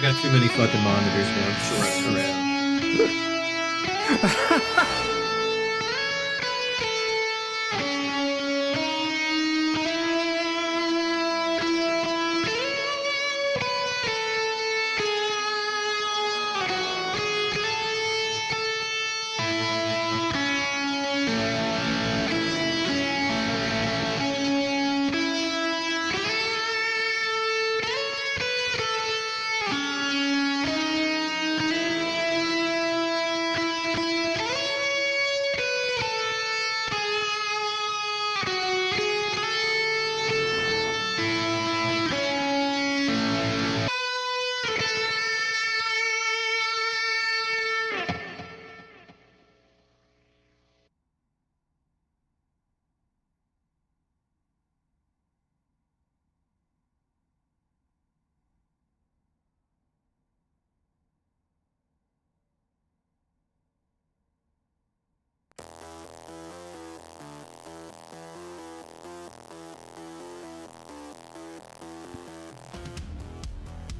I got too many fucking monitors going around.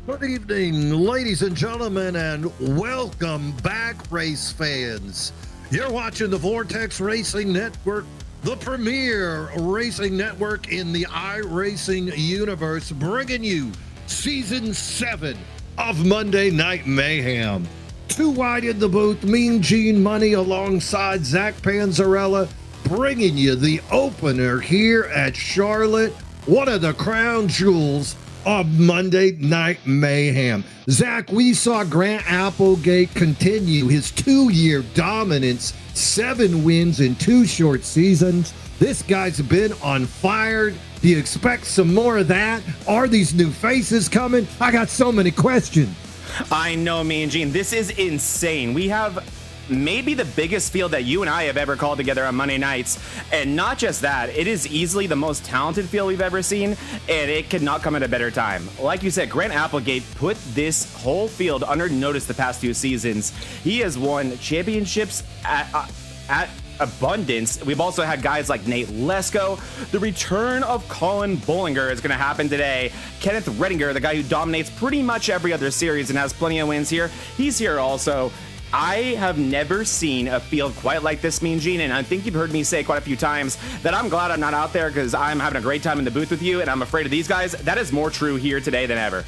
Good evening, ladies and gentlemen, and welcome back, race fans. You're watching the Vortex Racing Network, the premier racing network in the iRacing universe, bringing you Season 7 of Monday Night Mayhem. Too wide in the booth, Mean Gene Money alongside Zack Panzerella, bringing you the opener here at Charlotte, one of the crown jewels of Monday Night Mayhem. Zack, we saw Grant Applegate continue his 2-year dominance, 7 wins in 2 short seasons. This guy's been on fire. Do you expect some more of that? Are these new faces coming? I got so many questions. I know, Mean Gene. This is insane. We have maybe the biggest field that you and I have ever called together on Monday nights. And not just that, it is easily the most talented field we've ever seen, and it could not come at a better time. Like you said, Grant Applegate put this whole field under notice the past 2 seasons. He has won championships at abundance. We've also had guys like Nate Lesko. The return of Colin Bollinger is going to happen today. Kenneth Redinger, the guy who dominates pretty much every other series and has plenty of wins here, he's here also. I have never seen a field quite like this, Mean Gene, and I think you've heard me say quite a few times that I'm glad I'm not out there because I'm having a great time in the booth with you, and I'm afraid of these guys. That is more true here today than ever.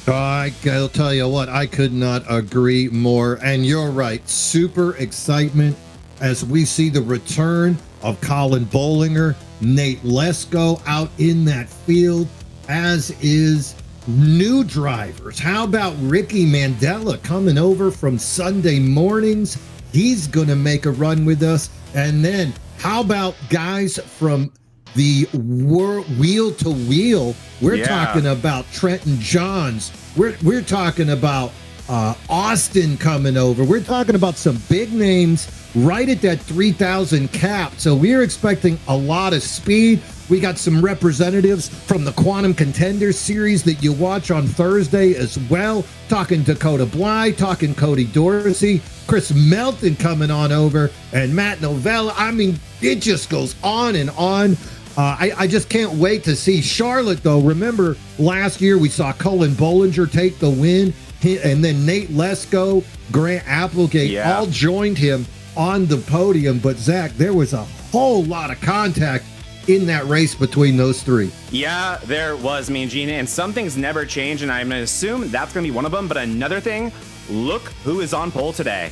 I'll tell you what, I could not agree more. And you're right, super excitement as we see the return of Colin Bollinger, Nate Lesko out in that field, as is new drivers. How about Ricky Mandela coming over from Sunday mornings? He's going to make a run with us. And then how about guys from the wheel to wheel? We're talking about Trenton Johns. We're talking about Austin coming over. We're talking about some big names right at that 3,000 cap. So we're expecting a lot of speed. We got some representatives from the Quantum Contenders series that you watch on Thursday as well. Talking Dakota Bly, talking Cody Dorsey, Chris Melton coming on over, and Matt Novella. I mean, it just goes on and on. I just can't wait to see Charlotte, though. Remember, last year we saw Colin Bollinger take the win, and then Nate Lesko, Grant Applegate all joined him on the podium. But, Zack, there was a whole lot of contact in that race between those 3. Yeah, there was, Mean Gene, and some things never change, and I'm going to assume that's going to be one of them. But another thing, look who is on pole today.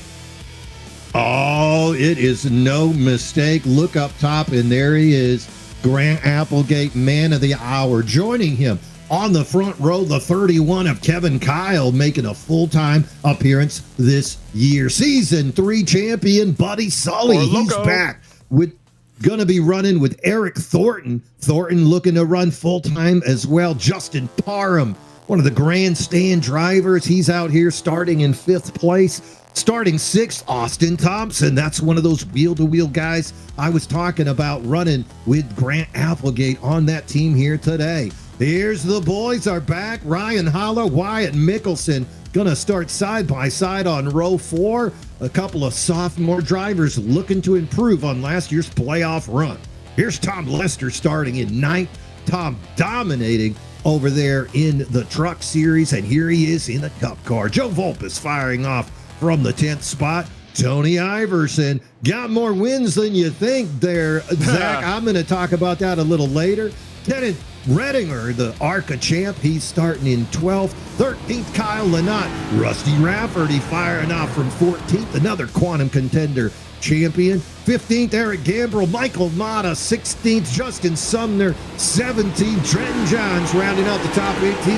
Oh, it is no mistake. Look up top, and there he is, Grant Applegate, man of the hour. Joining him on the front row, the 31 of Kevin Kyle, making a full-time appearance this year. Season 3 champion Buddy Sully, he's back with going to be running with Eric Thornton. Thornton looking to run full-time as well. Justin Parham, one of the grandstand drivers. He's out here starting in 5th place. Starting 6th, Austin Thompson. That's one of those wheel-to-wheel guys I was talking about running with Grant Applegate on that team here today. Here's the boys are back. Ryan Hollar, Wyatt Mickelson going to start side by side on row 4. A couple of sophomore drivers looking to improve on last year's playoff run. Here's Tom Lester starting in 9th. Tom dominating over there in the truck series, and here he is in a cup car. Joe Vulpis firing off from the 10th spot. Tony Iverson got more wins than you think there, Zach. I'm going to talk about that a little later. Kenneth Redinger, the ARCA champ, he's starting in 12th. 13th, Kyle Lynott. Rusty Rafferty firing off from 14th, another quantum contender champion. 15th, Eric Gambrell. Michael Mata, 16th. Justin Sumner, 17th. Trenton Johns rounding out the top 18.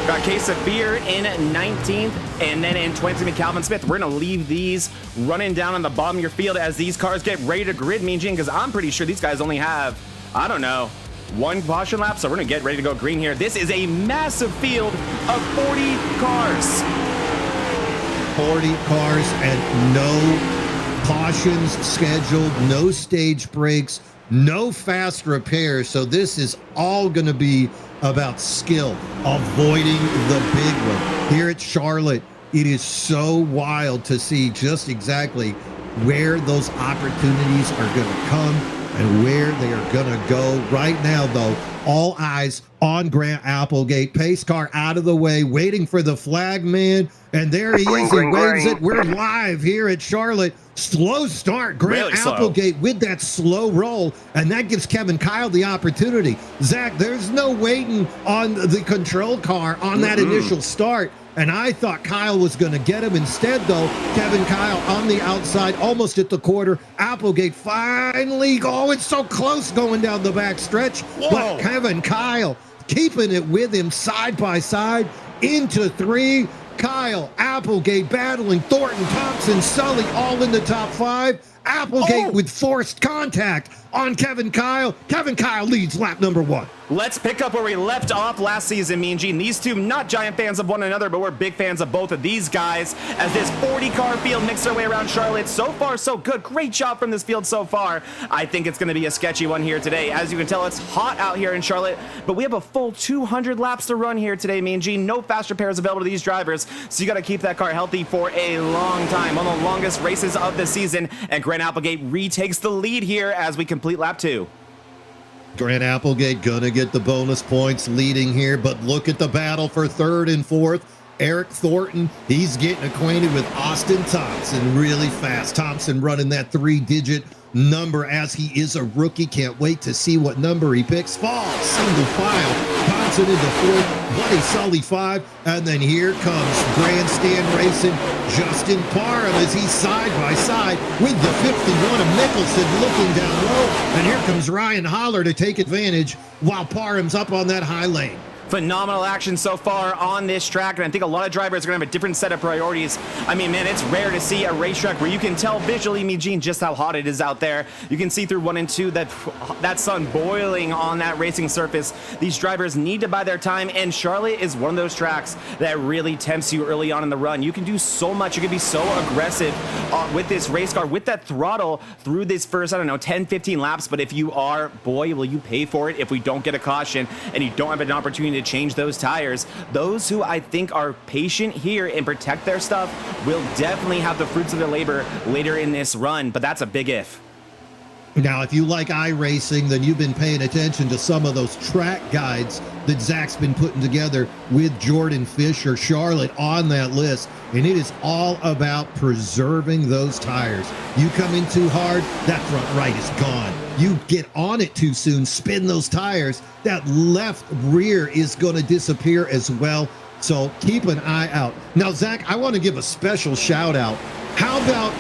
Got Case of Beer in 19th, and then in 20th, Calvin Smith. We're going to leave these running down on the bottom of your field as these cars get ready to grid, Mean Gene, because I'm pretty sure these guys only have, I don't know, one caution lap, so we're going to get ready to go green here. This is a massive field of 40 cars. 40 cars and no cautions scheduled, no stage breaks, no fast repairs. So this is all going to be about skill, avoiding the big one. Here at Charlotte, it is so wild to see just exactly where those opportunities are going to come and where they are going to go. Right now, though, all eyes on Grant Applegate. Pace car out of the way, waiting for the flag man. And there he is. He waves it. We're live here at Charlotte. Slow start. Grant Really Applegate with that slow roll. And that gives Kevin Kyle the opportunity. Zach, there's no waiting on the control car on that initial start. And I thought Kyle was going to get him. Instead, though, Kevin Kyle on the outside, almost at the quarter. Applegate finally, oh, it's so close going down the back stretch. Whoa. But Kevin Kyle keeping it with him side by side into 3. Kyle, Applegate battling Thornton, Thompson, Sully, all in the top 5. Applegate with forced contact on Kevin Kyle. Kevin Kyle leads lap number 1. Let's pick up where we left off last season, Mean Gene. These two, not giant fans of one another, but we're big fans of both of these guys as this 40-car field makes their way around Charlotte. So far, so good. Great job from this field so far. I think it's going to be a sketchy one here today. As you can tell, it's hot out here in Charlotte, but we have a full 200 laps to run here today, Mean Gene. No fast repairs available to these drivers, so you got to keep that car healthy for a long time. One of the longest races of the season, and Grant Applegate retakes the lead here as we complete lap 2. Grant Applegate gonna get the bonus points leading here, but look at the battle for 3rd and 4th. Eric Thornton, he's getting acquainted with Austin Thompson really fast. Thompson running that 3-digit number as he is a rookie. Can't wait to see what number he picks. Falls, single file. Thompson into 4th, Buddy Sully 5, and then here comes Grandstand Racing. Justin Parham as he's side by side with the 51 of Mickelson looking down low, and here comes Ryan Hollar to take advantage while Parham's up on that high lane. Phenomenal action so far on this track, and I think a lot of drivers are going to have a different set of priorities. I mean, man, it's rare to see a racetrack where you can tell visually, Mean Gene, just how hot it is out there. You can see through 1 and 2 that sun boiling on that racing surface. These drivers need to buy their time, and Charlotte is one of those tracks that really tempts you early on in the run. You can do so much. You can be so aggressive with this race car, with that throttle through this first, I don't know, 10, 15 laps, but if you are, boy, will you pay for it if we don't get a caution and you don't have an opportunity to change those tires. Those who I think are patient here and protect their stuff will definitely have the fruits of their labor later in this run, but that's a big if. Now, if you like iRacing, then you've been paying attention to some of those track guides that Zach's been putting together with Jordan Fisher. Charlotte on that list, and it is all about preserving those tires. You come in too hard, that front right is gone. You get on it too soon, spin those tires, that left rear is going to disappear as well. So keep an eye out. Now, Zach, I want to give a special shout out. How about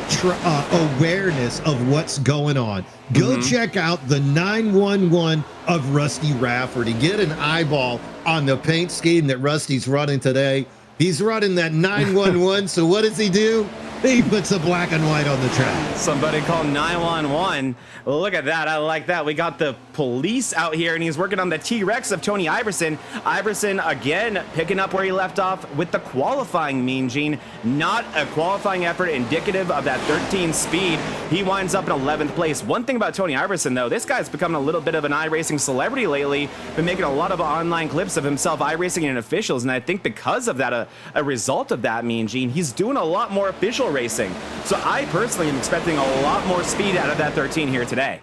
awareness of what's going on? Go check out the 911 of Rusty Rafferty. Get an eyeball on the paint scheme that Rusty's running today. He's running that 911, so what does he do? He puts a black and white on the track. Somebody called 911. Look at that. I like that. We got the police out here, and he's working on the T-Rex of Tony Iverson. Iverson, again, picking up where he left off with the qualifying, Mean Gene. Not a qualifying effort indicative of that 13 speed. He winds up in 11th place. One thing about Tony Iverson, though, this guy's becoming a little bit of an iRacing celebrity lately. Been making a lot of online clips of himself iRacing and officials, and I think because of that, a result of that, Mean Gene, he's doing a lot more official racing. So I personally am expecting a lot more speed out of that 13 here today.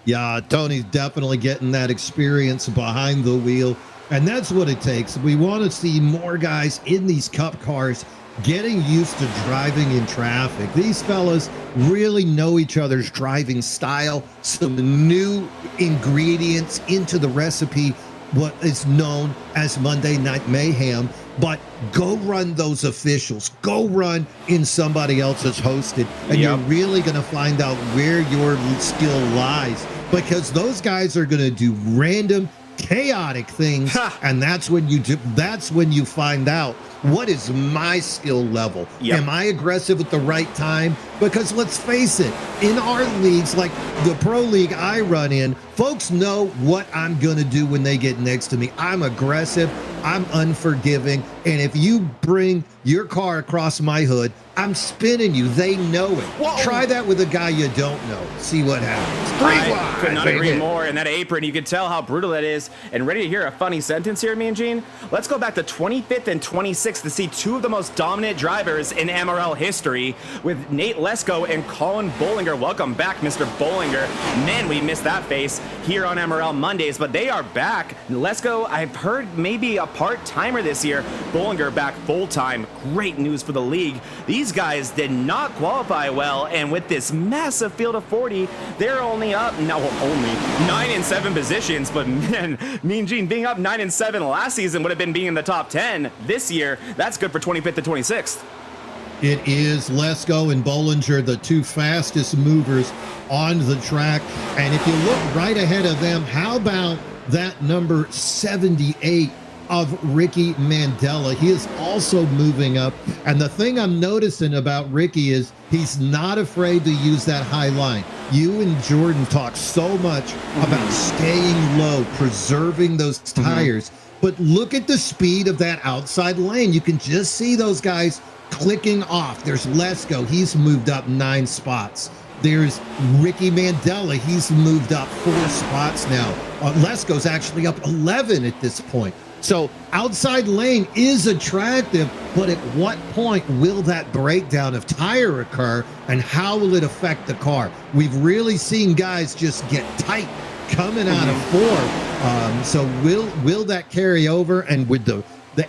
Yeah, Tony's definitely getting that experience behind the wheel, and that's what it takes. We want to see more guys in these cup cars getting used to driving in traffic. These fellas really know each other's driving style, some new ingredients into the recipe, what is known as Monday Night Mayhem. But go run those officials, go run in somebody else's hosted, and you're really going to find out where your skill lies, because those guys are going to do random chaotic things, and that's when you find out what is my skill level. Am I aggressive at the right time? Because let's face it, in our leagues, like the pro league I run in, folks know what I'm going to do when they get next to me. I'm aggressive, I'm unforgiving, and if you bring your car across my hood, I'm spinning you. They know it. Whoa. Try that with a guy you don't know. See what happens. I could not agree more. And that apron, you can tell how brutal that is. And ready to hear a funny sentence here, Mean Gene? Let's go back to 25th and 26th to see two of the most dominant drivers in MRL history with Nate Lesko and Colin Bollinger. Welcome back, Mr. Bollinger. Man, we missed that face here on MRL Mondays, but they are back. Lesko, I've heard maybe a part-timer this year. Bollinger back full-time. Great news for the league. These guys did not qualify well, and with this massive field of 40, they're only up, no, only 9 and 7 positions, but man, Mean Gene being up 9 and 7 last season would have been being in the top 10 this year. That's good for 25th to 26th. It is Lesko and Bollinger, the two fastest movers on the track. And if you look right ahead of them, how about that number 78 of Ricky Mandela? He is also moving up. And the thing I'm noticing about Ricky is he's not afraid to use that high line. You and Jordan talk so much about staying low, preserving those tires. But look at the speed of that outside lane. You can just see those guys clicking off. There's Lesko. He's moved up 9 spots. There's Ricky Mandela. He's moved up 4 spots now. Lesko's actually up 11 at this point. So outside lane is attractive, but at what point will that breakdown of tire occur, and how will it affect the car? We've really seen guys just get tight coming out of 4. So will that carry over? And with the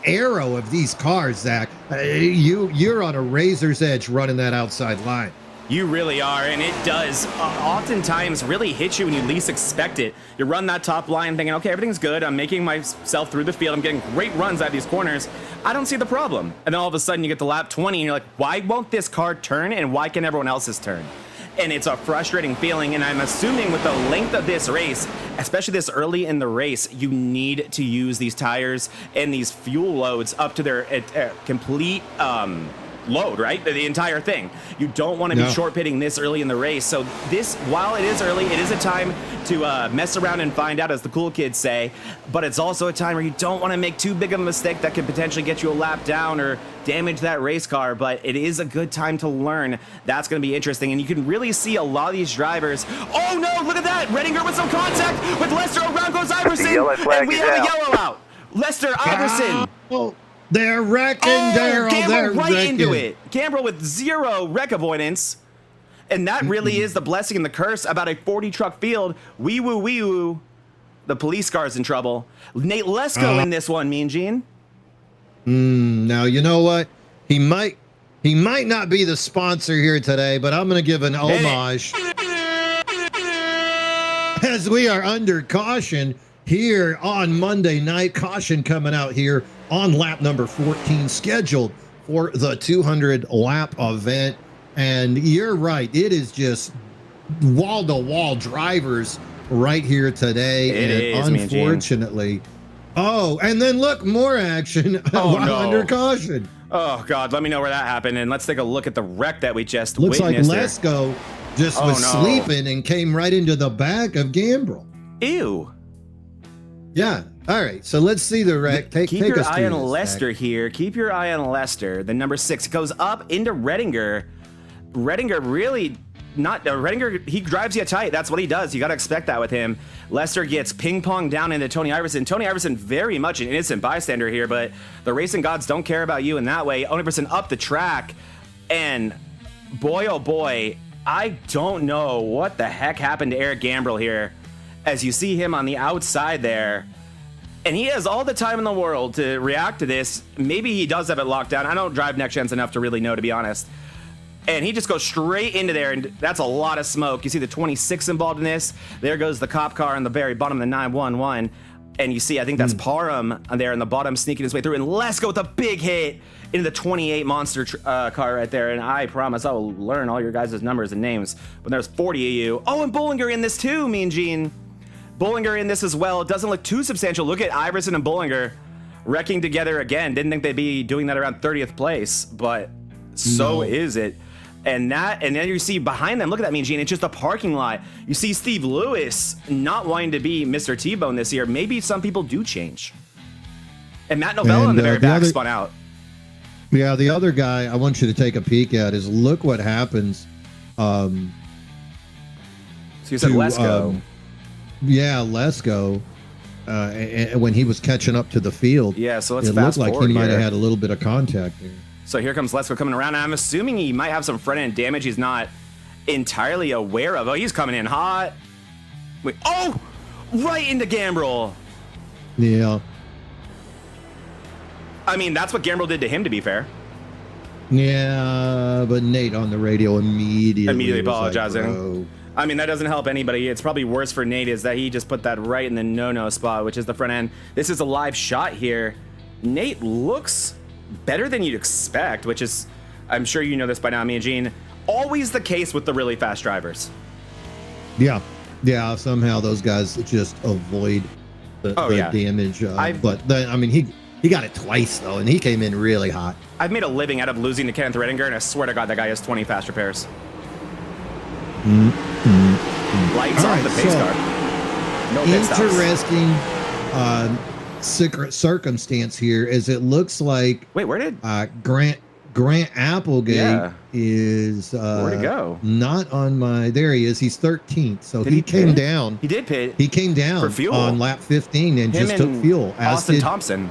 arrow of these cars, Zach, you're on a razor's edge running that outside line. You really are, and it does oftentimes really hit you when you least expect it. You run that top line thinking, okay, everything's good. I'm making myself through the field. I'm getting great runs out of these corners. I don't see the problem. And then all of a sudden you get to lap 20 and you're like, why won't this car turn, and why can everyone else's turn? And it's a frustrating feeling, and I'm assuming with the length of this race, especially this early in the race, you need to use these tires and these fuel loads up to their complete load, right? The entire thing. You don't want to be short pitting this early in the race. So this, while it is early, it is a time to mess around and find out, as the cool kids say, but it's also a time where you don't want to make too big of a mistake that could potentially get you a lap down or damage that race car. But it is a good time to learn. That's going to be interesting, and you can really see a lot of these drivers. Oh no, look at that! Redinger with some contact with Lester. Around goes Iverson, and we have a yellow out. Lester Iverson. They're wrecking, Daryl. They're right wrecking. Into it. Gambrel with 0 wreck avoidance. And that really is the blessing and the curse about a 40 truck field. Wee woo. The police car's in trouble. Nate Lesko in this one, Mean Gene. Now, you know what? He might not be the sponsor here today, but I'm going to give an homage. As we are under caution here on Monday night. Caution coming out here on lap number 14, scheduled for the 200 lap event. And you're right, it is just wall-to-wall drivers right here today. It and is, unfortunately. Oh, and then look, more action under caution. Oh God, let me know where that happened, and let's take a look at the wreck that we just looks witnessed. Like Lesko just was sleeping and came right into the back of Gambrel. Ew. Yeah. All right. So let's see the wreck. Keep your eye on Lester here. Keep your eye on Lester. The number 6 goes up into Redinger. Redinger really not. Redinger, he drives you tight. That's what he does. You got to expect that with him. Lester gets ping pong down into Tony Iverson. Tony Iverson, very much an innocent bystander here, but the racing gods don't care about you in that way. Iverson up the track, and boy, oh boy, I don't know what the heck happened to Eric Gambrell here, as you see him on the outside there. And he has all the time in the world to react to this. Maybe he does have it locked down. I don't drive next gens enough to really know, to be honest. And he just goes straight into there, and that's a lot of smoke. You see the 26 involved in this. There goes the cop car on the very bottom of the 911. And you see, I think that's Parham there in the bottom sneaking his way through. And Lesko with a big hit into the 28 monster car right there. And I promise I will learn all your guys' numbers and names when there's 40 of you. Oh, and Bollinger in this too, Mean Gene. Bollinger in this as well. It doesn't look too substantial. Look at Iverson and Bollinger wrecking together again. Didn't think they'd be doing that around 30th place, but so is it. And then you see behind them, look at that, Mean Gene, it's just a parking lot. You see Steve Lewis not wanting to be Mr. T-Bone this year. Maybe some people do change. And Matt Novella in the very back spun out. Yeah, the other guy I want you to take a peek at is look what happens. So you said Lesko. Yeah, Lesko. And when he was catching up to the field, yeah. So let's it looked like he might have had a little bit of contact there. So here comes Lesko coming around. And I'm assuming he might have some front end damage he's not entirely aware of. Oh, he's coming in hot. Wait, oh, right into Gambrell. Yeah. I mean, that's what Gambrell did to him, to be fair. Yeah, but Nate on the radio immediately apologizing. Like, I mean, that doesn't help anybody. It's probably worse for Nate is that he just put that right in the no-no spot, which is the front end. This is a live shot here. Nate looks better than you'd expect, which is, I'm sure you know this by now, me and Gene, always the case with the really fast drivers. Yeah. Somehow those guys just avoid the damage. But I mean, he got it twice though, and he came in really hot. I've made a living out of losing to Kenneth Redinger, and I swear to God, that guy has 20 fast repairs. Lights off the pace car. No pit stops. Interesting circumstance here is it looks like where did Grant Applegate is where'd he go? Not on my there he is. He's 13th. So he came down. He did pit. He came down for fuel on lap 15 and just took fuel. Austin Thompson.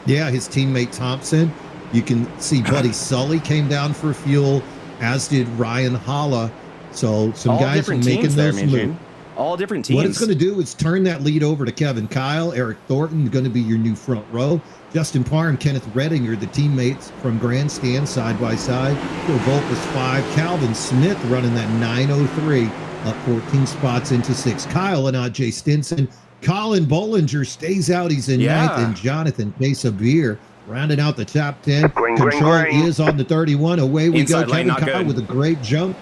Yeah, his teammate Thompson. You can see Buddy Sully came down for fuel, as did Ryan Hollar. So some all guys are making those moves. All different teams. What it's going to do is turn that lead over to Kevin Kyle. Eric Thornton going to be your new front row. Justin Parham, Kenneth Redinger, the teammates from Grandstand side by side. Phil Vulpis 5. Calvin Smith running that 903 up 14 spots into 6. Kyle and Ajay Stinson. Colin Bollinger stays out. He's in 9th. And Jonathan Pesavir rounding out the top 10. Control is on the 31. Away we Inside go. Lane, Kevin Kyle with a great jump.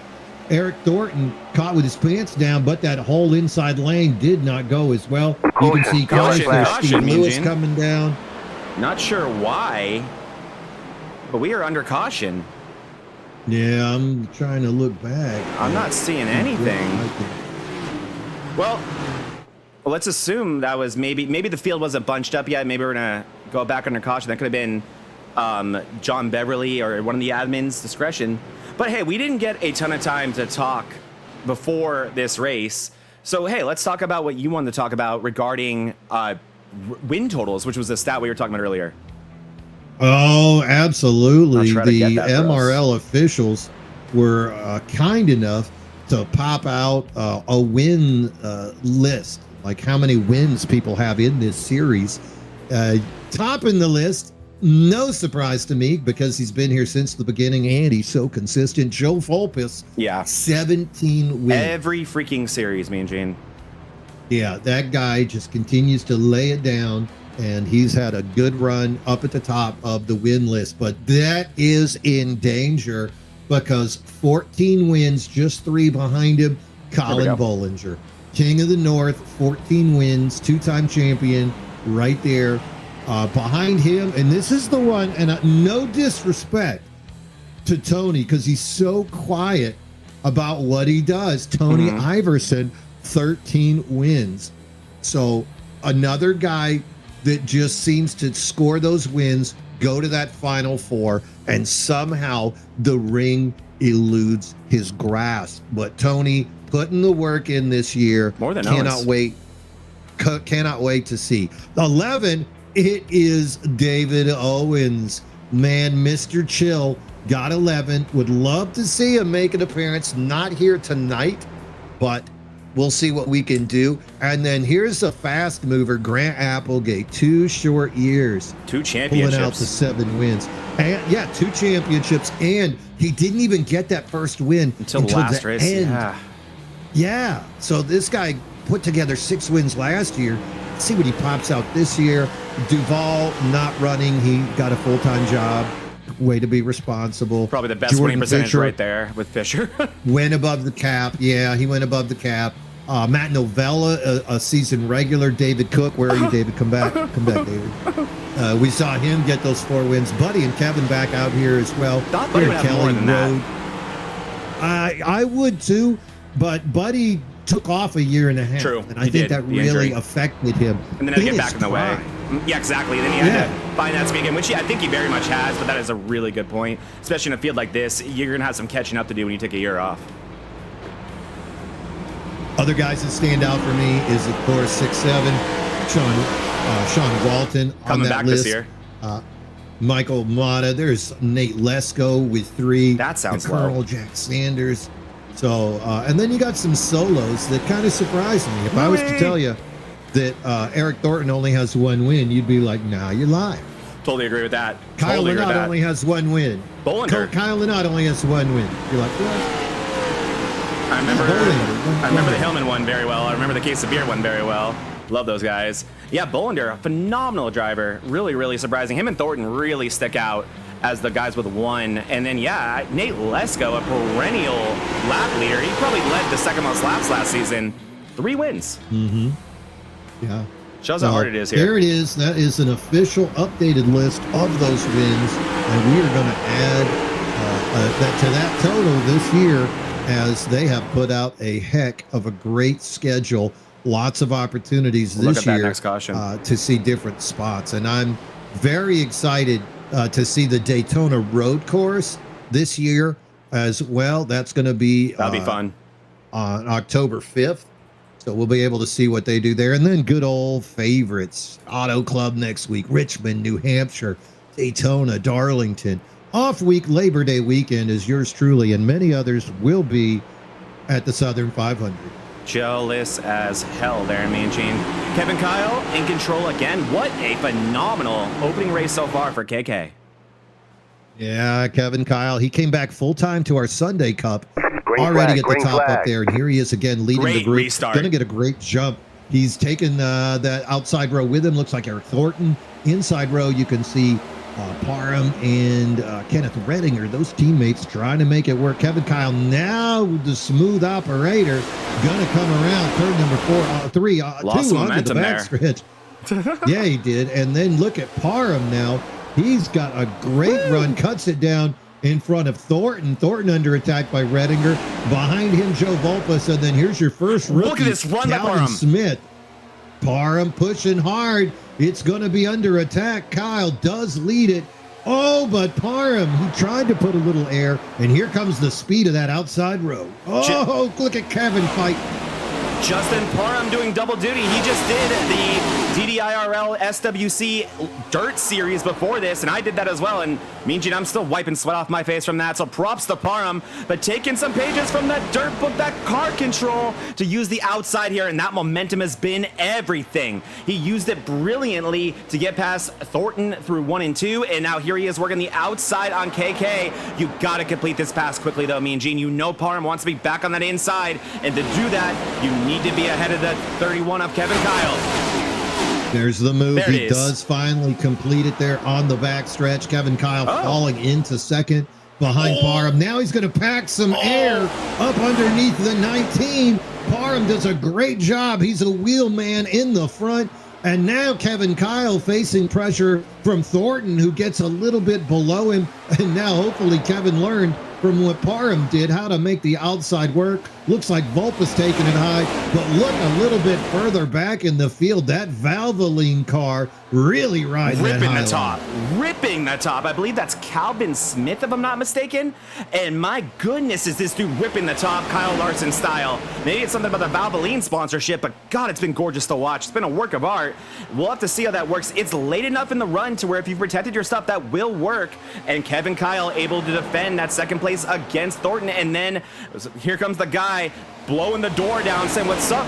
Eric Thornton caught with his pants down, but that whole inside lane did not go as well. You can see caution, Lewis coming down. Not sure why, but we are under caution. Yeah, I'm trying to look back. I'm not seeing anything. Well, let's assume that was maybe the field wasn't bunched up yet. Maybe we're gonna go back under caution. That could have been John Beverly or one of the admins' discretion. But hey, we didn't get a ton of time to talk before this race. So hey, let's talk about what you wanted to talk about regarding win totals, which was the stat we were talking about earlier. Oh, absolutely. The MRL officials were kind enough to pop out a win list, like how many wins people have in this series. Topping the list, no surprise to me because he's been here since the beginning and he's so consistent. Joe Vulpis, 17 wins. Every freaking series, me and Gene. Yeah, that guy just continues to lay it down, and he's had a good run up at the top of the win list. But that is in danger because 14 wins, just 3 behind him. Colin Bollinger, King of the North, 14 wins, 2-time champion, right there. Behind him, and this is the one, and no disrespect to Tony because he's so quiet about what he does. Tony Iverson, 13 wins. So another guy that just seems to score those wins, go to that Final Four, and somehow the ring eludes his grasp. But Tony putting the work in this year. More than cannot wait to see. 11. It is David Owens, man, Mr. Chill, got 11. Would love to see him make an appearance. Not here tonight, but we'll see what we can do. And then here's a fast mover, Grant Applegate. 2 short years. 2 championships. Pulling out the 7 wins. And yeah, 2 championships. And he didn't even get that first win until the last race. End. Yeah. So this guy put together 6 wins last year. Let's see what he pops out this year. Duval not running. He got a full-time job. Way to be responsible. Probably the best winning percentage right there with Fisher. Went above the cap. Yeah, he went above the cap. Matt Novella, a season regular. David Cook, where are you, David? Come back. Come back, David. We saw him get those 4 wins. Buddy and Kevin back out here as well. Thought Buddy would have more than that. I would too, but Buddy took off a year and a half. True. And I think that really affected him. And then had to get back in the way. Yeah, exactly. Then he had to find that speed again, which I think he very much has, but that is a really good point. Especially in a field like this, you're going to have some catching up to do when you take a year off. Other guys that stand out for me is, of course, 6'7", Sean Walton on that back list. This year. Michael Mata. There's Nate Lesko with 3. That sounds Colonel Jack Sanders. So, and then you got some solos that kind of surprised me. If I was to tell you that Eric Thornton only has 1 win, you'd be like, nah, you're lying. Totally agree with that. Kyle Lynott only has 1 win. Bollinger. Kyle Lynott only has 1 win. You're like, what? I remember the Hillman one very well. I remember the Case of Beer one very well. Love those guys. Yeah, Bollinger, a phenomenal driver. Really, really surprising. Him and Thornton really stick out as the guys with 1. And then, yeah, Nate Lesko, a perennial lap leader. He probably led the second most laps last season. 3 wins. Mm-hmm. Yeah. Shows how hard it is here. There it is. That is an official updated list of those wins. And we are going to add to that total this year, as they have put out a heck of a great schedule. Lots of opportunities this year next caution. To see different spots. And I'm very excited to see the Daytona Road Course this year as well. That's going to be that'll be fun on October 5th. So we'll be able to see what they do there. And then good old favorites, Auto Club next week, Richmond, New Hampshire, Daytona, Darlington. Off week, Labor Day weekend is yours truly, and many others will be at the Southern 500. Jealous as hell there, Mean Gene. Kevin Kyle in control again. What a phenomenal opening race so far for KK. Yeah, Kevin Kyle. He came back full-time to our Sunday Cup. Already at the top up there, and here he is again leading the group. Going to get a great jump. He's taken that outside row with him. Looks like Eric Thornton. Inside row, you can see Parham and Kenneth Redinger, those teammates trying to make it work. Kevin Kyle now the smooth operator, gonna come around turn number 2 onto the backstretch. Yeah, he did. And then look at Parham now. He's got a great run, cuts it down in front of Thornton. Thornton under attack by Redinger. Behind him, Joe Vulpis. And then here's your first rookie, look at this run by Calvin Parham. Smith. Parham pushing hard. It's going to be under attack. Kyle does lead it. Oh, but Parham, he tried to put a little air, and here comes the speed of that outside row. Oh, look at Kevin fight. Justin Parham doing double duty. He just did the DDIRL SWC Dirt Series before this, and I did that as well. And Mean Gene, I'm still wiping sweat off my face from that. So props to Parham, but taking some pages from that dirt book, that car control to use the outside here, and that momentum has been everything. He used it brilliantly to get past Thornton through 1 and 2, and now here he is working the outside on KK. You got to complete this pass quickly, though, Mean Gene. You know Parham wants to be back on that inside, and to do that, you need to be ahead of the 31 of Kevin Kyle. There's the move. He does finally complete it there on the backstretch. Kevin Kyle falling into second behind Parham. Now he's going to pack some air up underneath the 19. Parham does a great job. He's a wheel man in the front. And now Kevin Kyle facing pressure from Thornton, who gets a little bit below him. And now hopefully Kevin learned from what Parham did, how to make the outside work. Looks like Vulpis taking it high, but look a little bit further back in the field. That Valvoline car really riding ripping that the top, ripping ripping the top. I believe that's Calvin Smith, if I'm not mistaken. And my goodness, is this dude ripping the top Kyle Larson style. Maybe it's something about the Valvoline sponsorship, but God, it's been gorgeous to watch. It's been a work of art. We'll have to see how that works. It's late enough in the run to where if you've protected your stuff, that will work. And Kevin Kyle able to defend that second place against Thornton. And then here comes the guy blowing the door down, saying, "What's up?"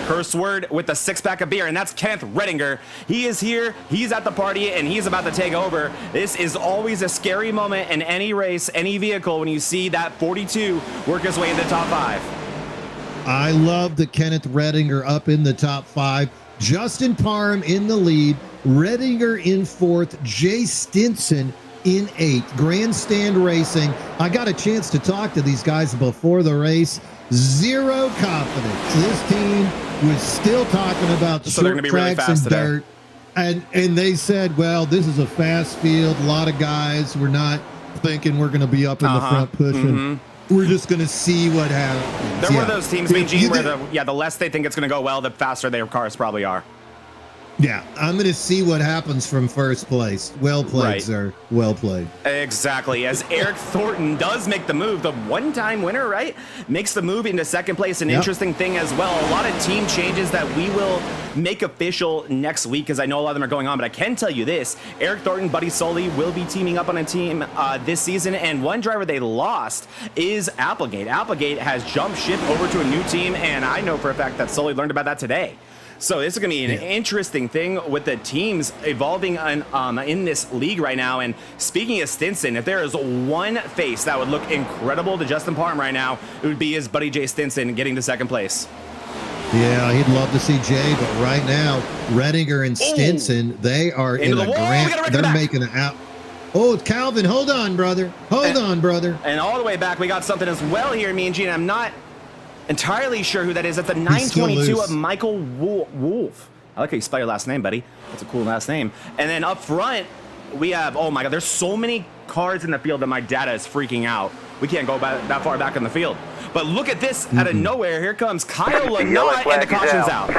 Curse word with a 6-pack of beer, and that's Kenneth Redinger. He is here, he's at the party, and he's about to take over. This is always a scary moment in any race, any vehicle, when you see that 42 work his way into the top 5. I love the Kenneth Redinger up in the top 5. Justin Parham in the lead, Redinger in 4th, Jay Stinson in 8th. Grandstand Racing. I got a chance to talk to these guys before the race. Zero confidence. This team was still talking about short tracks and dirt. And they said, well, this is a fast field. A lot of guys. We're not thinking we're going to be up in the front pushing. We're just going to see what happens. They're one of those teams, Gene, where the less they think it's going to go well, the faster their cars probably are. Yeah, I'm going to see what happens from first place. Well played, sir. Well played. Exactly. As Eric Thornton does make the move, the one-time winner, right? Makes the move into second place. An interesting thing as well. A lot of team changes that we will make official next week, because I know a lot of them are going on. But I can tell you this. Eric Thornton, Buddy Soley will be teaming up on a team this season. And one driver they lost is Applegate. Applegate has jumped ship over to a new team. And I know for a fact that Soley learned about that today. So this is going to be an interesting thing with the teams evolving in this league right now. And speaking of Stinson, if there is one face that would look incredible to Justin Parham right now, it would be his buddy Jay Stinson getting to second place. Yeah, he'd love to see Jay, but right now, Redinger and Stinson, they are in a grand. They're making it out. Oh, it's Calvin. Hold on, brother. Hold on, brother. And all the way back, we got something as well here, me and Gene. I'm not entirely sure who that is. That's the 922 of Michael Wolf. I like how you spell your last name, buddy. That's a cool last name. And then up front, we have, oh my God, there's so many cars in the field that my data is freaking out. We can't go that far back in the field. But look at this out of nowhere. Here comes Kyle Lanois, and the caution's out.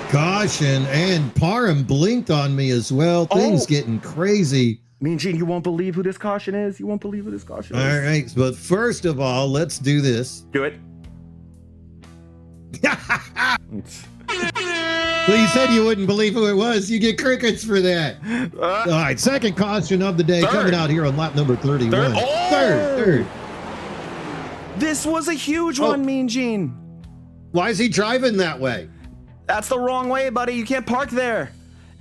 Caution, and Parham blinked on me as well. Things getting crazy. Me and Gene, you won't believe who this caution is. You won't believe who this caution is. All right, but first of all, let's do this. Do it. Well, you said you wouldn't believe who it was. You get crickets for that. All right, second caution of the day coming out here on lap number 31. Third. This was a huge one, me and Gene. Why is he driving that way? That's the wrong way, buddy. You can't park there.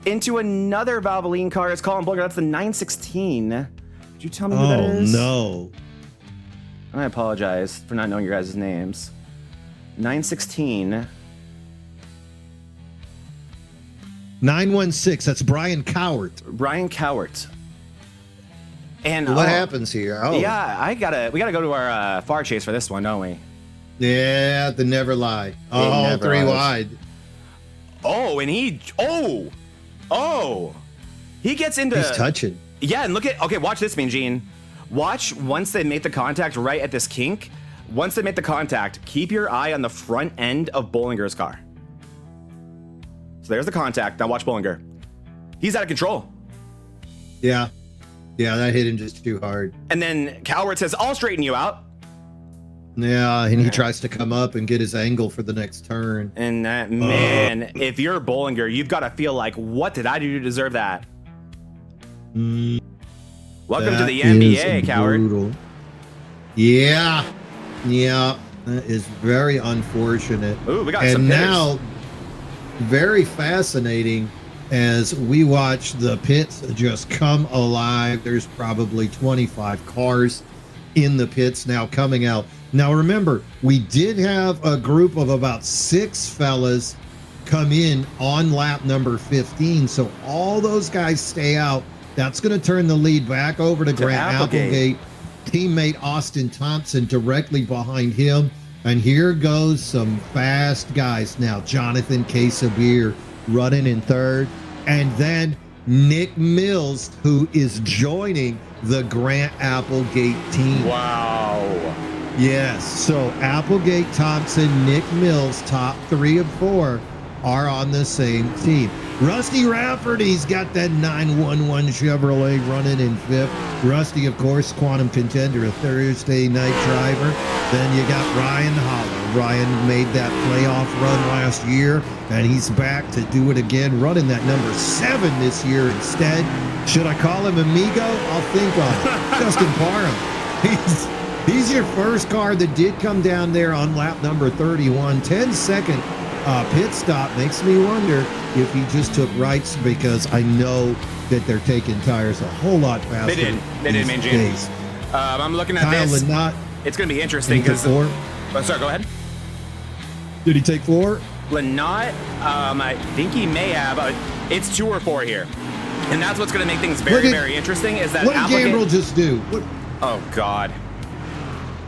Into another Valvoline car. It's Colin Bulger. That's the 916. Could you tell me who that is? Oh, no. I apologize for not knowing your guys' names. 916. 916. That's Brian Cowart. Brian Cowart. And what happens here? Oh, yeah, we gotta go to our far chase for this one, don't we? Yeah, the never lie. Oh, never 3 lies. wide. Oh, and he he gets into. He's touching. Yeah, and look at, okay, watch this, Mean Gene. Watch once they make the contact right at this kink. Once they make the contact, keep your eye on the front end of Bollinger's car. So there's the contact. Now watch Bollinger. He's out of control. Yeah. Yeah, that hit him just too hard. And then Cowart says, I'll straighten you out. Yeah, and he tries to come up and get his angle for the next turn. And that, man, if you're Bollinger, you've got to feel like, what did I do to deserve that? Welcome to the NBA, Cowart. Yeah. Yeah. That is very unfortunate. Ooh, we got and some hitters. Now, very fascinating as we watch the pits just come alive. There's probably 25 cars in the pits now coming out. Now, remember, we did have a group of about 6 fellas come in on lap number 15. So all those guys stay out. That's going to turn the lead back over to Grant Applegate. Teammate Austin Thompson directly behind him. And here goes some fast guys now. Jonathan Casabir running in third. And then Nick Mills, who is joining the Grant Applegate team. Wow. Yes. So Applegate, Thompson, Nick Mills, top 3 of 4. are on the same team. Rusty Rafferty's got that 911 Chevrolet running in 5th. Rusty, of course, Quantum Contender, a Thursday night driver. Then you got Ryan Hollar. Ryan made that playoff run last year, and he's back to do it again, running that number 7 this year instead. Should I call him Amigo? I'll think on it. Justin Parham. He's your first car that did come down there on lap number 31. 10-second pit stop. Makes me wonder if he just took rights, because I know that they're taking tires a whole lot faster. They did, Main Gene. I'm looking at Kyle this. Lynott, It's going to be interesting because. Oh, sorry, go ahead. did he take 4? Lynott, I think he may have. It's 2 or 4 here. And that's what's going to make things very interesting is that what did Gambrel just do? Oh, God.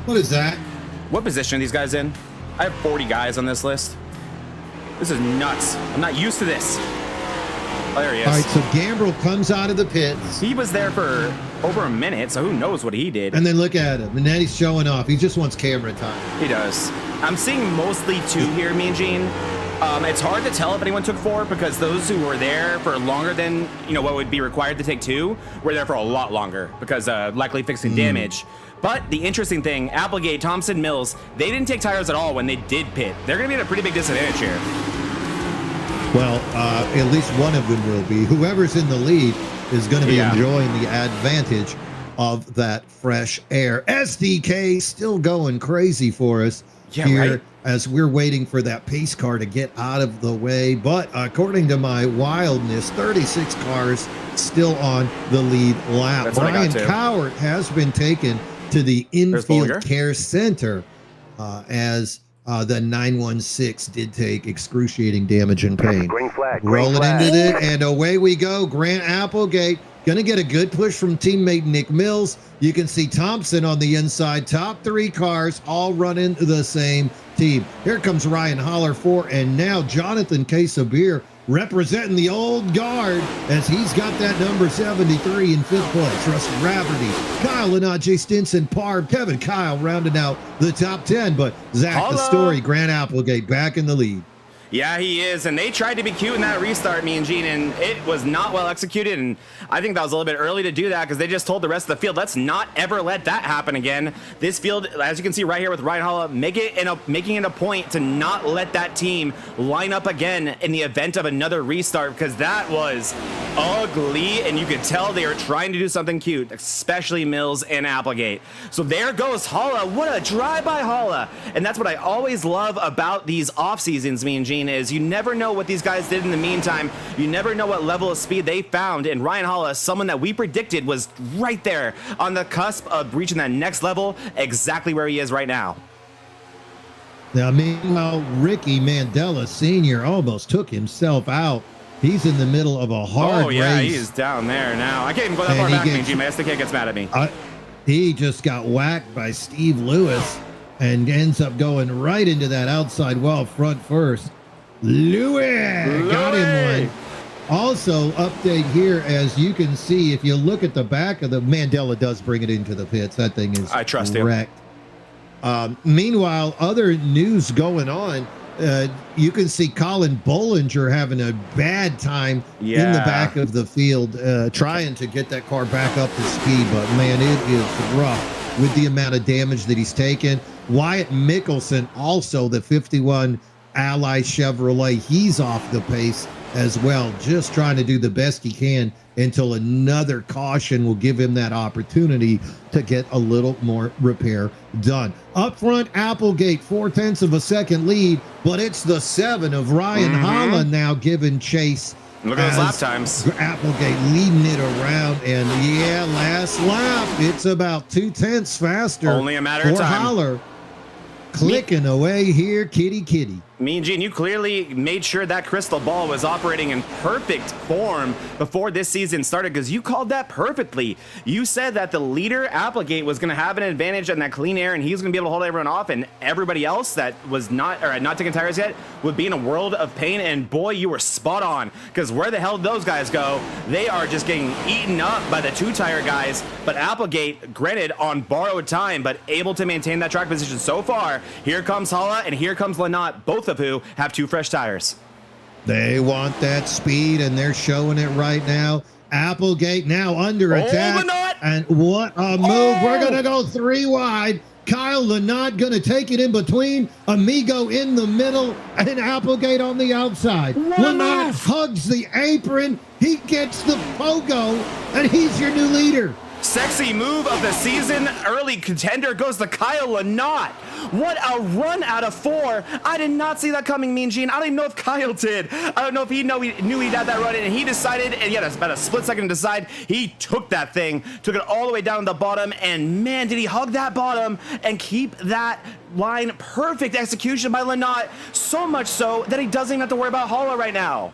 What is that? What position are these guys in? I have 40 guys on this list. This is nuts. I'm not used to this. Oh, there he is. All right, so Gambrel comes out of the pits. He was there for over a minute, so who knows what he did. And then look at him. And then he's showing off. He just wants camera time. He does. I'm seeing mostly 2 here, Mean Gene. It's hard to tell if anyone took 4 because those who were there for longer than what would be required to take 2 were there for a lot longer because likely fixing damage. But the interesting thing, Applegate, Thompson, Mills, they didn't take tires at all when they did pit. They're going to be at a pretty big disadvantage here. Well, at least one of them will be. Whoever's in the lead is going to be enjoying the advantage of that fresh air. SDK still going crazy for us here as we're waiting for that pace car to get out of the way. But according to my wildness, 36 cars still on the lead lap. Brian Cowart has been taken to the infield care center as the 916 did take excruciating damage and pain. Green flag. Rolling into it, and away we go. Grant Applegate going to get a good push from teammate Nick Mills. You can see Thompson on the inside. Top 3 cars all running the same team. Here comes Ryan Hollar 4, and now Jonathan Quesabir representing the old guard as he's got that number 73 in 5th place. Rusty Rafferty, Kyle Lynott, Jay Stinson, Parb, Kevin Kyle rounding out the top 10. But Zack, the story, Grant Applegate back in the lead. Yeah, he is, and they tried to be cute in that restart, Mean Gene, and it was not well executed, and I think that was a little bit early to do that because they just told the rest of the field, let's not ever let that happen again. This field, as you can see right here with Ryan Holla, making it a point to not let that team line up again in the event of another restart because that was ugly, and you could tell they were trying to do something cute, especially Mills and Applegate. So there goes Holla. What a drive by Holla, and that's what I always love about these off seasons, Mean Gene, is you never know what these guys did in the meantime. You never know what level of speed they found, and Ryan Holla, someone that we predicted was right there on the cusp of reaching that next level, exactly where he is right now. Now, meanwhile, Ricky Mandela Sr. almost took himself out. He's in the middle of a hard race. He is down there now. I can't even go that far back, Mean Gene. My SDK gets mad at me. He just got whacked by Steve Lewis and ends up going right into that outside wall front first. Louis got him one. Also, update here, as you can see, if you look at the back of the Mandela does bring it into the pits. That thing is I trust wrecked. Meanwhile, other news going on. You can see Colin Bollinger having a bad time in the back of the field, trying to get that car back up to speed. But man, it is rough with the amount of damage that he's taken. Wyatt Mickelson, also the 51 Ally Chevrolet, he's off the pace as well, just trying to do the best he can until another caution will give him that opportunity to get a little more repair done. Up front, Applegate, 0.4 of a second lead, but it's the 7 of Ryan Holland now giving chase. Look at those lap times. Applegate leading it around, and last lap, it's about 0.2 faster. Only a matter of time. Hollar clicking away here, kitty. Mean Gene, you clearly made sure that crystal ball was operating in perfect form before this season started because you called that perfectly. You said that the leader, Applegate, was going to have an advantage in that clean air and he was going to be able to hold everyone off, and everybody else that was not or had not taken tires yet would be in a world of pain. And boy, you were spot on, because where the hell did those guys go? They are just getting eaten up by the 2-tire guys. But Applegate, granted on borrowed time, but able to maintain that track position so far. Here comes Holla and here comes Lynott, both of who have 2 fresh tires. They want that speed, and they're showing it right now. Applegate now under attack. Lynott! And what a move. We're going to go 3 wide. Kyle Lynott going to take it in between. Amigo in the middle, and Applegate on the outside. Lynott hugs the apron. He gets the pogo, and he's your new leader. Sexy move of the season. Early contender goes to Kyle Lynott. What a run out of 4. I did not see that coming, Mean Gene. I don't even know if Kyle did. I don't know if he knew he'd had that run in, and he decided, and yeah, that's about a split second to decide. He took that thing, took it all the way down to the bottom, and man, did he hug that bottom and keep that line. Perfect execution by Lynott. So much so that he doesn't even have to worry about Hollar right now.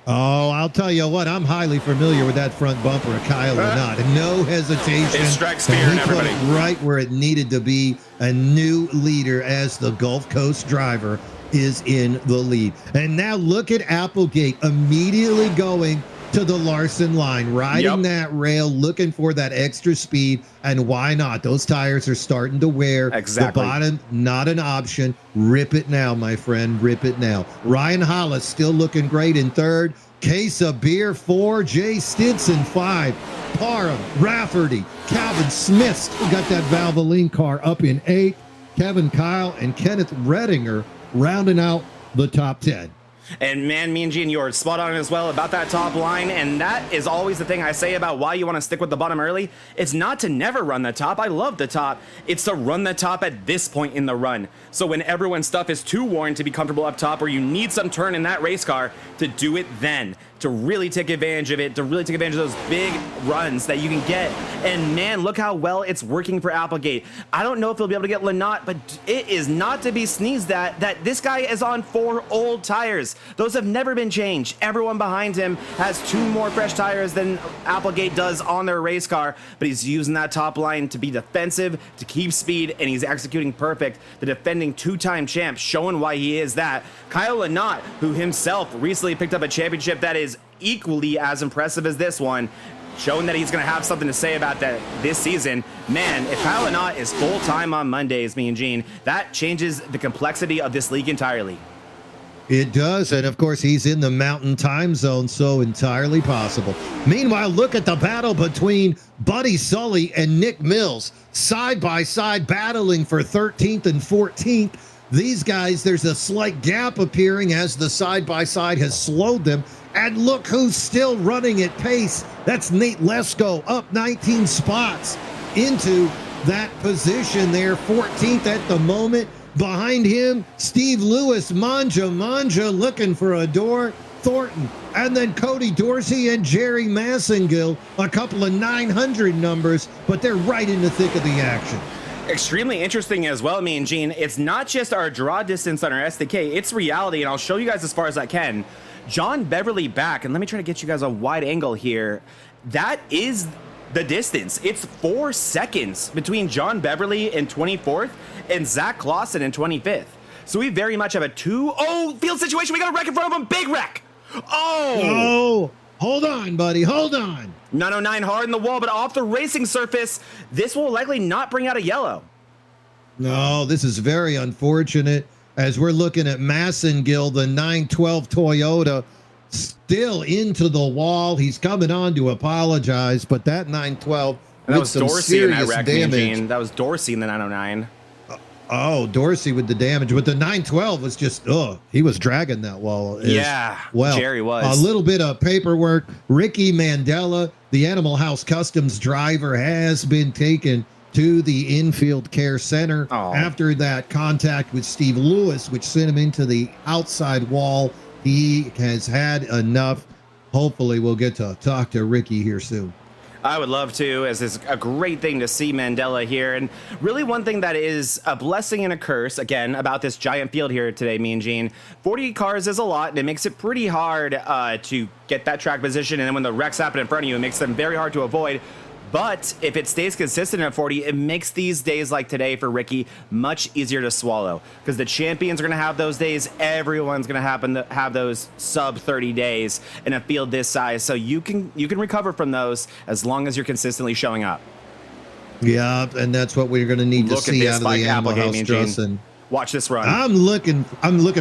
Oh, I'll tell you what, I'm highly familiar with that front bumper of Kyle Lynott. No hesitation. It strikes fear in everybody. Put it right where it needed to be. A new leader as the Gulf Coast driver is in the lead. And now look at Applegate immediately going to the Larson line, riding that rail, looking for that extra speed. And why not? Those tires are starting to wear. Exactly. The bottom, not an option. Rip it now, my friend. Rip it now. Ryan Hollis still looking great in 3rd. Case of Beer 4. Jay Stinson 5. Parham, Rafferty, Calvin Smith still got that Valvoline car up in 8th. Kevin Kyle and Kenneth Redinger rounding out the top 10. And man, Mean Gene, you're spot on as well about that top line. And that is always the thing I say about why you want to stick with the bottom early. It's not to never run the top. I love the top. It's to run the top at this point in the run. So when everyone's stuff is too worn to be comfortable up top, or you need some turn in that race car, to do it then. To really take advantage of it, to really take advantage of those big runs that you can get. And man, look how well it's working for Applegate. I don't know if he'll be able to get Lynott, but it is not to be sneezed at that this guy is on 4 old tires. Those have never been changed. Everyone behind him has 2 more fresh tires than Applegate does on their race car, but he's using that top line to be defensive, to keep speed, and he's executing perfect. The defending 2-time champ, showing why he is that. Kyle Lynott, who himself recently picked up a championship that is equally as impressive as this one, showing that he's going to have something to say about that this season. Man, if Kyle Lynott is full-time on Mondays, Mean Gene, that changes the complexity of this league entirely. It does, and of course he's in the mountain time zone, so entirely possible. Meanwhile, look at the battle between Buddy Sully and Nick Mills, side by side battling for 13th and 14th. These guys, there's a slight gap appearing as the side-by-side has slowed them. And look who's still running at pace. That's Nate Lesko, up 19 spots into that position there, 14th at the moment. Behind him, Steve Lewis, Manja looking for a door, Thornton, and then Cody Dorsey and Jerry Massengill, a couple of 900 numbers, but they're right in the thick of the action. Extremely interesting as well, Mean Gene. It's not just our draw distance on our SDK, it's reality, and I'll show you guys as far as I can. John Beverly back, and let me try to get you guys a wide angle here. That is the distance. It's 4 seconds between John Beverly in 24th and Zack Clausen in 25th. So we very much have a field situation. We got a wreck in front of him. Big wreck. Oh, hold on, buddy. Hold on. 909 hard in the wall, but off the racing surface. This will likely not bring out a yellow. No, this is very unfortunate as we're looking at Massengill, the 912 Toyota, still into the wall. He's coming on to apologize, but that 912 that was some Dorsey in that serious wreck, damage. That was Dorsey in the 909. Oh, Dorsey with the damage, but the 912 was just, he was dragging that wall. Well, Jerry was. A little bit of paperwork. Ricky Mandela, the Animal House Customs driver, has been taken to the infield care center after that contact with Steve Lewis, which sent him into the outside wall. He has had enough. Hopefully we'll get to talk to Ricky here soon. I would love to, as it's a great thing to see Mandela here. And really one thing that is a blessing and a curse, again, about this giant field here today, Mean Gene. 40 cars is a lot, and it makes it pretty hard to get that track position. And then when the wrecks happen in front of you, it makes them very hard to avoid. But if it stays consistent at 40, it makes these days like today for Ricky much easier to swallow, because the champions are going to have those days. Everyone's going to have those sub 30 days in a field this size. So you can recover from those as long as you're consistently showing up. Yeah, and that's what we're going to need to see out of the Animal House Justin. Watch this run. I'm looking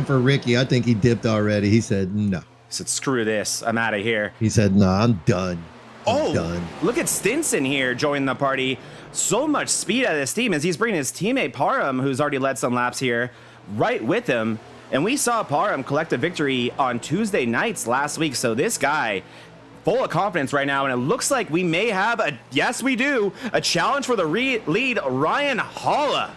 for Ricky. I think he dipped already. He said no. He said, screw this. I'm out of here. He said, no, I'm done. I'm done. Look at Stinson here joining the party. So much speed out of this team as he's bringing his teammate Parham, who's already led some laps here, right with him. And we saw Parham collect a victory on Tuesday nights last week. So this guy, full of confidence right now. And it looks like we may have yes, we do, a challenge for the lead, Ryan Hollar.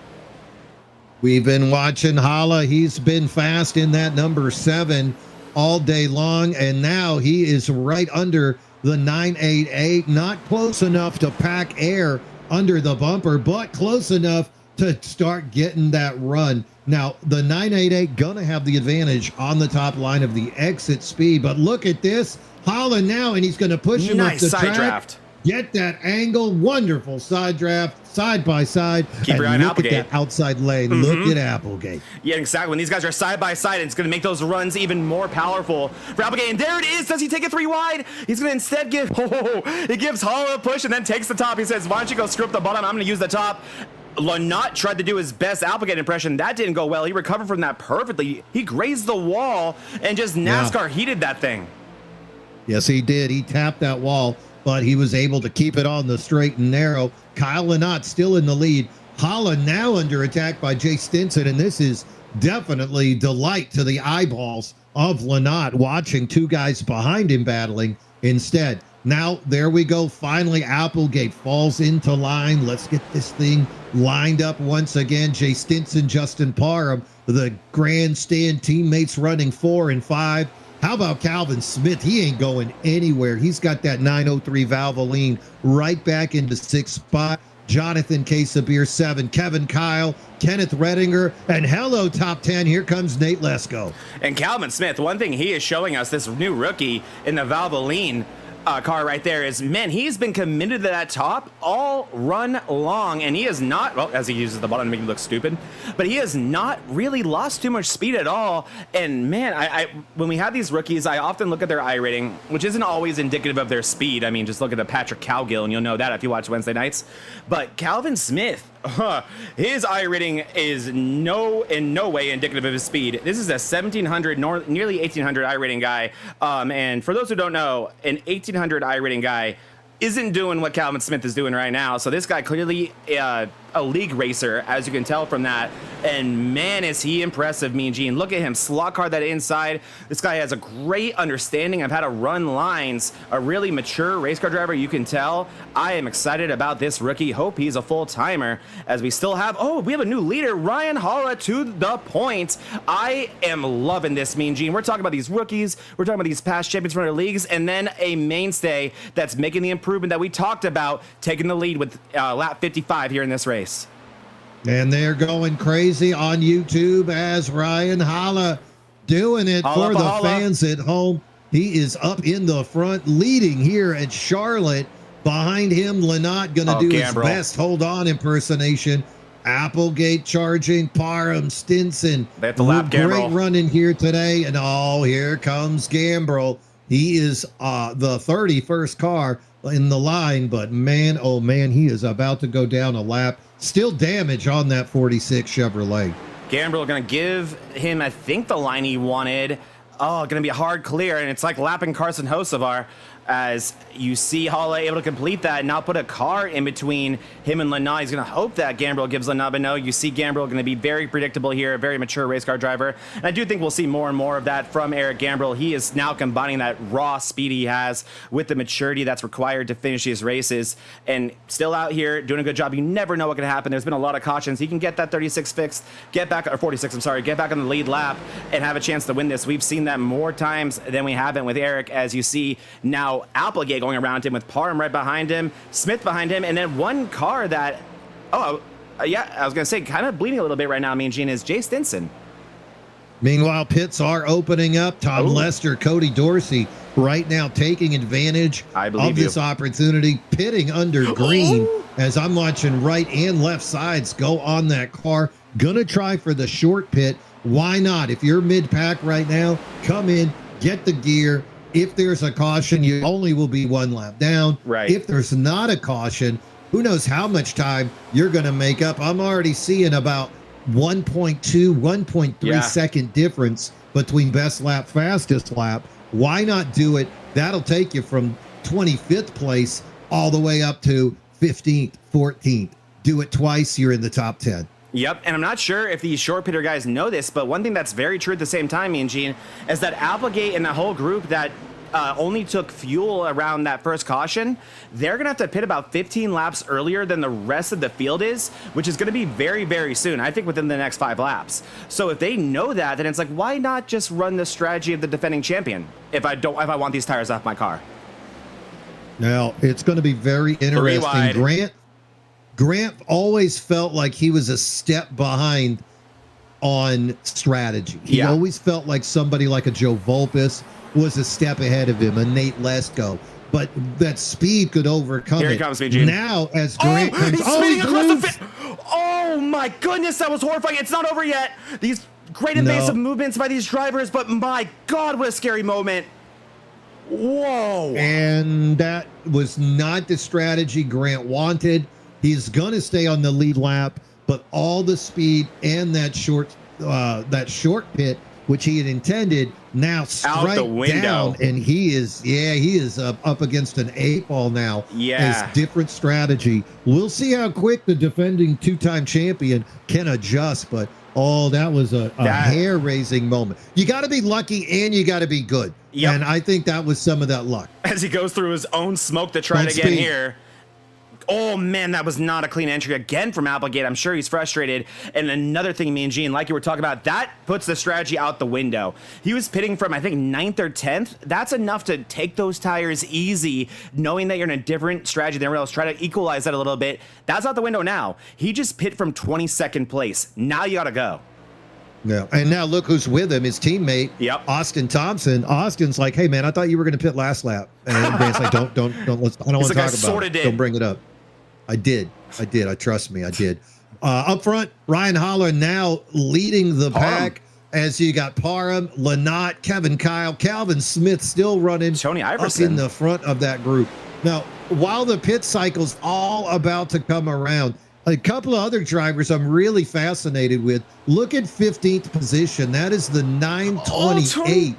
We've been watching Hollar. He's been fast in that number 7 all day long. And now he is right under the 988, not close enough to pack air under the bumper, but close enough to start getting that run. Now, the 988 gonna have the advantage on the top line of the exit speed, but look at this. Hollar now, and he's gonna push him up the track. Draft. Get that angle. Wonderful side draft, side by side. Keep your eye on look Applegate. at that outside lane. Look at Applegate. Yeah, exactly. When these guys are side by side, it's going to make those runs even more powerful for Applegate. And there it is. Does he take it 3 wide? He's going to instead give, he gives Hollar a push and then takes the top. He says, why don't you go screw up the bottom? I'm going to use the top. Lanot tried to do his best Applegate impression. That didn't go well. He recovered from that perfectly. He grazed the wall and just NASCAR heated that thing. Yes, he did. He tapped that wall, but he was able to keep it on the straight and narrow. Kyle Lanot still in the lead. Hollar now under attack by Jay Stinson, and this is definitely delight to the eyeballs of Lanot watching 2 guys behind him battling instead. Now, there we go. Finally, Applegate falls into line. Let's get this thing lined up once again. Jay Stinson, Justin Parham, the grandstand teammates running 4 and 5. How about Calvin Smith? He ain't going anywhere. He's got that 903 Valvoline right back into 6th spot. Jonathan Casabir 7, Kevin Kyle, Kenneth Redinger, and hello, top 10. Here comes Nate Lesko. And Calvin Smith, one thing he is showing us, this new rookie in the Valvoline car right there, is, man, he's been committed to that top all run long, and he is not, well, as he uses the bottom to make him look stupid, but he has not really lost too much speed at all. And man, I when we have these rookies, I often look at their I rating, which isn't always indicative of their speed. I mean, just look at the Patrick Cowgill and you'll know that if you watch Wednesday nights. But Calvin Smith, his I rating is in no way indicative of his speed. This is a 1700, nearly 1800 I rating guy. And for those who don't know, an 1800 I rating guy isn't doing what Calvin Smith is doing right now. So this guy clearly a league racer, as you can tell from that. And man, is he impressive, Mean Gene. Look at him, slot car that inside. This guy has a great understanding of how to run lines. A really mature race car driver, you can tell. I am excited about this rookie. Hope he's a full-timer, as we still have, we have a new leader, Ryan Hollar, to the point. I am loving this, Mean Gene. We're talking about these rookies. We're talking about these past champions from other leagues, and then a mainstay that's making the improvement that we talked about, taking the lead with lap 55 here in this race. And they're going crazy on YouTube as Ryan Hollar doing it for the fans at home. He is up in the front, leading here at Charlotte. Behind him, Lanot going to do his best hold-on impersonation. Applegate charging, Parham, Stinson. They have to lap Gambrel. Great running here today. And here comes Gambrel. He is the 31st car in the line, but man, oh man, he is about to go down a lap. Still damage on that 46 Chevrolet. Gambrel going to give him, I think, the line he wanted. Going to be a hard clear, and it's like lapping Carson Hocevar, as you see Hollar able to complete that and now put a car in between him and Lanot. He's going to hope that Gambrel gives Lanot a no. You see Gambrel going to be very predictable here, a very mature race car driver. And I do think we'll see more and more of that from Eric Gambrel. He is now combining that raw speed he has with the maturity that's required to finish his races, and still out here doing a good job. You never know what can happen. There's been a lot of cautions. He can get that 36 fixed, get back, or 46, I'm sorry, get back on the lead lap and have a chance to win this. We've seen that more times than we haven't with Eric, as you see now Applegate going around him with Parham right behind him, Smith behind him, and then one car that, I was going to say, kind of bleeding a little bit right now, Mean Gene, is Jay Stinson. Meanwhile, pits are opening up. Tom Lester, Cody Dorsey right now taking advantage of this opportunity, pitting under green as I'm watching right and left sides go on that car. Gonna try for the short pit. Why not? If you're mid-pack right now, come in, get the gear. If there's a caution, you only will be one lap down. Right. If there's not a caution, who knows how much time you're going to make up. I'm already seeing about 1.2, 1.3 Yeah. second difference between best lap, fastest lap. Why not do it? That'll take you from 25th place all the way up to 15th, 14th. Do it twice, you're in the top 10. Yep, and I'm not sure if these short pitter guys know this, but one thing that's very true at the same time, me and Gene, is that Applegate and the whole group that only took fuel around that first caution, they're going to have to pit about 15 laps earlier than the rest of the field is, which is going to be very, very soon, I think within the next 5 laps. So if they know that, then it's like, why not just run the strategy of the defending champion if I want these tires off my car? Now, it's going to be very interesting. Grant always felt like he was a step behind on strategy. He always felt like somebody like a Joe Vulpis was a step ahead of him, a Nate Lesko. But that speed could overcome it. Here he comes, Eugene. Now, as Grant comes... He's spinning across the Oh, my goodness, that was horrifying. It's not over yet. These great invasive movements by these drivers, but my God, what a scary moment. Whoa. And that was not the strategy Grant wanted. He's going to stay on the lead lap, but all the speed and that short pit, which he had intended, now strike down, and he is up against an 8-ball now. Yeah. As different strategy. We'll see how quick the defending 2-time champion can adjust, but that was a hair-raising moment. You got to be lucky and you got to be good. Yep. And I think that was some of that luck. As he goes through his own smoke to try to get here. Oh, man, that was not a clean entry again from Applegate. I'm sure he's frustrated. And another thing, me and Gene, like you were talking about, that puts the strategy out the window. He was pitting from, I think, 9th or 10th. That's enough to take those tires easy, knowing that you're in a different strategy than everyone else. Try to equalize that a little bit. That's out the window now. He just pit from 22nd place. Now you got to go. Yeah, and now look who's with him, his teammate, Austin Thompson. Austin's like, hey, man, I thought you were going to pit last lap. And Grant's like, don't, I don't want to talk about it. Don't bring it up. I did. Trust me, I did. Up front, Ryan Hollar now leading the pack as you got Parham, Lynott, Kevin Kyle, Calvin Smith still running Tony Iverson up in the front of that group. Now, while the pit cycle's all about to come around, a couple of other drivers I'm really fascinated with. Look at 15th position. That is the 928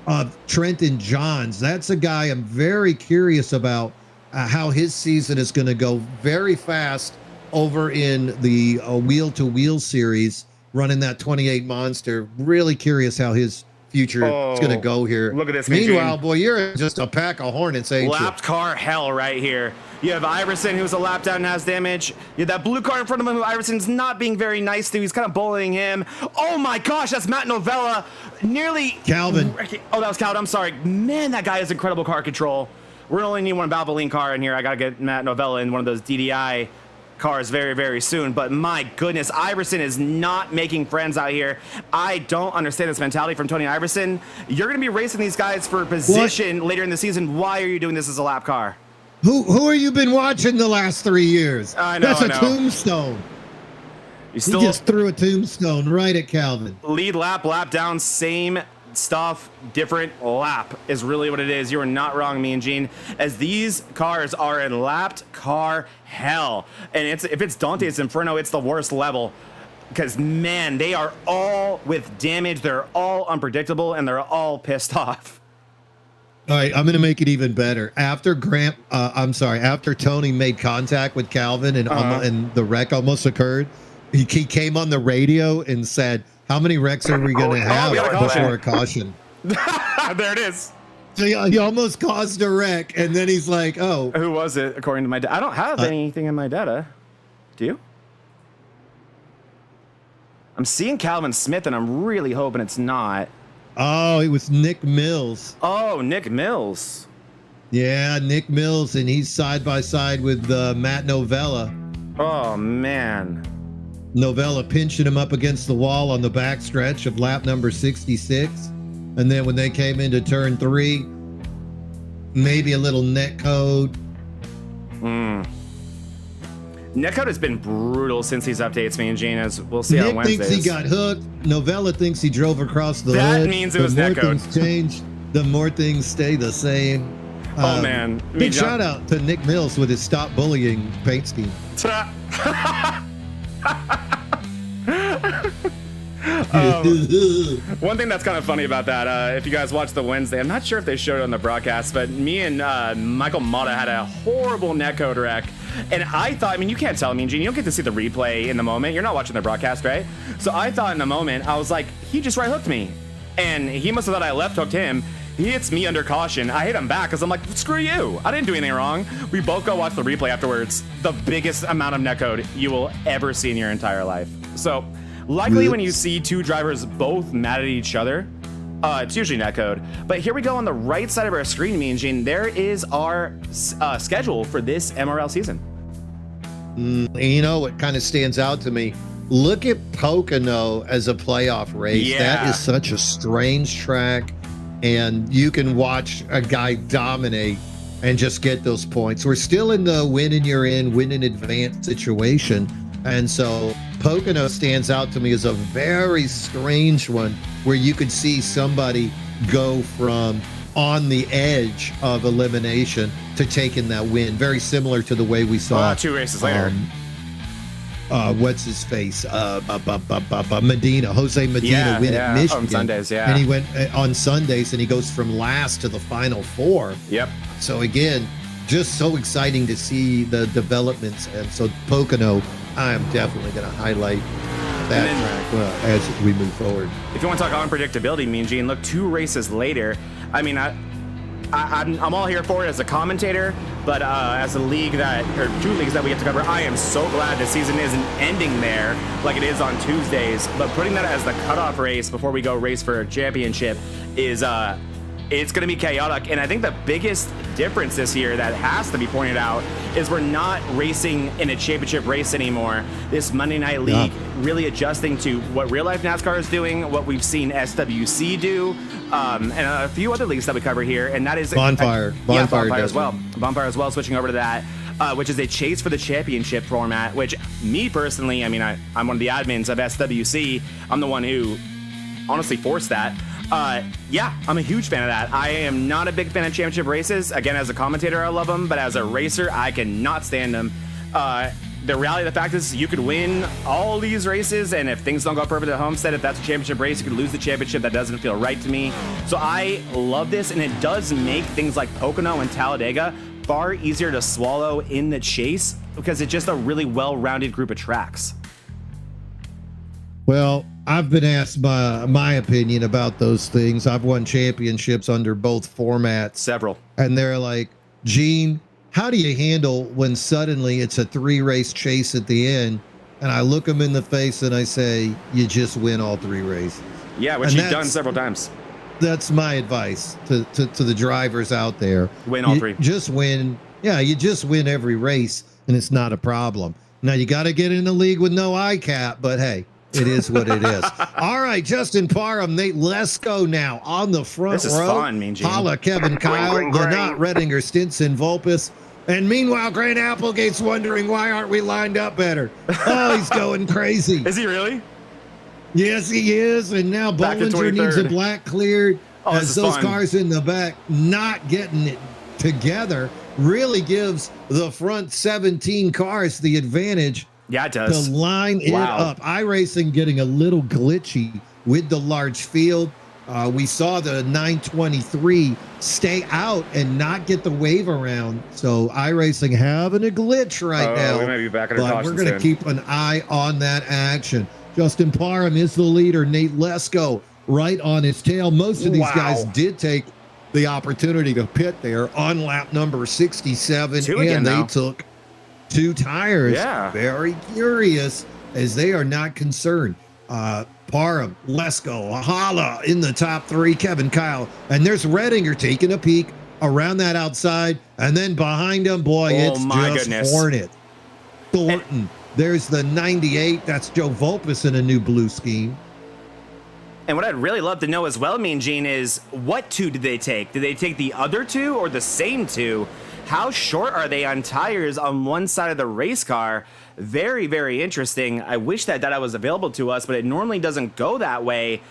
of Trenton Johns. That's a guy I'm very curious about. How his season is going to go. Very fast over in the wheel-to-wheel series, running that 28 Monster. Really curious how his future is going to go here. Look at this. Meanwhile, boy, you're just a pack of hornets, ain't you? Lapped car hell right here. You have Iverson, who's a lap down and has damage. You have that blue car in front of him, who Iverson's not being very nice to. He's kind of bullying him. Oh my gosh, that's Matt Novella. Nearly. Calvin. Oh, that was Calvin. I'm sorry. Man, that guy has incredible car control. We're going to only need one Valvoline car in here. I got to get Matt Novella in one of those DDI cars very, very soon. But my goodness, Iverson is not making friends out here. I don't understand this mentality from Tony Iverson. You're going to be racing these guys for position later in the season. Why are you doing this as a lap car? Who have you been watching the last 3 years? I know. That's a tombstone. He just threw a tombstone right at Calvin. Lead lap, lap down, same stuff, different lap is really what it is. You are not wrong, me and Gene, as these cars are in lapped car hell. And if it's Dante's Inferno, it's the worst level, because man, they are all with damage, they're all unpredictable, and they're all pissed off. All right, I'm going to make it even better. After after Tony made contact with Calvin and the wreck almost occurred, he came on the radio and said, how many wrecks are we going to have before a caution? There it is. So he almost caused a wreck, and then he's like, oh. Who was it, according to my data? I don't have anything in my data. Do you? I'm seeing Calvin Smith, and I'm really hoping it's not. Oh, it was Nick Mills. Oh, Nick Mills. Yeah, Nick Mills, and he's side by side with Matt Novella. Oh, man. Novella pinching him up against the wall on the back stretch of lap number 66. And then when they came into turn 3, maybe a little net code. Netcode has been brutal since these updates, me and Gene, as we'll see on Wednesdays. Nick thinks he got hooked. Novella thinks he drove across the hood. That means it was netcode. The more things change, the more things stay the same. Oh, man. Big shout out to Nick Mills with his Stop Bullying paint scheme. One thing that's kind of funny about that, if you guys watched the Wednesday, I'm not sure if they showed it on the broadcast, but me and Michael Mata had a horrible netcode wreck. And I thought, I mean, you can't tell me, Gene, you don't get to see the replay in the moment. You're not watching the broadcast, right? So I thought in the moment, I was like, he just right hooked me. And he must have thought I left hooked him. He hits me under caution. I hit him back because I'm like, screw you. I didn't do anything wrong. We both go watch the replay afterwards. The biggest amount of netcode you will ever see in your entire life. So luckily when you see two drivers both mad at each other, it's usually netcode. But here we go on the right side of our screen, me and Gene. There is our schedule for this MRL season. You know what kind of stands out to me? Look at Pocono as a playoff race. Yeah. That is such a strange track. And you can watch a guy dominate and just get those points. We're still in the win and you're in, win in advance situation. And so Pocono stands out to me as a very strange one where you could see somebody go from on the edge of elimination to taking that win. Very similar to the way we saw 2 races later. What's his face? Medina, Jose Medina win at Michigan. On Sundays, yeah. And he went on Sundays and he goes from last to the final 4. Yep. So again, just so exciting to see the developments. And so Pocono, I am definitely going to highlight that track as we move forward. If you want to talk unpredictability, Mean Gene, look 2 races later. I mean, I'm all here for it as a commentator, but as a league or 2 leagues that we get to cover, I am so glad the season isn't ending there like it is on Tuesdays. But putting that as the cutoff race before we go race for a championship is it's going to be chaotic. And I think the biggest difference this year that has to be pointed out is we're not racing in a championship race anymore. This Monday Night League really adjusting to what real life NASCAR is doing, what we've seen SWC do, and a few other leagues that we cover here. And that is Bonfire as well. Bonfire as well, switching over to that. Which is a chase for the championship format, which me personally, I mean, I'm one of the admins of SWC. I'm the one who honestly forced that. Yeah, I'm a huge fan of that. I am not a big fan of championship races. Again, as a commentator, I love them, but as a racer, I cannot stand them. The reality of the fact is you could win all these races, and if things don't go perfect at Homestead, if that's a championship race, you could lose the championship. That doesn't feel right to me. So I love this, and it does make things like Pocono and Talladega far easier to swallow in the chase because it's just a really well-rounded group of tracks. Well, I've been asked my opinion about those things. I've won championships under both formats. Several. And they're like, Gene, how do you handle when suddenly it's a 3-race chase at the end? And I look them in the face and I say, you just win all 3 races. Yeah, which you've done several times. That's my advice to the drivers out there. Win all 3. Just win. Yeah, you just win every race and it's not a problem. Now you got to get in the league with no ICAP, but hey, it is what it is. All right, Justin Parham, Nate Lesko now on the front row. This is fun, Mean Gene. Holla, Kevin Kyle, Lenot, Redinger, Stinson, Vulpis. And meanwhile, Grant Applegate's wondering, why aren't we lined up better? Oh, he's going crazy. Is he really? Yes, he is. And now Bollinger needs a black cleared as those cars in the back not getting it together really gives the front 17 cars the advantage. Yeah, it does. To line it up. iRacing getting a little glitchy with the large field. We saw the 923 stay out and not get the wave around. So iRacing having a glitch right now. We might be back in but we're going to keep an eye on that action. Justin Parham is the leader. Nate Lesko right on his tail. Most of these guys did take the opportunity to pit there on lap number 67. They took 2 tires. Yeah. Very curious as they are not concerned. Parham, Lesko, Holla in the top 3, Kevin Kyle. And there's Redinger taking a peek around that outside. And then behind him, boy, it's just Hornet. Thornton. There's the 98. That's Joe Vulpis in a new blue scheme. And what I'd really love to know as well, Mean Gene, is what 2 did they take? Did they take the other 2 or the same 2? How short are they on tires on one side of the race car? Very, very interesting. I wish that data was available to us, but it normally doesn't go that way.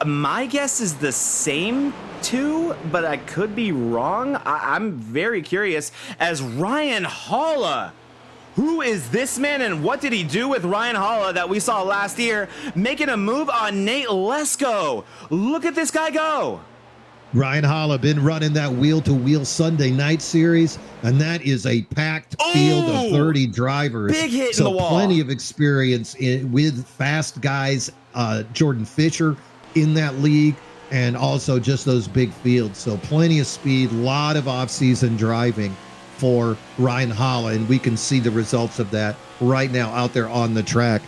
My guess is the same 2, but I could be wrong. I'm very curious as Ryan Holla, Who is this man, and what did he do with Ryan Hollar that we saw last year, making a move on Nate Lesko? Look at this guy go. Ryan Hollar been running that wheel-to-wheel Sunday night series, and that is a packed field of 30 drivers. Big hit so in the wall. Plenty of experience with fast guys. Jordan Fisher in that league, and also just those big fields. So plenty of speed, a lot of off-season driving for Ryan Hollar, and we can see the results of that right now out there on the track.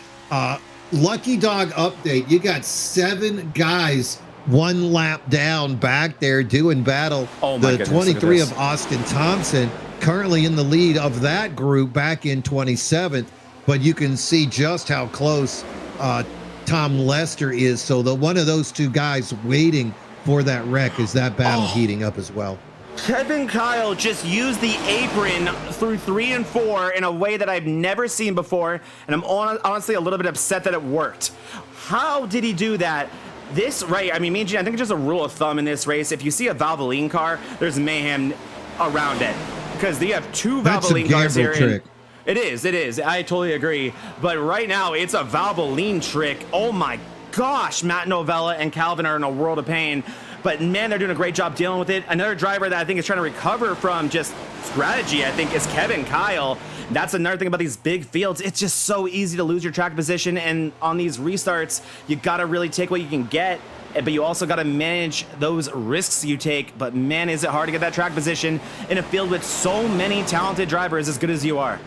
Lucky Dog update. You got 7 guys one lap down back there doing battle. Oh my the goodness, 23 of Austin Thompson currently in the lead of that group back in 27th, but you can see just how close Tom Lester is. So the one of those two guys waiting for that wreck is that battle heating up as well. Kevin Kyle just used the apron through 3 and 4 in a way that I've never seen before, and I'm honestly a little bit upset that it worked. How did he do that? This right, I mean, I think it's just a rule of thumb in this race. If you see a Valvoline car, there's mayhem around it, because you have 2 Valvoline cars here. Trick. It is. I totally agree. But right now, it's a Valvoline trick. Oh my gosh, Matt Novella and Calvin are in a world of pain. But man, they're doing a great job dealing with it. Another driver that I think is trying to recover from just strategy, I think, is Kevin Kyle. That's another thing about these big fields. It's just so easy to lose your track position. And on these restarts, you got to really take what you can get. But you also got to manage those risks you take. But man, is it hard to get that track position in a field with so many talented drivers as good as you are.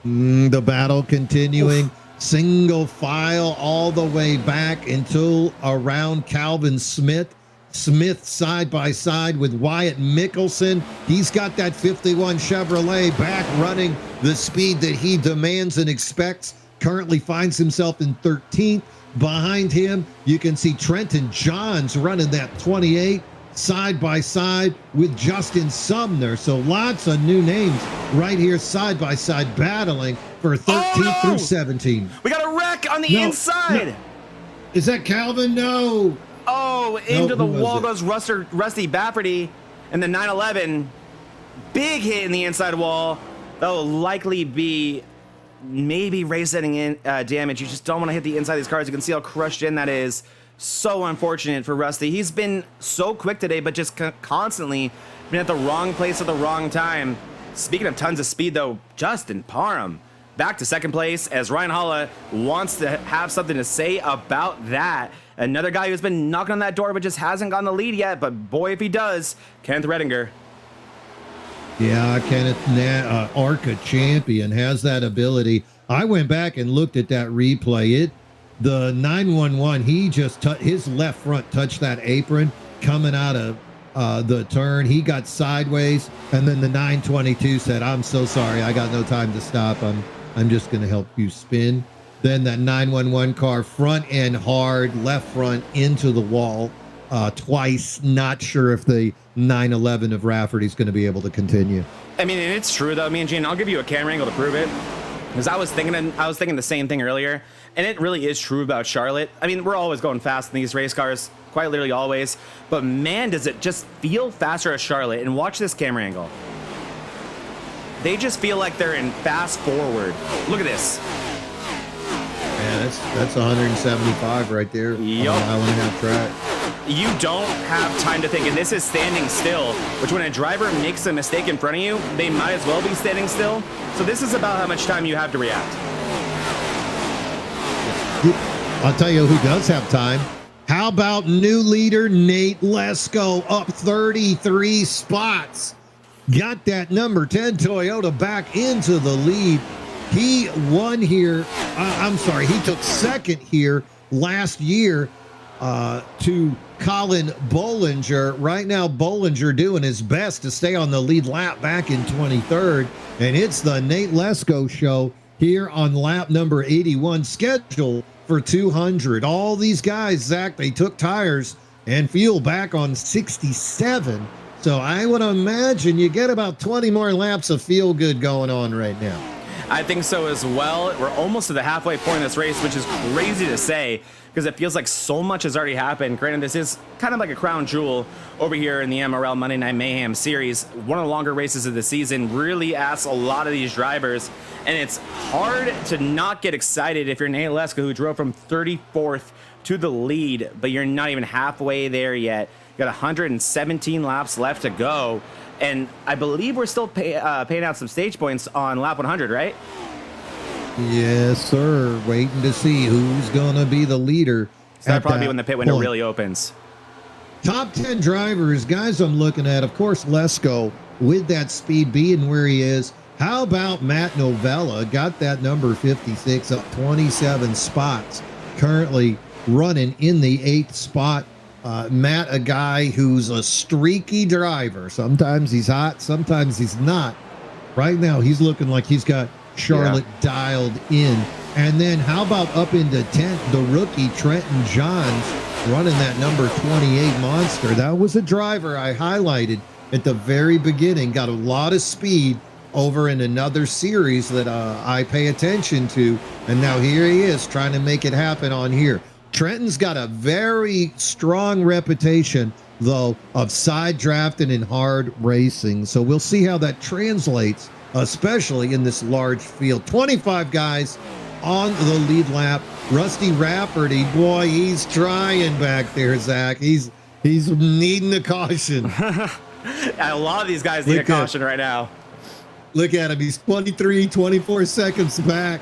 The battle continuing. Oof. Single file all the way back until around Calvin Smith. Smith side by side with Wyatt Mickelson. He's got that 51 Chevrolet back running the speed that he demands and expects. Currently finds himself in 13th. Behind him, you can see Trenton Johns running that 28 side by side with Justin Sumner. So lots of new names right here side by side battling for 13th through 17. We got a wreck on the inside. No. Is that Calvin? No. Oh, into the wall goes Rusty Bafferty and the 911. Big hit in the inside wall. That'll likely be maybe race setting in damage. You just don't want to hit the inside of these cars. You can see how crushed in that is. So unfortunate for Rusty. He's been so quick today, but just constantly been at the wrong place at the wrong time. Speaking of tons of speed, though, Justin Parham back to second place as Ryan Hollar wants to have something to say about that. Another guy who's been knocking on that door but just hasn't gotten the lead yet. But boy, if he does, Kenneth Redinger. Yeah, Kenneth, ARCA champion, has that ability. I went back and looked at that replay. The 911, he just his left front touched that apron coming out of the turn. He got sideways, and then the 922 said, "I'm so sorry, I got no time to stop. I'm just going to help you spin." Then that 911 car front end hard, left front into the wall twice. Not sure if the 911 of Rafferty's going to be able to continue. I mean, and it's true though. Me and Gene, I'll give you a camera angle to prove it, because I was thinking the same thing earlier, and it really is true about Charlotte. I mean, we're always going fast in these race cars, quite literally always. But man, does it just feel faster at Charlotte. And watch this camera angle. They just feel like they're in fast forward. Look at this. Yeah, that's 175 right there. Yep. On a mile and a half track. You don't have time to think, and this is standing still, which when a driver makes a mistake in front of you, they might as well be standing still. So this is about how much time you have to react. I'll tell you who does have time. How about new leader Nate Lesko, up 33 spots? Got that number 10 Toyota back into the lead. He won here. He took second here last year to Colin Bollinger. Right now, Bollinger doing his best to stay on the lead lap back in 23rd. And it's the Nate Lesko show here on lap number 81, scheduled for 200. All these guys, Zach, they took tires and fuel back on 67. So I would imagine you get about 20 more laps of feel good going on right now. I think so as well. We're almost to the halfway point in this race, which is crazy to say because it feels like so much has already happened. Granted, this is kind of like a crown jewel over here in the MRL Monday Night Mayhem series. One of the longer races of the season, really asks a lot of these drivers, and it's hard to not get excited if you're Nate Lesko, who drove from 34th to the lead, but you're not even halfway there yet. You got 117 laps left to go. And I believe we're still paying out some stage points on lap 100, right? Yes, sir. Waiting to see who's going to be the leader. So that'll probably be when the pit window really opens. Top 10 drivers, guys I'm looking at, of course, Lesko with that speed being where he is. How about Matt Novella? Got that number 56 up 27 spots. Currently running in the 8th spot. Matt, a guy who's a streaky driver. Sometimes he's hot, sometimes he's not. Right now, he's looking like he's got Charlotte dialed in. And then how about up into 10th, the rookie Trenton Johns running that number 28 monster. That was a driver I highlighted at the very beginning. Got a lot of speed over in another series that I pay attention to. And now here he is trying to make it happen on here. Trenton's got a very strong reputation, though, of side drafting and hard racing. So we'll see how that translates, especially in this large field. 25 guys on the lead lap. Rusty Rafferty, boy, he's trying back there, Zach. He's needing a caution. A lot of these guys need a caution right now. Look at him. He's 24 seconds back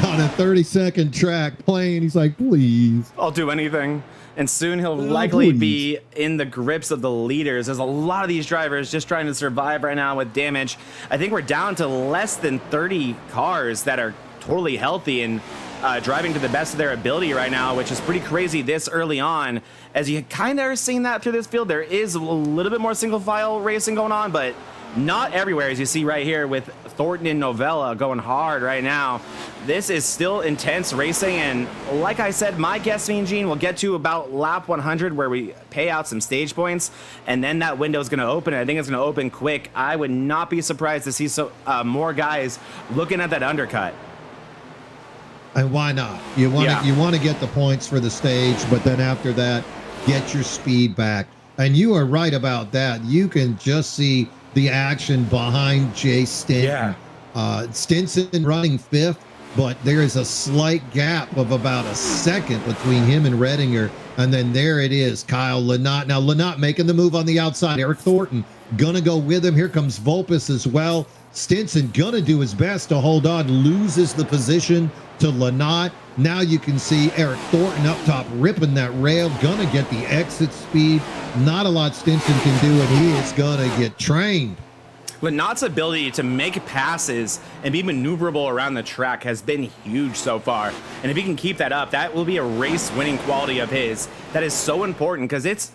on a 30-second track playing. He's like, please. I'll do anything. And soon he'll likely be in the grips of the leaders. There's a lot of these drivers just trying to survive right now with damage. I think we're down to less than 30 cars that are totally healthy and driving to the best of their ability right now, which is pretty crazy this early on. As you kind of are seeing that through this field, there is a little bit more single file racing going on, but not everywhere, as you see right here with Thornton and Novella going hard right now. This is still intense racing, and like I said, my guess, Mean Gene, will get to about lap 100 where we pay out some stage points, and then that window is going to open, and I think it's going to open quick. I would not be surprised to see more guys looking at that undercut. And why not? You want to get the points for the stage, but then after that, get your speed back. And you are right about that. You can just see the action behind Jay Stinson. Stinson running 5th, but there is a slight gap of about a second between him and Redinger. And then there it is, Kyle Lynott. Now, Lynott making the move on the outside. Eric Thornton going to go with him. Here comes Vulpis as well. Stinson going to do his best to hold on, loses the position to Lynott. Now you can see Eric Thornton up top ripping that rail, going to get the exit speed. Not a lot Stinson can do, and he is going to get trained. Lynott's ability to make passes and be maneuverable around the track has been huge so far. And if he can keep that up, that will be a race-winning quality of his. That is so important because it's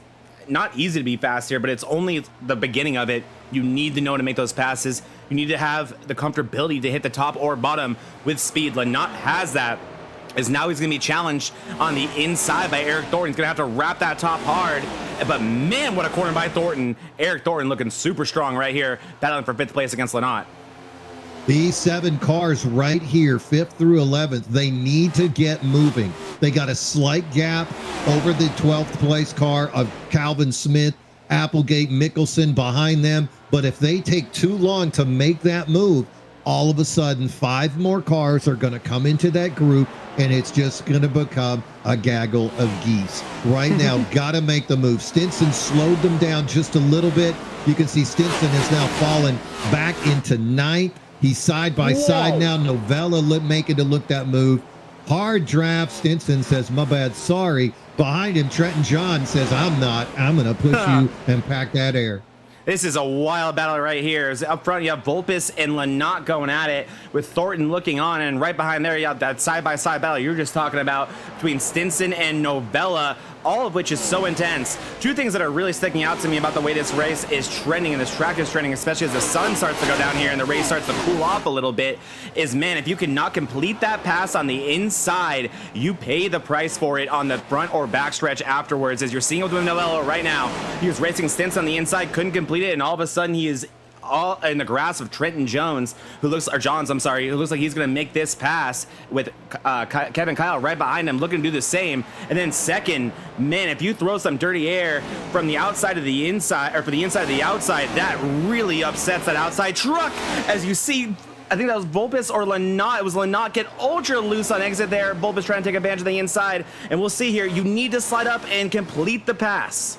not easy to be fast here, but it's only the beginning of it. You need to know to make those passes. You need to have the comfortability to hit the top or bottom with speed. Lynott has that. As now he's going to be challenged on the inside by Eric Thornton. He's going to have to wrap that top hard. But man, what a corner by Thornton. Eric Thornton looking super strong right here, battling for 5th place against Lynott. These 7 cars right here, 5th through 11th, they need to get moving. They got a slight gap over the 12th place car of Calvin Smith, Applegate, Mickelson behind them. But if they take too long to make that move, all of a sudden 5 more cars are going to come into that group, and it's just going to become a gaggle of geese. Right now, got to make the move. Stinson slowed them down just a little bit. You can see Stinson has now fallen back into 9th. He's side by side now. Novella making to look that move. Hard draft. Stinson says, my bad, sorry. Behind him, Trenton John says, I'm not. I'm going to push you and pack that air. This is a wild battle right here. Up front, you have Vulpis and Lynott going at it with Thornton looking on, and right behind there, you have that side-by-side battle you're just talking about between Stinson and Novella, all of which is so intense. 2 things that are really sticking out to me about the way this race is trending and this track is trending, especially as the sun starts to go down here and the race starts to cool off a little bit, is, man, if you cannot complete that pass on the inside, you pay the price for it on the front or back stretch afterwards. As you're seeing with Novella right now, he was racing Stinson on the inside, couldn't complete it, and all of a sudden he is all in the grasp of Trenton Jones, who looks like he's going to make this pass with Kevin Kyle right behind him, looking to do the same. And then second, man, if you throw some dirty air from the outside of the inside, or from the inside of the outside, that really upsets that outside truck. As you see, I think that was Vulpis or Lanat. It was Lanat get ultra loose on exit there. Vulpis trying to take advantage of the inside. And we'll see here, you need to slide up and complete the pass.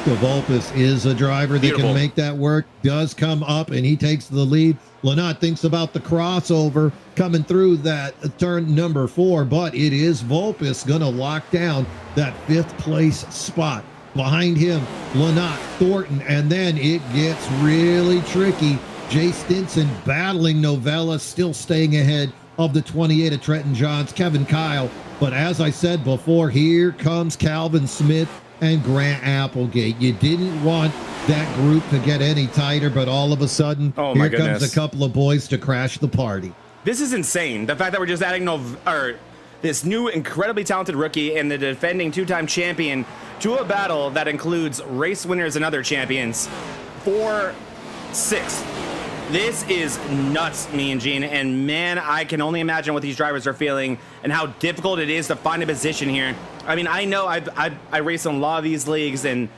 So Vulpis is a driver that can make that work, does come up, and he takes the lead. Lanat thinks about the crossover coming through that turn number 4, but it is Vulpis going to lock down that 5th place spot. Behind him, Lanat, Thornton, and then it gets really tricky. Jay Stinson battling Novella, still staying ahead of the 28 of Trenton Johns, Kevin Kyle. But as I said before, here comes Calvin Smith and Grant Applegate. You didn't want that group to get any tighter, but all of a sudden, here comes a couple of boys to crash the party. This is insane. The fact that we're just adding this new incredibly talented rookie and the defending 2-time champion to a battle that includes race winners and other champions for 6th. This is nuts, Mean Gene, and man, I can only imagine what these drivers are feeling and how difficult it is to find a position here. I mean, I know I race in a lot of these leagues, and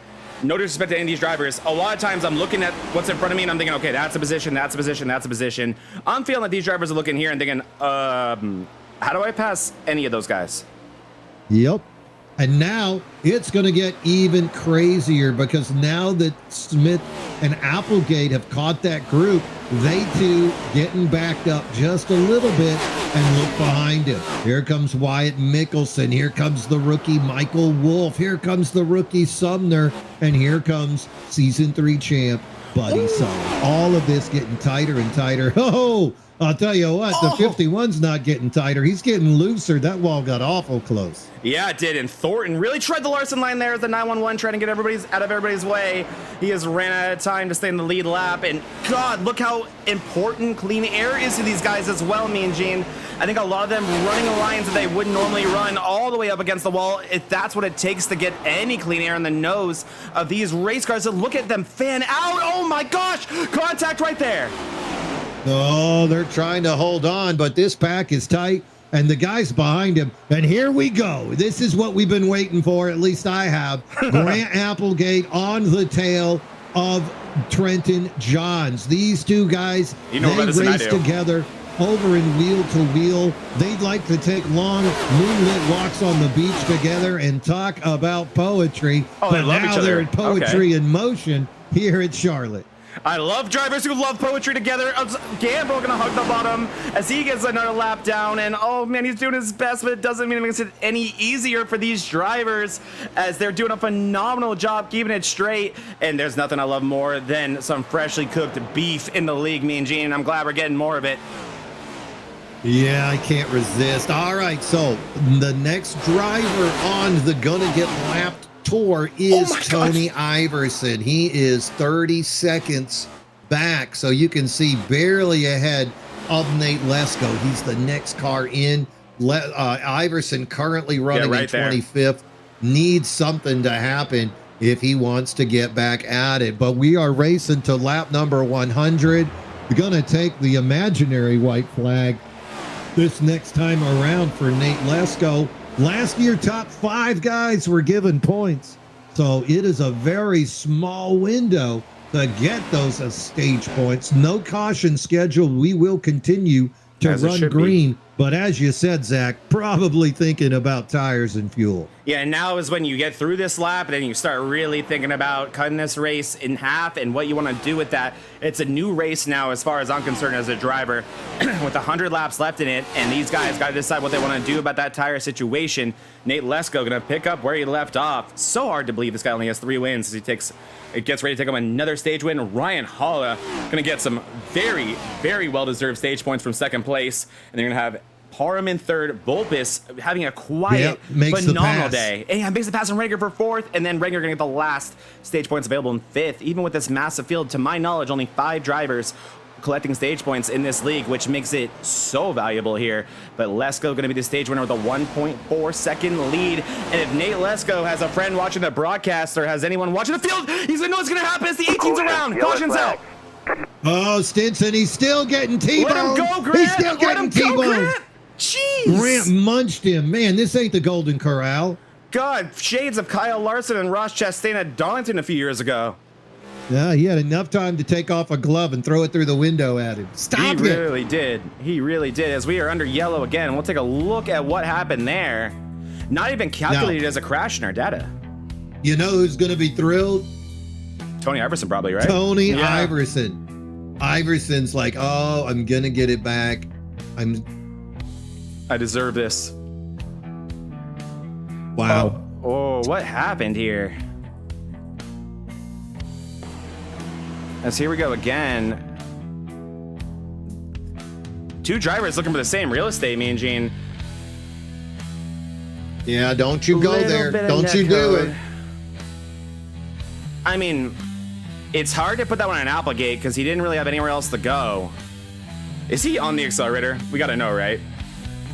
no disrespect to any of these drivers, a lot of times I'm looking at what's in front of me and I'm thinking, okay, that's a position, that's a position, that's a position. I'm feeling like these drivers are looking here and thinking, how do I pass any of those guys? Yep. And now it's going to get even crazier, because now that Smith and Applegate have caught that group, they too getting backed up just a little bit, and look behind him. Here comes Wyatt Mickelson. Here comes the rookie Michael Wolf. Here comes the rookie Sumner. And here comes season 3 champ Buddy Sullivan. All of this getting tighter and tighter. Oh, I'll tell you what, the 51's not getting tighter. He's getting looser. That wall got awful close. Yeah, it did. And Thornton really tried the Larson line there at the 911, trying to get out of everybody's way. He has ran out of time to stay in the lead lap. And God, look how important clean air is to these guys as well, Mean Gene. I think a lot of them running lines that they wouldn't normally run all the way up against the wall, if that's what it takes to get any clean air in the nose of these race cars. So look at them fan out. Oh my gosh, contact right there. Oh, they're trying to hold on, but this pack is tight, and the guys behind him. And here we go. This is what we've been waiting for, at least I have. Grant Applegate on the tail of Trenton Johns. These two guys, they race together over in wheel to wheel. They'd like to take long moonlit walks on the beach together and talk about poetry. Oh, but now they're in poetry in motion here at Charlotte. I love drivers who love poetry together. Gamble gonna hug the bottom as he gets another lap down, and oh man, he's doing his best, but it doesn't mean it makes it any easier for these drivers, as they're doing a phenomenal job keeping it straight. And there's nothing I love more than some freshly cooked beef in the league, Mean Gene, and I'm glad we're getting more of it. Yeah, I can't resist. All right, so the next driver on the Gonna Get Lapped tour is Tony Iverson. He is 30 seconds back, so you can see barely ahead of Nate Lesko. He's the next car in. Iverson currently running in 25th. Needs something to happen if he wants to get back at it. But we are racing to lap number 100. We're going to take the imaginary white flag this next time around for Nate Lesko. Last year, top 5 guys were given points. So it is a very small window to get those stage points. No caution scheduled. We will continue to run green. But as you said, Zach, probably thinking about tires and fuel. Yeah, and now is when you get through this lap and then you start really thinking about cutting this race in half and what you want to do with that. It's a new race now as far as I'm concerned as a driver with 100 laps left in it, and these guys got to decide what they want to do about that tire situation. Nate Lesko going to pick up where he left off. So hard to believe this guy only has 3 wins as it gets ready to take him another stage win. Ryan Hollar going to get some very, very well-deserved stage points from second place, and they're going to have Parham in third, Vulpis having a quiet, phenomenal day. And yeah, makes the pass on Ranger for 4th, and then Ranger going to get the last stage points available in 5th. Even with this massive field, to my knowledge, only 5 drivers collecting stage points in this league, which makes it so valuable here. But Lesko going to be the stage winner with a 1.4 second lead. And if Nate Lesko has a friend watching the broadcast or has anyone watching the field, he's going to know what's going to happen. It's the 18th round. Caution's out. Oh, Stinson, he's still getting T-boned. Let him go, Grant. He's still Let getting him go, T-boned. Grant. Jeez. Grant munched him. Man, this ain't the Golden Corral. God, shades of Kyle Larson and Ross Chastain at Darlington a few years ago. Yeah, he had enough time to take off a glove and throw it through the window at him. Stop it. He really did. He really did. As we are under yellow again, we'll take a look at what happened there. Not even calculated as a crash in our data. You know who's going to be thrilled? Tony Iverson probably, right? Tony Iverson. Iverson's like, oh, I'm going to get it back. I deserve this. Wow. Oh, what happened here? As here we go again. Two drivers looking for the same real estate, me and Gene. Yeah, don't you go there. Don't you do it. I mean, it's hard to put that one on Applegate because he didn't really have anywhere else to go. Is he on the accelerator? We got to know, right?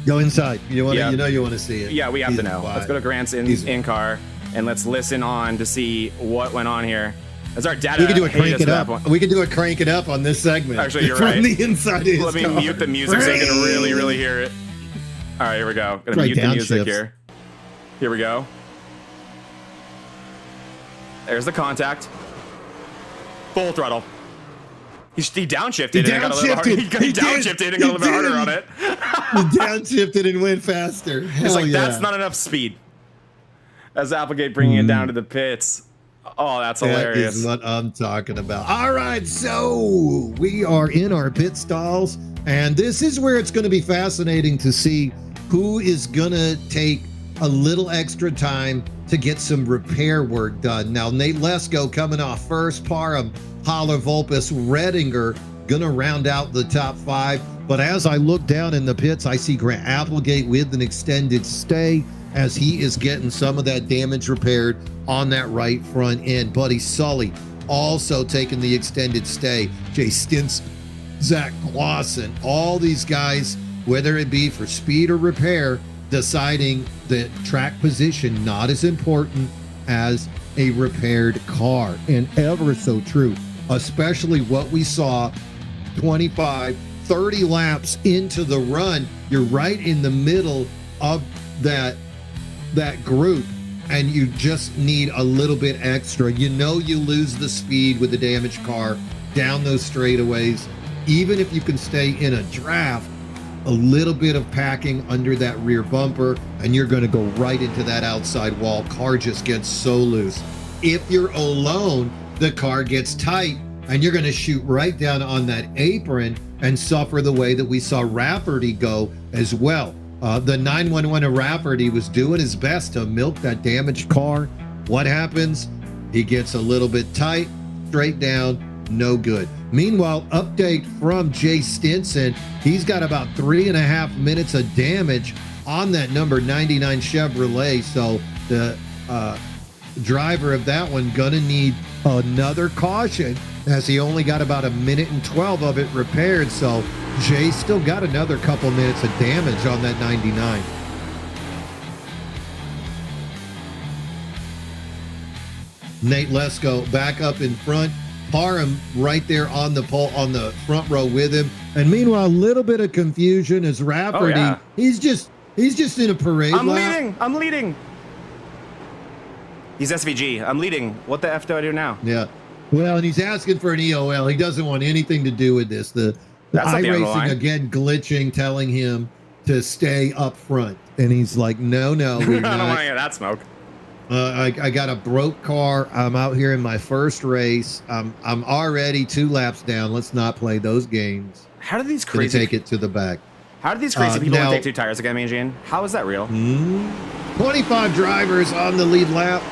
Go inside. You want to see it. Yeah, we have to know. Let's go to Grant's in car and let's listen on to see what went on here. As our data, we can do a crank it up. We can do a crank it up on this segment. Actually, you're from right. The inside of his Let me car. mute the music so you can really, really hear it. All right, here we go. Gonna mute the music here. Here we go. There's the contact. Full throttle. He downshifted and got a little harder. He downshifted and got a little bit harder on it. He downshifted and went faster. He's like, that's not enough speed. As Applegate bringing it down to the pits. Oh, that's hilarious. That is what I'm talking about. All right, so we are in our pit stalls, and this is where it's going to be fascinating to see who is going to take a little extra time to get some repair work done. Now, Nate Lesko coming off first, Parham, Hollar, Vulpis, Redinger going to round out the top five. But as I look down in the pits, I see Grant Applegate with an extended stay as he is getting some of that damage repaired on that right front end. Buddy Sully also taking the extended stay. Jay Stinson, Zack Clausen, all these guys, whether it be for speed or repair, deciding that track position not as important as a repaired car. And ever so true, especially what we saw 25, 30 laps into the run. You're right in the middle of that group, and you just need a little bit extra. You know, you lose the speed with the damaged car down those straightaways. Even if you can stay in a draft, a little bit of packing under that rear bumper, and you're going to go right into that outside wall. Car just gets so loose. If you're alone, the car gets tight, and you're going to shoot right down on that apron and suffer the way that we saw Rafferty go as well. The 911 of Rafferty was doing his best to milk that damaged car. What happens? He gets a little bit tight, straight down, no good. Meanwhile, update from Jay Stinson. He's got about 3.5 minutes of damage on that number 99 Chevrolet. So the driver of that one gonna need another caution, as he only got about 1:12 of it repaired. So Jay still got another couple minutes of damage on that 99. Nate Lesko back up in front. Parham right there on the pole, on the front row with him. And meanwhile, a little bit of confusion as Rafferty. He's just in a parade lap. I'm leading. He's SVG. I'm leading. What the F do I do now? Yeah. Well, and he's asking for an EOL. He doesn't want anything to do with this. The iRacing again glitching, telling him to stay up front. And he's like, no, we're I don't want to hear that smoke. I got a broke car. I'm out here in my first race. I'm already 2 laps down. Let's not play those games. How do these crazy take it to the back? How do these crazy people take 2 tires again, Gene? How is that real? 25 drivers on the lead lap.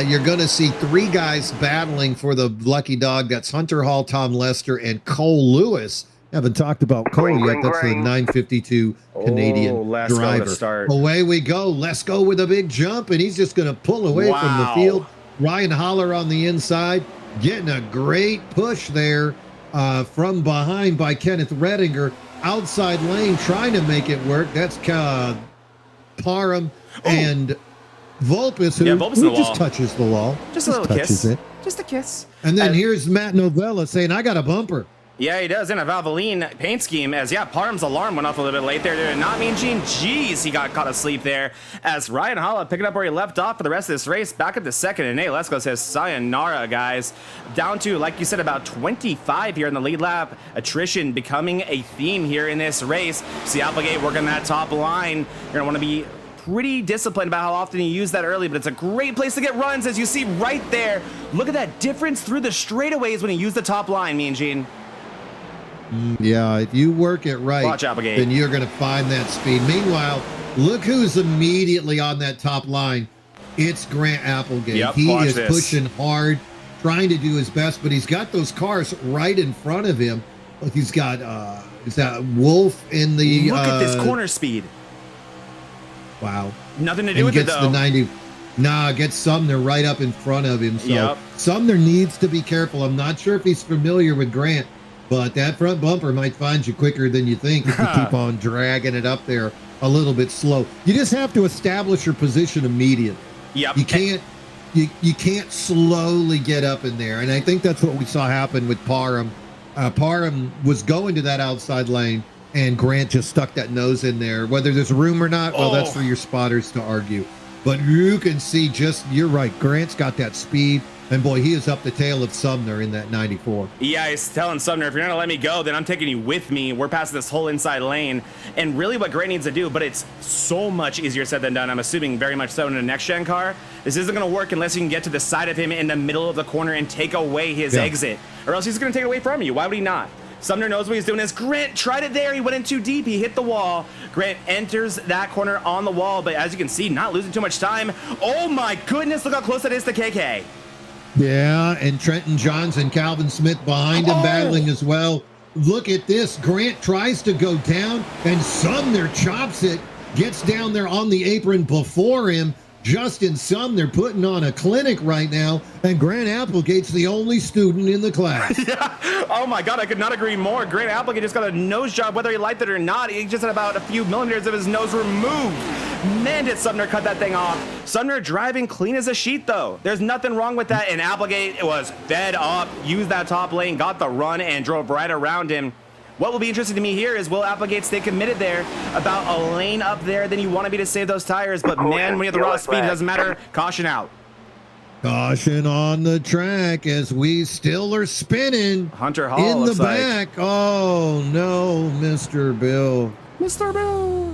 You're going to see 3 guys battling for the lucky dog. That's Hunter Hall, Tom Lester, and Cole Lewis. Haven't talked about Cole yet. That's the 952 Canadian driver. Away we go. Let's go with a big jump, and he's just going to pull away from the field. Ryan Hollar on the inside, getting a great push there from behind by Kenneth Redinger. Outside lane, trying to make it work. That's Parham and Vulpis, who just touches the wall. Just a little kiss. Just a kiss. And then here's Matt Novella saying, I got a bumper. Yeah, he does in a Valvoline paint scheme as, yeah, Parham's alarm went off a little bit late there. Did it not mean Gene? Jeez, he got caught asleep there as Ryan Hollar picking up where he left off for the rest of this race. Back up to second, and Lesko says sayonara, guys. Down to, like you said, about 25 here in the lead lap. Attrition becoming a theme here in this race. See Applegate working that top line. You're going to want to be pretty disciplined about how often you use that early, but it's a great place to get runs, as you see right there. Look at that difference through the straightaways when you use the top line, Mean Gene. Yeah, if you work it right, Watch Applegate. then you're going to find that speed. Meanwhile, look who's immediately on that top line. It's Grant Applegate. Yep, he is this. pushing hard, trying to do his best, but he's got those cars right in front of him. Look, he's got is that Wolf in the Look at this corner speed. Wow. Nothing to do with it, gets though. the 90. Nah, gets Sumner right up in front of him. So Yep. Sumner needs to be careful. I'm not sure if he's familiar with Grant, but that front bumper might find you quicker than you think if you keep on dragging it up there a little bit slow. You just have to establish your position immediately. Yep. You can't you can't slowly get up in there. And I think that's what we saw happen with Parham. Parham was going to that outside lane, and Grant just stuck that nose in there. Whether there's room or not, well, that's for your spotters to argue. But you can see you're right. Grant's got that speed. And boy, he is up the tail of Sumner in that 94. Yeah, he's telling Sumner, if you're gonna let me go, then I'm taking you with me. We're past this whole inside lane. And really what Grant needs to do, but it's so much easier said than done, I'm assuming very much so in a next-gen car. This isn't gonna work unless you can get to the side of him in the middle of the corner and take away his exit. Or else he's gonna take away from you. Why would he not? Sumner knows what he's doing. As Grant tried it there, he went in too deep, he hit the wall. Grant enters that corner on the wall, but as you can see, not losing too much time. Oh my goodness, look how close that is to KK. Yeah, and Trenton Johns and Calvin Smith behind him battling as well. Look at this. Grant tries to go down, and Sumner chops it, gets down there on the apron before him. Justin Sumner putting on a clinic right now, and Grant Applegate's the only student in the class. Yeah. Oh my God, I could not agree more. Grant Applegate just got a nose job, whether he liked it or not. He just had about a few millimeters of his nose removed. Man, did Sumner cut that thing off. Sumner driving clean as a sheet, though. There's nothing wrong with that, and Applegate was fed up, used that top lane, got the run, and drove right around him. What will be interesting to me here is, will Applegate stay committed there about a lane up there? Then you want to be to save those tires, but man, when you have the raw speed, it doesn't matter. Caution out. Caution on the track as we still are spinning. Hunter Hall in the looks like. back. Oh no, Mr. Bill. Mr. Bill.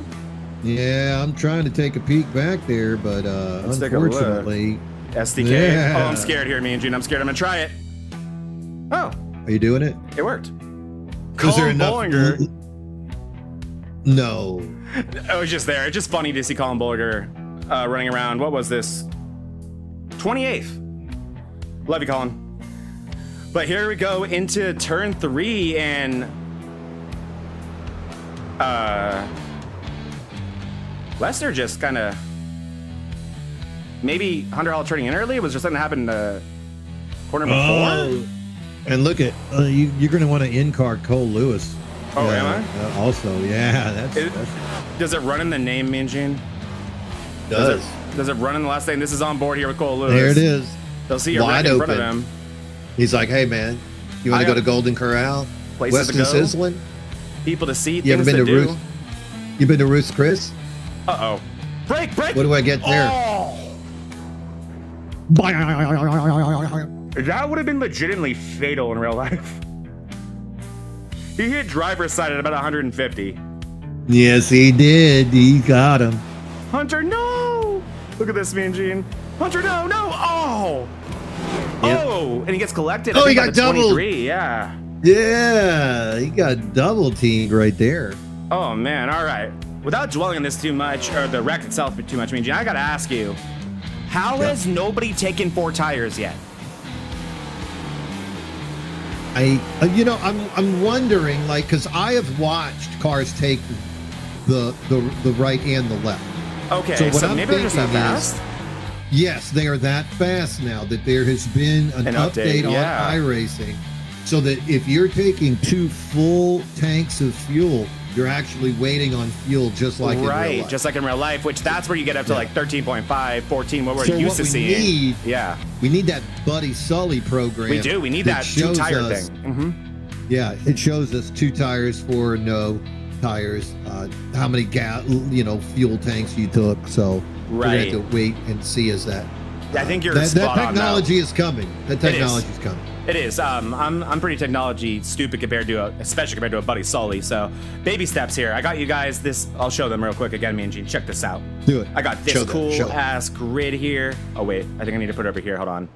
Yeah, I'm trying to take a peek back there, but unfortunately. SDK. Yeah. Oh, I'm scared here, me and Gene. I'm scared. I'm gonna try it. Oh, Are you doing it? it worked. Is there Colin enough? Bollinger. No. It was just there. It's just funny to see Colin Bollinger running around. What was this? 28th. Love you, Colin. But here we go into turn 3, and Lester just kind of maybe Hunter Hall turning in early. Was there something that happened corner before? Oh. And look at you're going to want to in-car Cole Lewis. Oh, am I? Also, yeah. That's Does it run in the name, Mean Gene? does. Does it run in the last name? This is on board here with Cole Lewis. There it is. They'll see a Wide wreck in front of open. him. He's like, hey, man, you want I to go got to Golden Corral? places to Weston go. Sizzlin? People to see, You ever things been to to do. Ruth? You been to Ruth's Chris? Uh-oh. Break! What do I get there? Oh! That would have been legitimately fatal in real life. He hit driver's side at about 150. Yes, he did. He got him. Hunter, no! Look at this, Mean Gene. Hunter, no, no! Oh! Yep. Oh! And he gets collected. Oh, I he think, got by the doubled. 23, yeah. Yeah, he got double teamed right there. Oh, man, all right. Without dwelling on this too much, or the wreck itself too much, Mean Gene, I gotta ask you, how has nobody taken 4 tires yet? I'm wondering, like, because I have watched cars take the right and the left. Okay, So what so I'm maybe they're just that thinking fast? is- Yes, they are that fast now that there has been an update on yeah. iRacing, so that if you're taking 2 full tanks of fuel, you're actually waiting on fuel just like in real Right, life. just like in real life, which that's where you get up to like 13.5, 14, what we're So used what to we seeing. need- Yeah, We need that Buddy Sully program. we do. We need that shows two-tire us thing. Yeah, it shows us 2 tires, 4 no tires, how many fuel tanks you took. So we're gonna have to wait and see as that. I think you're that spot technology on, is coming. That technology is coming. It is. I'm pretty technology stupid especially compared to a buddy Sully. So baby steps here. I got you guys this. I'll show them real quick again, me and Gene. Check this out. Do it. I got this cool ass grid here. Oh wait, I think I need to put it over here. Hold on.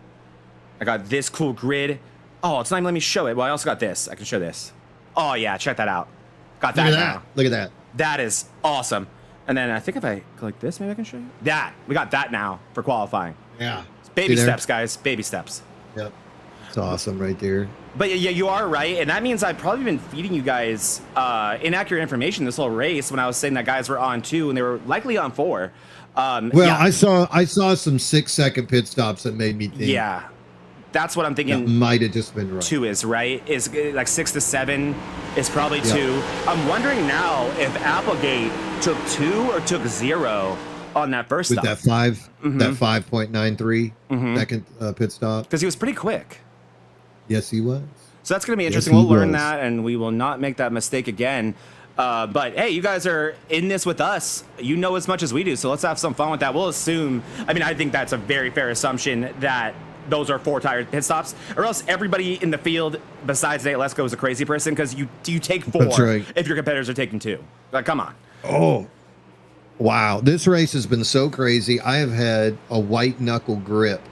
I got this cool grid. Oh, it's not even letting me show it. Well, I also got this. I can show this. Oh yeah, check that out. Got that now. Look at that. That is awesome. And then I think if I click this, maybe I can show you. That. We got that now for qualifying. Yeah. Baby steps, guys. Baby steps. Yep. It's awesome right there. But yeah, you are right. And that means I've probably been feeding you guys inaccurate information this whole race when I was saying that guys were on 2 and they were likely on 4. I saw some 6-second pit stops that made me think. Yeah. That's what I'm thinking. That might have just been right. 2 is right. Is like 6 to 7 is probably 2. I'm wondering now if Applegate took 2 or took 0 on that first with stop. That 5.93 second pit stop. Because he was pretty quick. Yes, he was. So that's going to be interesting. We'll learn that, and we will not make that mistake again. But hey, you guys are in this with us. You know as much as we do, so let's have some fun with that. We'll assume. I think that's a very fair assumption that those are 4-tire pit stops, or else everybody in the field besides Nate Lesko is a crazy person because you take 4 if your competitors are taking 2. Like, come on. Oh, wow. This race has been so crazy. I have had a white knuckle grip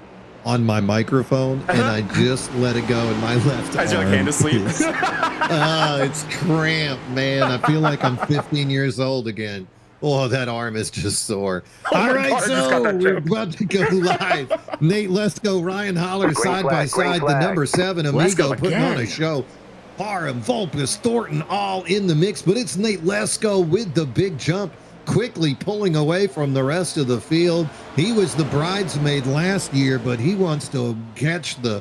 on my microphone, and I just let it go in my left arm. As you're like hand asleep. It's cramped, man. I feel like I'm 15 years old again. Oh, that arm is just sore. All right, so we're about to go live. Nate Lesko, Ryan Hollar, side by side. The number 7 amigo putting on a show. Parham, Vulpis, Thornton, all in the mix, but it's Nate Lesko with the big jump, quickly pulling away from the rest of the field. He was the bridesmaid last year, but he wants to catch the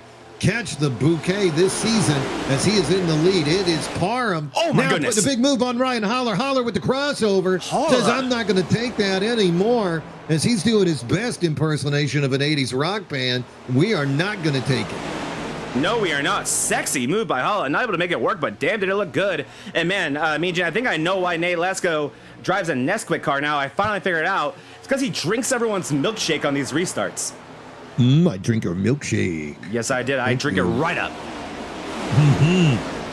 bouquet this season as he is in the lead. It is Parham. Oh my goodness. The big move on Ryan Hollar. Hollar with the crossover. Says, I'm not going to take that anymore, as he's doing his best impersonation of an 80s rock band. We are not going to take it. No, we are not. Sexy move by Hollar. Not able to make it work, but damn, did it look good. And man, Jen, I think I know why Nate Lesko drives a Nesquik car now. I finally figured it out. It's because he drinks everyone's milkshake on these restarts. I drink your milkshake. Yes, I did. I drink it right up.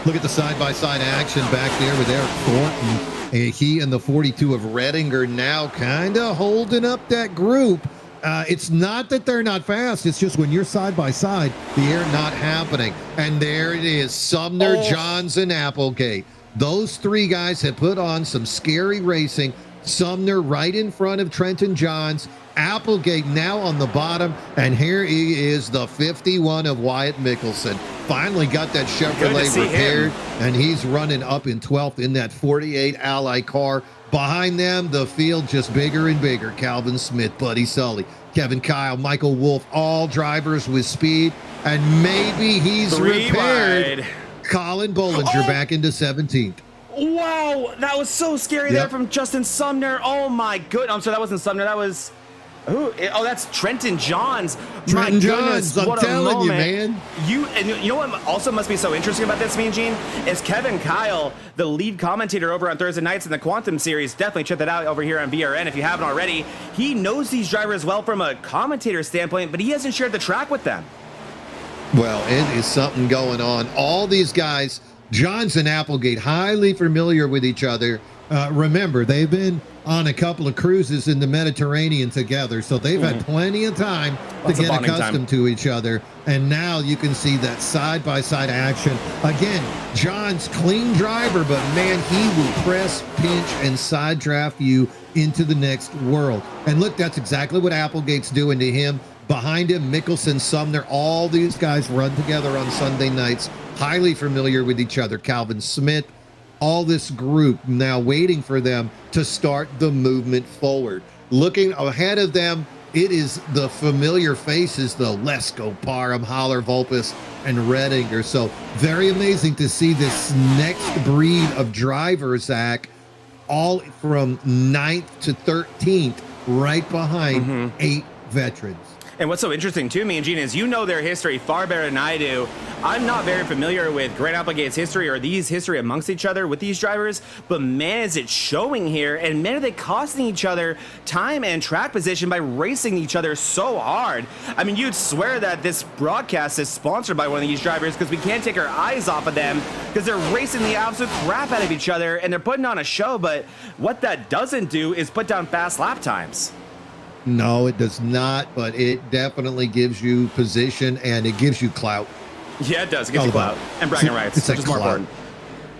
Look at the side-by-side action back there with Eric Thornton. He and the 42 of Reading are now kind of holding up that group. It's not that they're not fast. It's just when you're side-by-side, the air not happening. And there it is, Sumner, Johns, and Applegate. Those 3 guys have put on some scary racing. Sumner right in front of Trenton Johns. Applegate now on the bottom, and here he is, the 51 of Wyatt Mickelson. Finally got that Chevrolet repaired, and he's running up in 12th in that 48 Ally car. Behind them, the field just bigger and bigger. Calvin Smith, Buddy Sully, Kevin Kyle, Michael Wolf, all drivers with speed, and maybe he's repaired. Colin Bollinger back into 17th. Wow, that was so scary there from Justin Sumner. Oh my goodness. I'm sorry, that wasn't Sumner. That was... Oh, that's Trenton Johns. Trenton Johns, I'm telling you, man. You know what also must be so interesting about this, Mean Gene, is Kevin Kyle, the lead commentator over on Thursday nights in the Quantum Series. Definitely check that out over here on VRN if you haven't already. He knows these drivers well from a commentator standpoint, but he hasn't shared the track with them. Well, it is something going on. All these guys, Johns and Applegate, highly familiar with each other. Remember, they've been on a couple of cruises in the Mediterranean together, so they've had plenty of time to get accustomed to each other. And now you can see that side-by-side action. Again, John's clean driver, but man, he will press, pinch, and side draft you into the next world. And look, that's exactly what Applegate's doing to him. Behind him, Mickelson, Sumner, all these guys run together on Sunday nights, highly familiar with each other. Calvin Smith, all this group now waiting for them to start the movement forward. Looking ahead of them, it is the familiar faces, the Lesko, Parham, Hollar, Vulpis, and Redinger. So very amazing to see this next breed of drivers, Zack, all from 9th to 13th, right behind 8 veterans. And what's so interesting to me and Gene is you know their history far better than I do. I'm not very familiar with Grant Applegate's history or these history amongst each other with these drivers, but man, is it showing here, and man, are they costing each other time and track position by racing each other so hard. I mean, you'd swear that this broadcast is sponsored by one of these drivers because we can't take our eyes off of them because they're racing the absolute crap out of each other and they're putting on a show, but what that doesn't do is put down fast lap times. No, it does not, but it definitely gives you position and it gives you clout. Yeah, it does. It gives you clout and bragging rights, which is more important.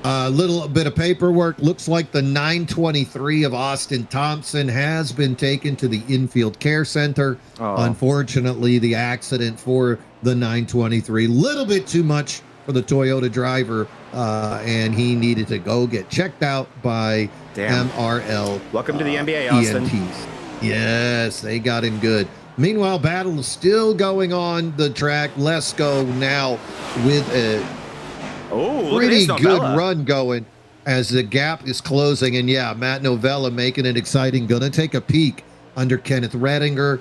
A little bit of paperwork. Looks like the 923 of Austin Thompson has been taken to the infield care center. Oh. Unfortunately, the accident for the 923, little bit too much for the Toyota driver, and he needed to go get checked out by MRL. Welcome to the NBA, Austin. EMTs. Yes, they got him good. Meanwhile, battle is still going on the track. Lesko now with a pretty good run going as the gap is closing. And yeah, Matt Novella making it exciting. Going to take a peek under Kenneth Redinger.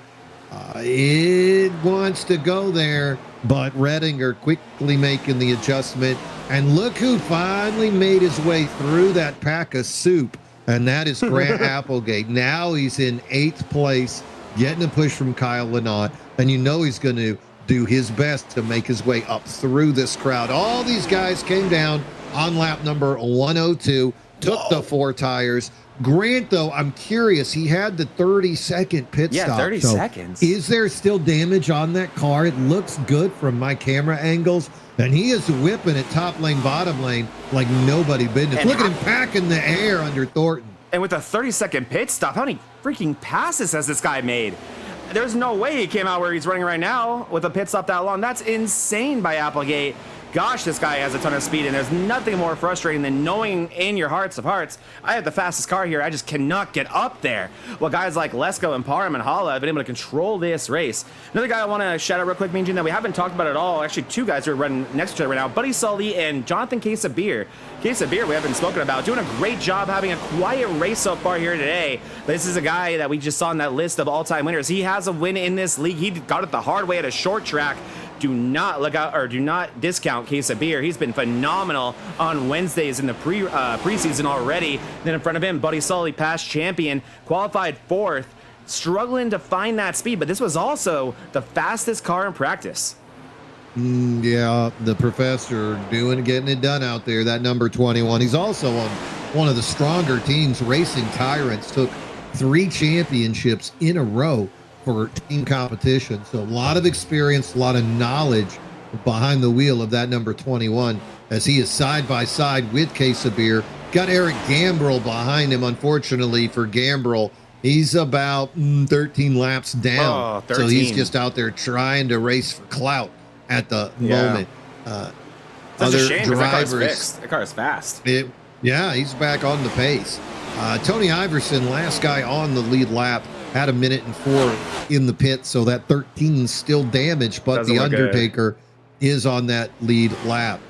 It wants to go there, but Redinger quickly making the adjustment. And look who finally made his way through that pack of soup. And that is Grant Applegate. Now he's in 8th place, getting a push from Kyle Lynott. And you know he's going to do his best to make his way up through this crowd. All these guys came down on lap number 102, took the 4 tires. Grant, though, I'm curious. He had the 30-second pit stop. Yeah, 30 seconds. Is there still damage on that car? It looks good from my camera angles. And he is whipping it top lane, bottom lane like nobody business. Look at him packing the air under Thornton. And with a 30-second pit stop, how many freaking passes has this guy made? There's no way he came out where he's running right now with a pit stop that long. That's insane by Applegate. Gosh, this guy has a ton of speed, and there's nothing more frustrating than knowing in your hearts of hearts, I have the fastest car here, I just cannot get up there. Well, guys like Lesko and Parham and Hollar have been able to control this race. Another guy I want to shout out real quick, Mean Gene, that we haven't talked about at all, actually 2 guys who are running next to each other right now, Buddy Sully and Jonathan Case of Beer. Case of Beer we haven't spoken about, doing a great job having a quiet race so far here today. But this is a guy that we just saw in that list of all-time winners. He has a win in this league. He got it the hard way at a short track. Do not look out or do not discount Case of Beer. He's been phenomenal on Wednesdays in the preseason already. Then in front of him, Buddy Sully, past champion, qualified 4th, struggling to find that speed. But this was also the fastest car in practice. Yeah, the professor getting it done out there. That number 21. He's also on one of the stronger teams. Racing Tyrants took 3 championships in a row for team competition. So a lot of experience, a lot of knowledge behind the wheel of that number 21 as he is side by side with Case of Beer. Got Eric Gambrell behind him. Unfortunately for Gambrell, he's about 13 laps down. So he's just out there trying to race for clout at the moment. That's a shame because that car is fast. Yeah, he's back on the pace. Tony Iverson, last guy on the lead lap, had 1 minute and 4 in the pit, so that 13 is still damaged, but the Undertaker is on that lead lap.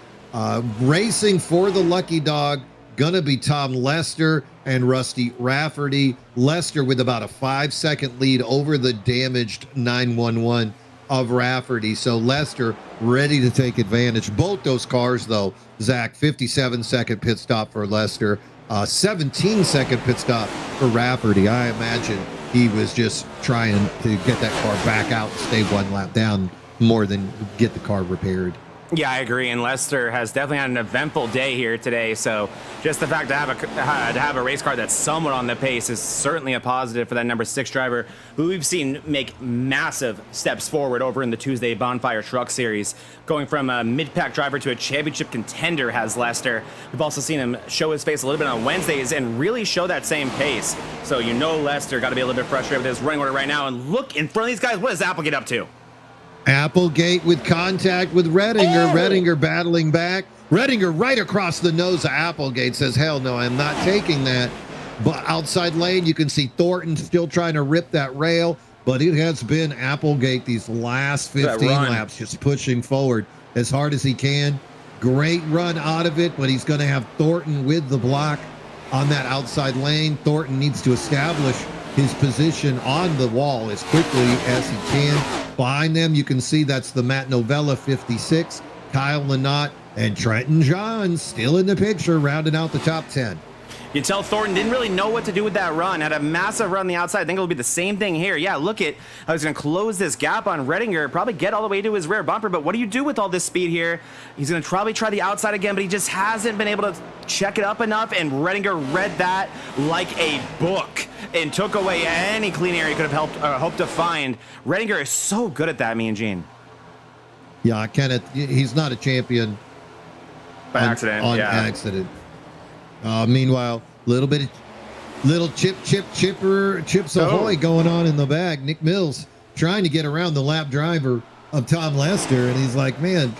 Racing for the lucky dog, gonna be Tom Lester and Rusty Rafferty. Lester with about a 5-second lead over the damaged 911 of Rafferty. So Lester ready to take advantage. Both those cars, though, Zack, 57-second pit stop for Lester, 17-second pit stop for Rafferty. I imagine he was just trying to get that car back out and stay 1 lap down more than get the car repaired. Yeah, I agree. And Lester has definitely had an eventful day here today. So just the fact to have a race car that's somewhat on the pace is certainly a positive for that number 6 driver, who we've seen make massive steps forward over in the Tuesday Bonfire Truck Series. Going from a mid-pack driver to a championship contender has Lester. We've also seen him show his face a little bit on Wednesdays and really show that same pace. So you know Lester got to be a little bit frustrated with his running order right now. And look in front of these guys, what does Applegate up to? Applegate with contact with Redinger. Redinger battling back. Redinger right across the nose of Applegate says, hell no, I'm not taking that. But outside lane, you can see Thornton still trying to rip that rail. But it has been Applegate these last 15 laps just pushing forward as hard as he can. Great run out of it, but he's going to have Thornton with the block on that outside lane. Thornton needs to establish his position on the wall as quickly as he can. Behind them, you can see that's the Matt Novella 56, Kyle Lynott, and Trenton John still in the picture, rounding out the top 10. You can tell Thornton didn't really know what to do with that run. Had a massive run on the outside. I think it'll be the same thing here. Yeah, look at how he's going to close this gap on Redinger. Probably get all the way to his rear bumper. But what do you do with all this speed here? He's going to probably try the outside again, but he just hasn't been able to check it up enough. And Redinger read that like a book and took away any clean air he could have hoped to find. Redinger is so good at that, Mean Gene. Yeah, he's not a champion By accident. On accident. Meanwhile, little chips ahoy going on in the back. Nick Mills trying to get around the lap driver of Tom Lester, and he's like, man,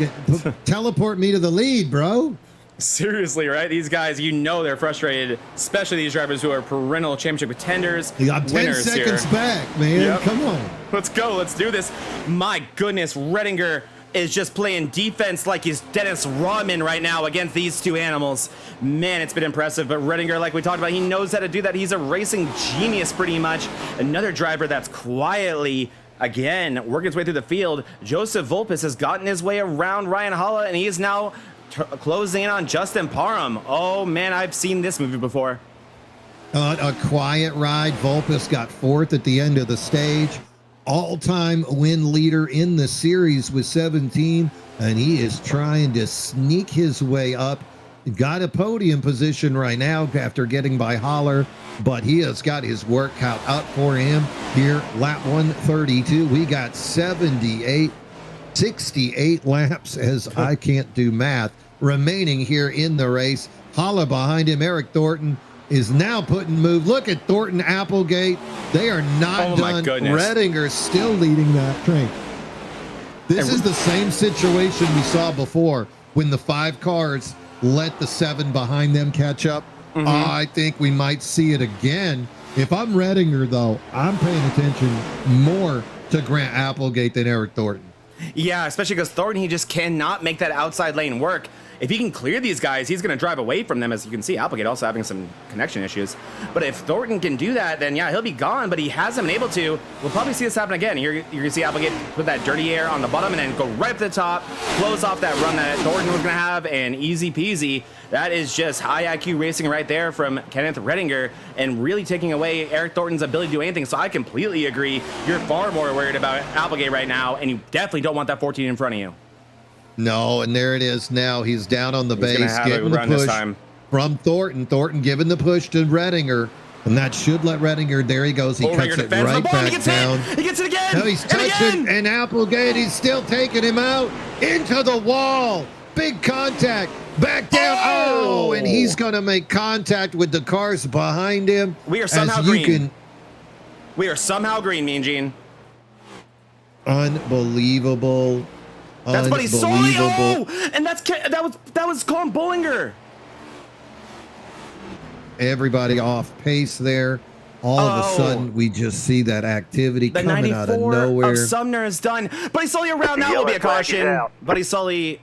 teleport me to the lead, bro. Seriously, right? These guys, you know they're frustrated, especially these drivers who are perennial championship contenders. You got 10 seconds back, man. Yep. Come on. Let's go. Let's do this. My goodness, Redinger is just playing defense like he's Dennis Rodman right now against these two animals. Man, it's been impressive. But Redinger, like we talked about, he knows how to do that. He's a racing genius pretty much. Another driver that's quietly, again, working his way through the field. Joseph Vulpis has gotten his way around Ryan Hollar, and he is now closing in on Justin Parham. Oh, man, I've seen this movie before. A quiet ride. Vulpis got fourth at the end of the stage. All-time win leader in the series with 17, and he is trying to sneak his way up. Got a podium position right now after getting by Hollar, but he has got his work cut out for him here. Lap 132. We got 68 laps, as I can't do math, remaining here in the race. Hollar behind him. Eric Thornton is now putting move. Look at Thornton Applegate. They are not done. Redinger still leading that train. This is the same situation we saw before when the 5 cars let the 7 behind them catch up. I think we might see it again. If I'm Redinger, though, I'm paying attention more to Grant Applegate than Eric Thornton. Yeah, especially because Thornton, he just cannot make that outside lane work. If he can clear these guys, he's going to drive away from them. As you can see, Applegate also having some connection issues. But if Thornton can do that, then yeah, he'll be gone, but he hasn't been able to. We'll probably see this happen again. You're going to see Applegate put that dirty air on the bottom and then go right up to the top, close off that run that Thornton was going to have, and easy peasy. That is just high IQ racing right there from Kenneth Redinger, and really taking away Eric Thornton's ability to do anything. So I completely agree. You're far more worried about Applegate right now, and you definitely don't want that 14 in front of you. No, and there it is now. He's down on the base, getting the push from Thornton. Thornton giving the push to Redinger, and that should let Redinger. There he goes. He cuts it right back down. He gets it again. No, he's touching, and Applegate, he's still taking him out into the wall. Big contact. Back down. Oh, and he's going to make contact with the cars behind him. We are somehow green. We are somehow green, Mean Gene. Unbelievable. That's Buddy Sully. Oh, and that was Colin Bollinger. Everybody off pace there. All of a sudden, we just see that activity coming out of nowhere. Of Sumner is done. Buddy Sully around now will be a caution. Buddy Sully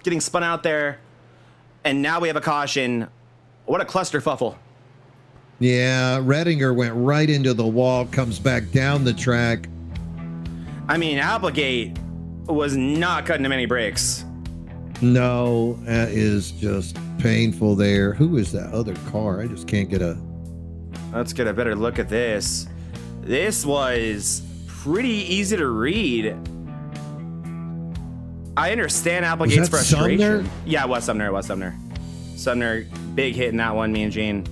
getting spun out there, and now we have a caution. What a clusterfuffle. Yeah, Redinger went right into the wall, comes back down the track. I mean, Applegate was not cutting him any breaks. No, that is just painful there. Who is that other car? I just can't get a... Let's get a better look at this. This was pretty easy to read. I understand Applegate's frustration. Sumner? Yeah, it was Sumner. Sumner, big hit in that one, me and Gene.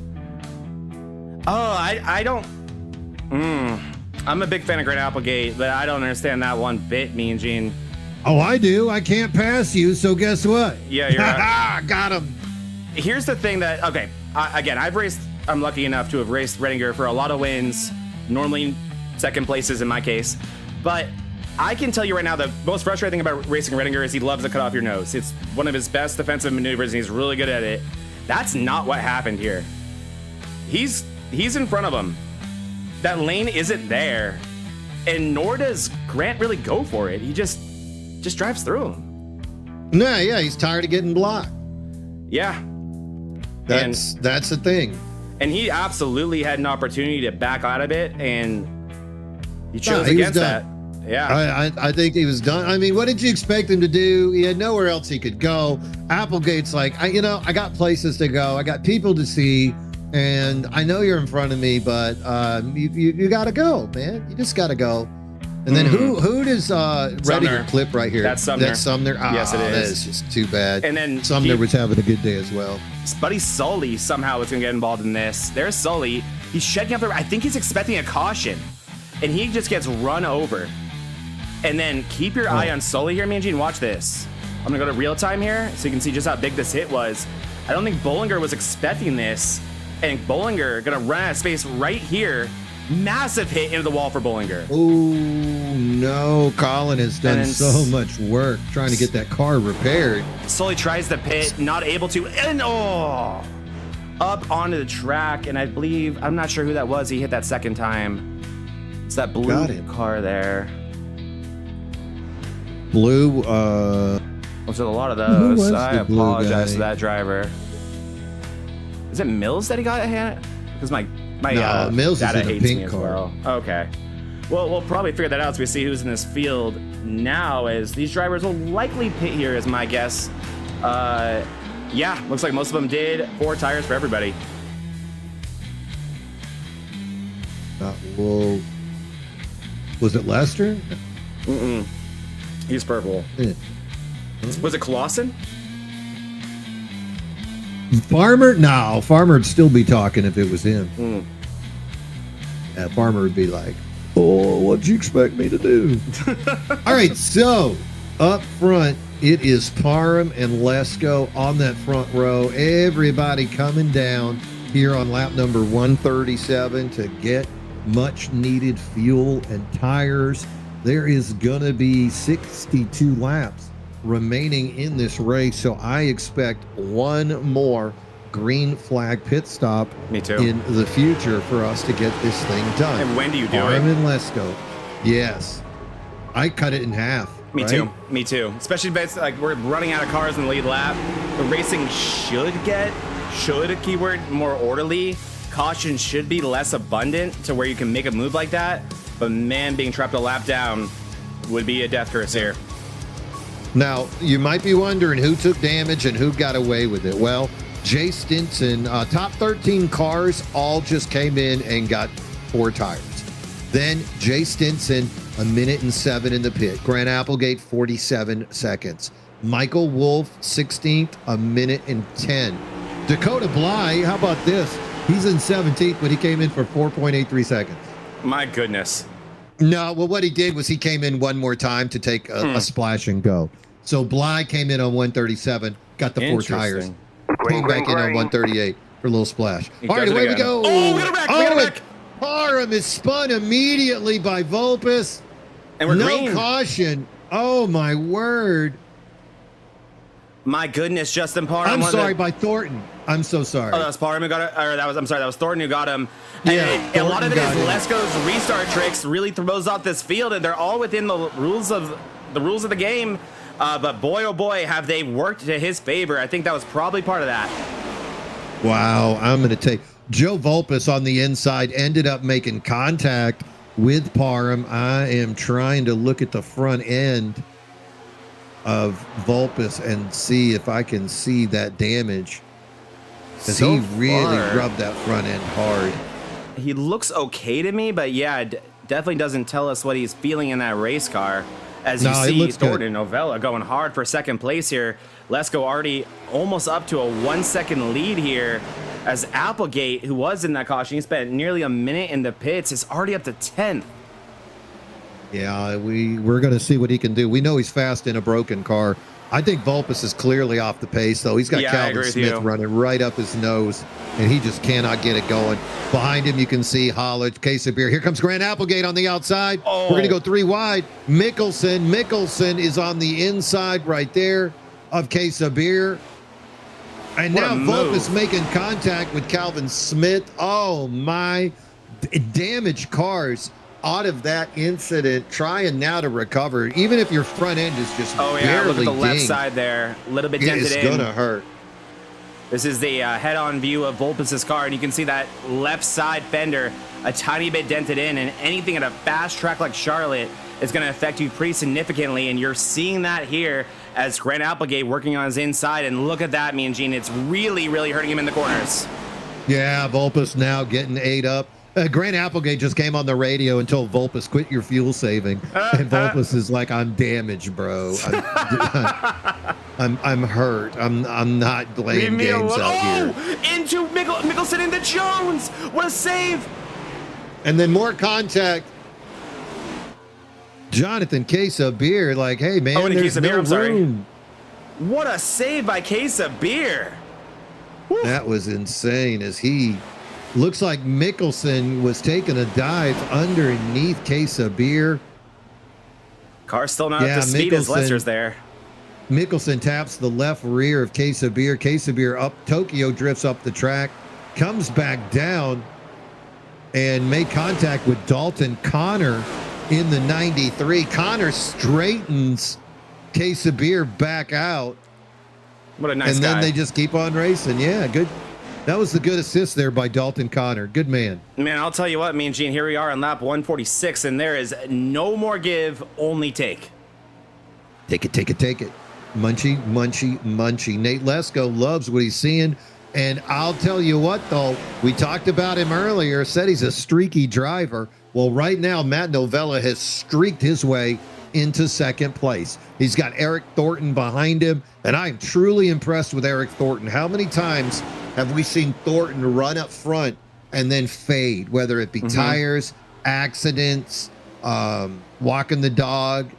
Oh, I don't... I'm a big fan of Grant Applegate, but I don't understand that one bit, me and Gene. Oh, I do. I can't pass you, so guess what? Yeah, you're right. Got him. Here's the thing that, okay, again, I'm lucky enough to have raced Redinger for a lot of wins, normally second places in my case, but I can tell you right now the most frustrating thing about racing Redinger is he loves to cut off your nose. It's one of his best defensive maneuvers, and he's really good at it. That's not what happened here. He's in front of him. That lane isn't there, and nor does Grant really go for it. He just drives through him. Yeah, he's tired of getting blocked. Yeah. That's the thing. And he absolutely had an opportunity to back out of it, and he chose he was against that. Yeah. I think he was done. I mean, what did you expect him to do? He had nowhere else he could go. Applegate's like, I got places to go. I got people to see. And I know you're in front of me, but you got to go, man. You just got to go. And then who does ready to clip right here? That's Sumner. That's Sumner. Yes, it is. That is just too bad. And then Sumner was having a good day as well. Buddy Sully somehow is going to get involved in this. There's Sully. He's checking up there. I think he's expecting a caution. And he just gets run over. And then keep your eye on Sully here, Mean Gene. Watch this. I'm going to go to real time here so you can see just how big this hit was. I don't think Bollinger was expecting this. And Bollinger going to run out of space right here. Massive hit into the wall for Bollinger. Oh, no. Colin has done so much work trying to get that car repaired. Sully tries the pit, not able to. And up onto the track. And I believe, I'm not sure who that was. He hit that second time. It's that blue car there. Blue, There's a lot of those. I apologize to that driver. Is it Mills that he got a hand? Because my Mills data is in a hates pink me as car. well. Okay. Well, we'll probably figure that out as we see who's in this field now, as these drivers will likely pit here, is my guess. Yeah, looks like most of them did. 4 tires for everybody. Well, was it Lester? Mm-mm. He's purple. Yeah. Was it Clausen? Farmer? No, Farmer would still be talking if it was him. Yeah, Farmer would be like, oh, what'd you expect me to do? All right, so up front, it is Parham and Lesko on that front row. Everybody coming down here on lap number 137 to get much needed fuel and tires. There is going to be 62 laps remaining in this race, so I expect one more green flag pit stop Me too. in the future for us to get this thing done. And when do you do Parham it? and Lesko. Yes. I cut it in half. Me right? too. Me too. Especially based, like, we're running out of cars in the lead lap. The racing should keyword more orderly. Caution should be less abundant to where you can make a move like that. But man, being trapped a lap down would be a death curse here. Now, you might be wondering who took damage and who got away with it. Well, Jay Stinson, top 13 cars all just came in and got 4 tires. Then Jay Stinson, 1 minute and 7 in the pit. Grant Applegate, 47 seconds. Michael Wolf, 16th, 1 minute and 10. Dakota Bly, how about this? He's in 17th, but he came in for 4.83 seconds. My goodness. No, well, what he did was he came in one more time to take a splash and go. So Bly came in on 137, got the 4 tires, came back in on 138 for a little splash. All right, away we go. Oh, we got a wreck. Parham is spun immediately by Vulpis. And we're no green. caution. Oh, my word. My goodness, Justin Parham. I'm sorry, by Thornton. I'm so sorry. Oh, that was Parham who got it. Or that was Thornton who got him. Yeah, And a lot of it is Lesko's restart tricks really throws off this field, and they're all within the rules of the game. But boy, oh boy, have they worked to his favor. I think that was probably part of that. Wow, I'm going to take Joe Vulpis on the inside ended up making contact with Parham. I am trying to look at the front end of Vulpis and see if I can see that damage, because he really rubbed that front end hard. He looks okay to me, but yeah, definitely doesn't tell us what he's feeling in that race car. As you see, Thornton and Novella going hard for second place here. Lesko already almost up to a 1 second lead here, as Applegate, who was in that caution, he spent nearly a minute in the pits, is already up to 10th. Yeah, we're going to see what he can do. We know he's fast in a broken car. I think Vulpis is clearly off the pace, though. He's got Calvin Smith running right up his nose, and he just cannot get it going. Behind him, you can see Hollar, case of beer. Here comes Grant Applegate on the outside. Oh. We're going to go 3 wide. Mickelson is on the inside right there of case of beer. And now Vulpis making contact with Calvin Smith. Oh, my. Damaged cars out of that incident, trying now to recover, even if your front end is just barely look at the left dinged, side there, a little bit dented in. It's gonna hurt. This is the head-on view of Vulpis' car, and you can see that left side fender a tiny bit dented in, and anything at a fast track like Charlotte is going to affect you pretty significantly, and you're seeing that here as Grant Applegate working on his inside, and look at that, Mean Gene. It's really, really hurting him in the corners. Yeah, Vulpis now getting ate up. Grant Applegate just came on the radio and told Vulpis, quit your fuel saving. And Vulpis is like, I'm damaged, bro. I'm hurt. I'm not playing games out here. Into Mickelson into Jones. What a save. And then more contact. Jonathan Case of Beer, like, hey, man, and there's Case of no Beer, I'm sorry. room. What a save by Case of Beer. That was insane as he looks like Mickelson was taking a dive underneath Case of Beer. Car's still not up to speed as Lester's there. Mickelson taps the left rear of Case of Beer. Case of Beer up, Tokyo drifts up the track, comes back down, and made contact with Dalton Connor in the 93. Connor straightens Case of Beer back out. What a nice guy. And then they just keep on racing. Yeah, good. That was the good assist there by Dalton Connor. Good man. Man, I'll tell you what, Mean Gene, here we are on lap 146, and there is no more give, only take. Take it, take it, take it. Munchy, munchy, munchy. Nate Lesko loves what he's seeing. And I'll tell you what, though, we talked about him earlier, said he's a streaky driver. Well, right now, Matt Novella has streaked his way into second place. He's got Eric Thornton behind him, and I'm truly impressed with Eric Thornton. How many times have we seen Thornton run up front and then fade, whether it be tires, accidents, walking the dog,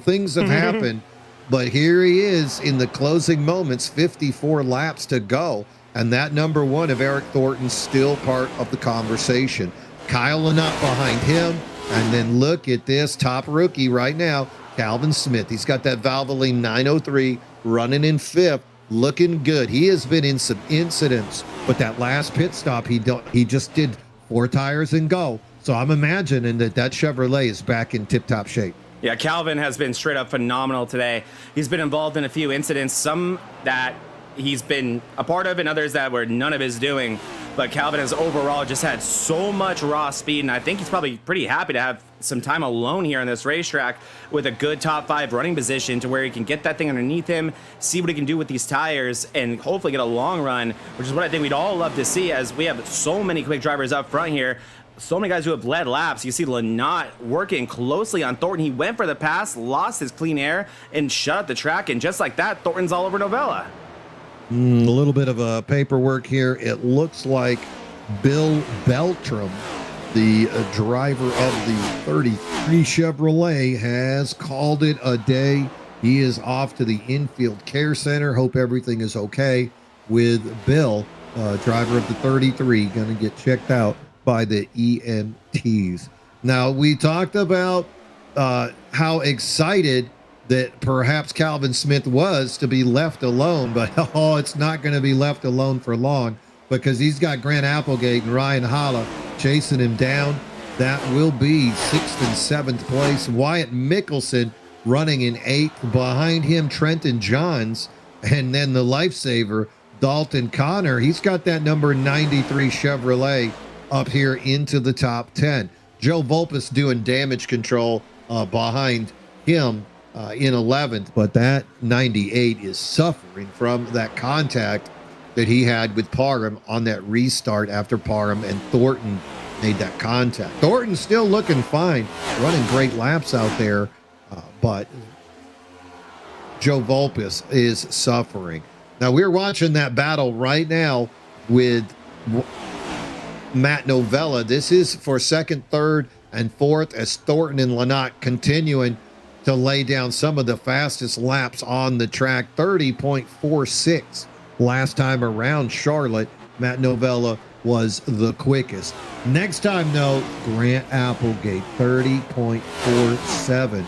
things have happened. But here he is in the closing moments, 54 laps to go. And that number one of Eric Thornton still part of the conversation. Kyle Lynott behind him. And then look at this top rookie right now, Calvin Smith. He's got that Valvoline 903 running in fifth, looking good. He has been in some incidents, but that last pit stop, he just did 4 tires and go. So I'm imagining that Chevrolet is back in tip-top shape. Yeah, Calvin has been straight up phenomenal today. He's been involved in a few incidents, some that he's been a part of and others that were none of his doing. But Calvin has overall just had so much raw speed, and I think he's probably pretty happy to have some time alone here on this racetrack with a good top 5 running position to where he can get that thing underneath him, see what he can do with these tires, and hopefully get a long run, which is what I think we'd all love to see, as we have so many quick drivers up front here. So many guys who have led laps. You see Lynott working closely on Thornton. He went for the pass, lost his clean air, and shut up the track, and just like that, Thornton's all over Novella. A little bit of a paperwork here. It looks like Bill Beltram, the driver of the 33 Chevrolet, has called it a day. He is off to the infield care center. Hope everything is okay with Bill, driver of the 33, going to get checked out by the EMTs. Now, we talked about how excited that perhaps Calvin Smith was to be left alone, but it's not going to be left alone for long, because he's got Grant Applegate and Ryan Hollar chasing him down. That will be 6th and 7th place. Wyatt Mickelson running in 8th. Behind him, Trenton Johns, and then the lifesaver, Dalton Connor. He's got that number 93 Chevrolet up here into the top 10. Joe Vulpis doing damage control behind him in 11th, but that 98 is suffering from that contact that he had with Parham on that restart after Parham and Thornton made that contact. Thornton's still looking fine, running great laps out there, but Joe Vulpis is suffering. Now, we're watching that battle right now with Matt Novella. This is for 2nd, 3rd, and 4th as Thornton and Lynott continuing to lay down some of the fastest laps on the track. 30.46 last time around Charlotte. Matt Novella was the quickest. Next time, though, Grant Applegate, 30.47.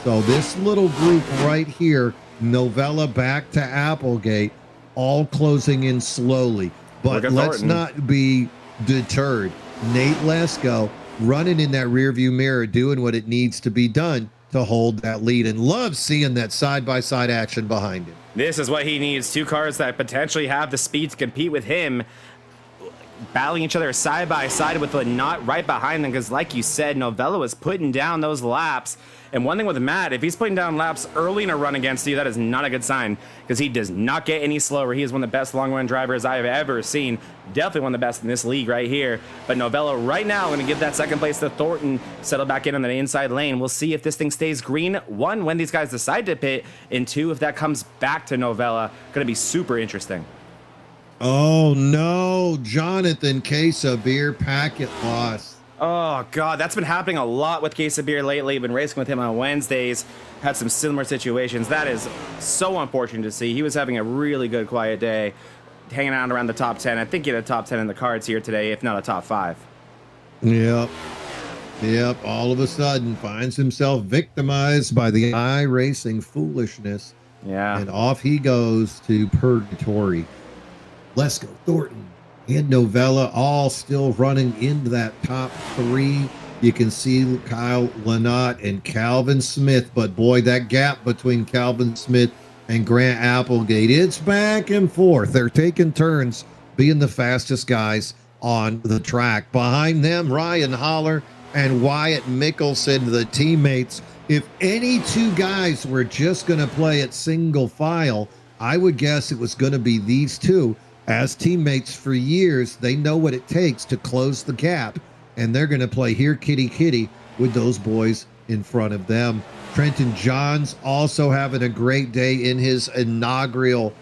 So this little group right here, Novella back to Applegate, all closing in slowly. But let's not be deterred. Nate Lesko running in that rearview mirror, doing what it needs to be done to hold that lead, and love seeing that side-by-side action behind him. This is what he needs. Two cars that potentially have the speed to compete with him, battling each other side by side with the knot right behind them. Because like you said, Novella was putting down those laps. And one thing with Matt, if he's putting down laps early in a run against you, that is not a good sign, because he does not get any slower. He is one of the best long run drivers I have ever seen. Definitely one of the best in this league right here. But Novella right now going to give that second place to Thornton, settle back in on the inside lane. We'll see if this thing stays green. One, when these guys decide to pit, and two, if that comes back to Novella. Going to be super interesting. Oh no, Jonathan Case of Beer packet loss. Oh, God, that's been happening a lot with Case of Beer lately. Been racing with him on Wednesdays. Had some similar situations. That is so unfortunate to see. He was having a really good, quiet day, hanging out around the top 10. I think he had a top 10 in the cards here today, if not a top 5. Yep. All of a sudden finds himself victimized by the iRacing foolishness. Yeah. And off he goes to purgatory. Lesko, Thornton, and Novella all still running into that top 3. You can see Kyle Lynott and Calvin Smith, but boy, that gap between Calvin Smith and Grant Applegate, it's back and forth. They're taking turns being the fastest guys on the track. Behind them, Ryan Hollar and Wyatt Mickelson, the teammates. If any two guys were just going to play at single file, I would guess it was going to be these two. As teammates for years, they know what it takes to close the gap, and they're going to play here kitty kitty with those boys in front of them. Trenton Johns also having a great day in his inaugural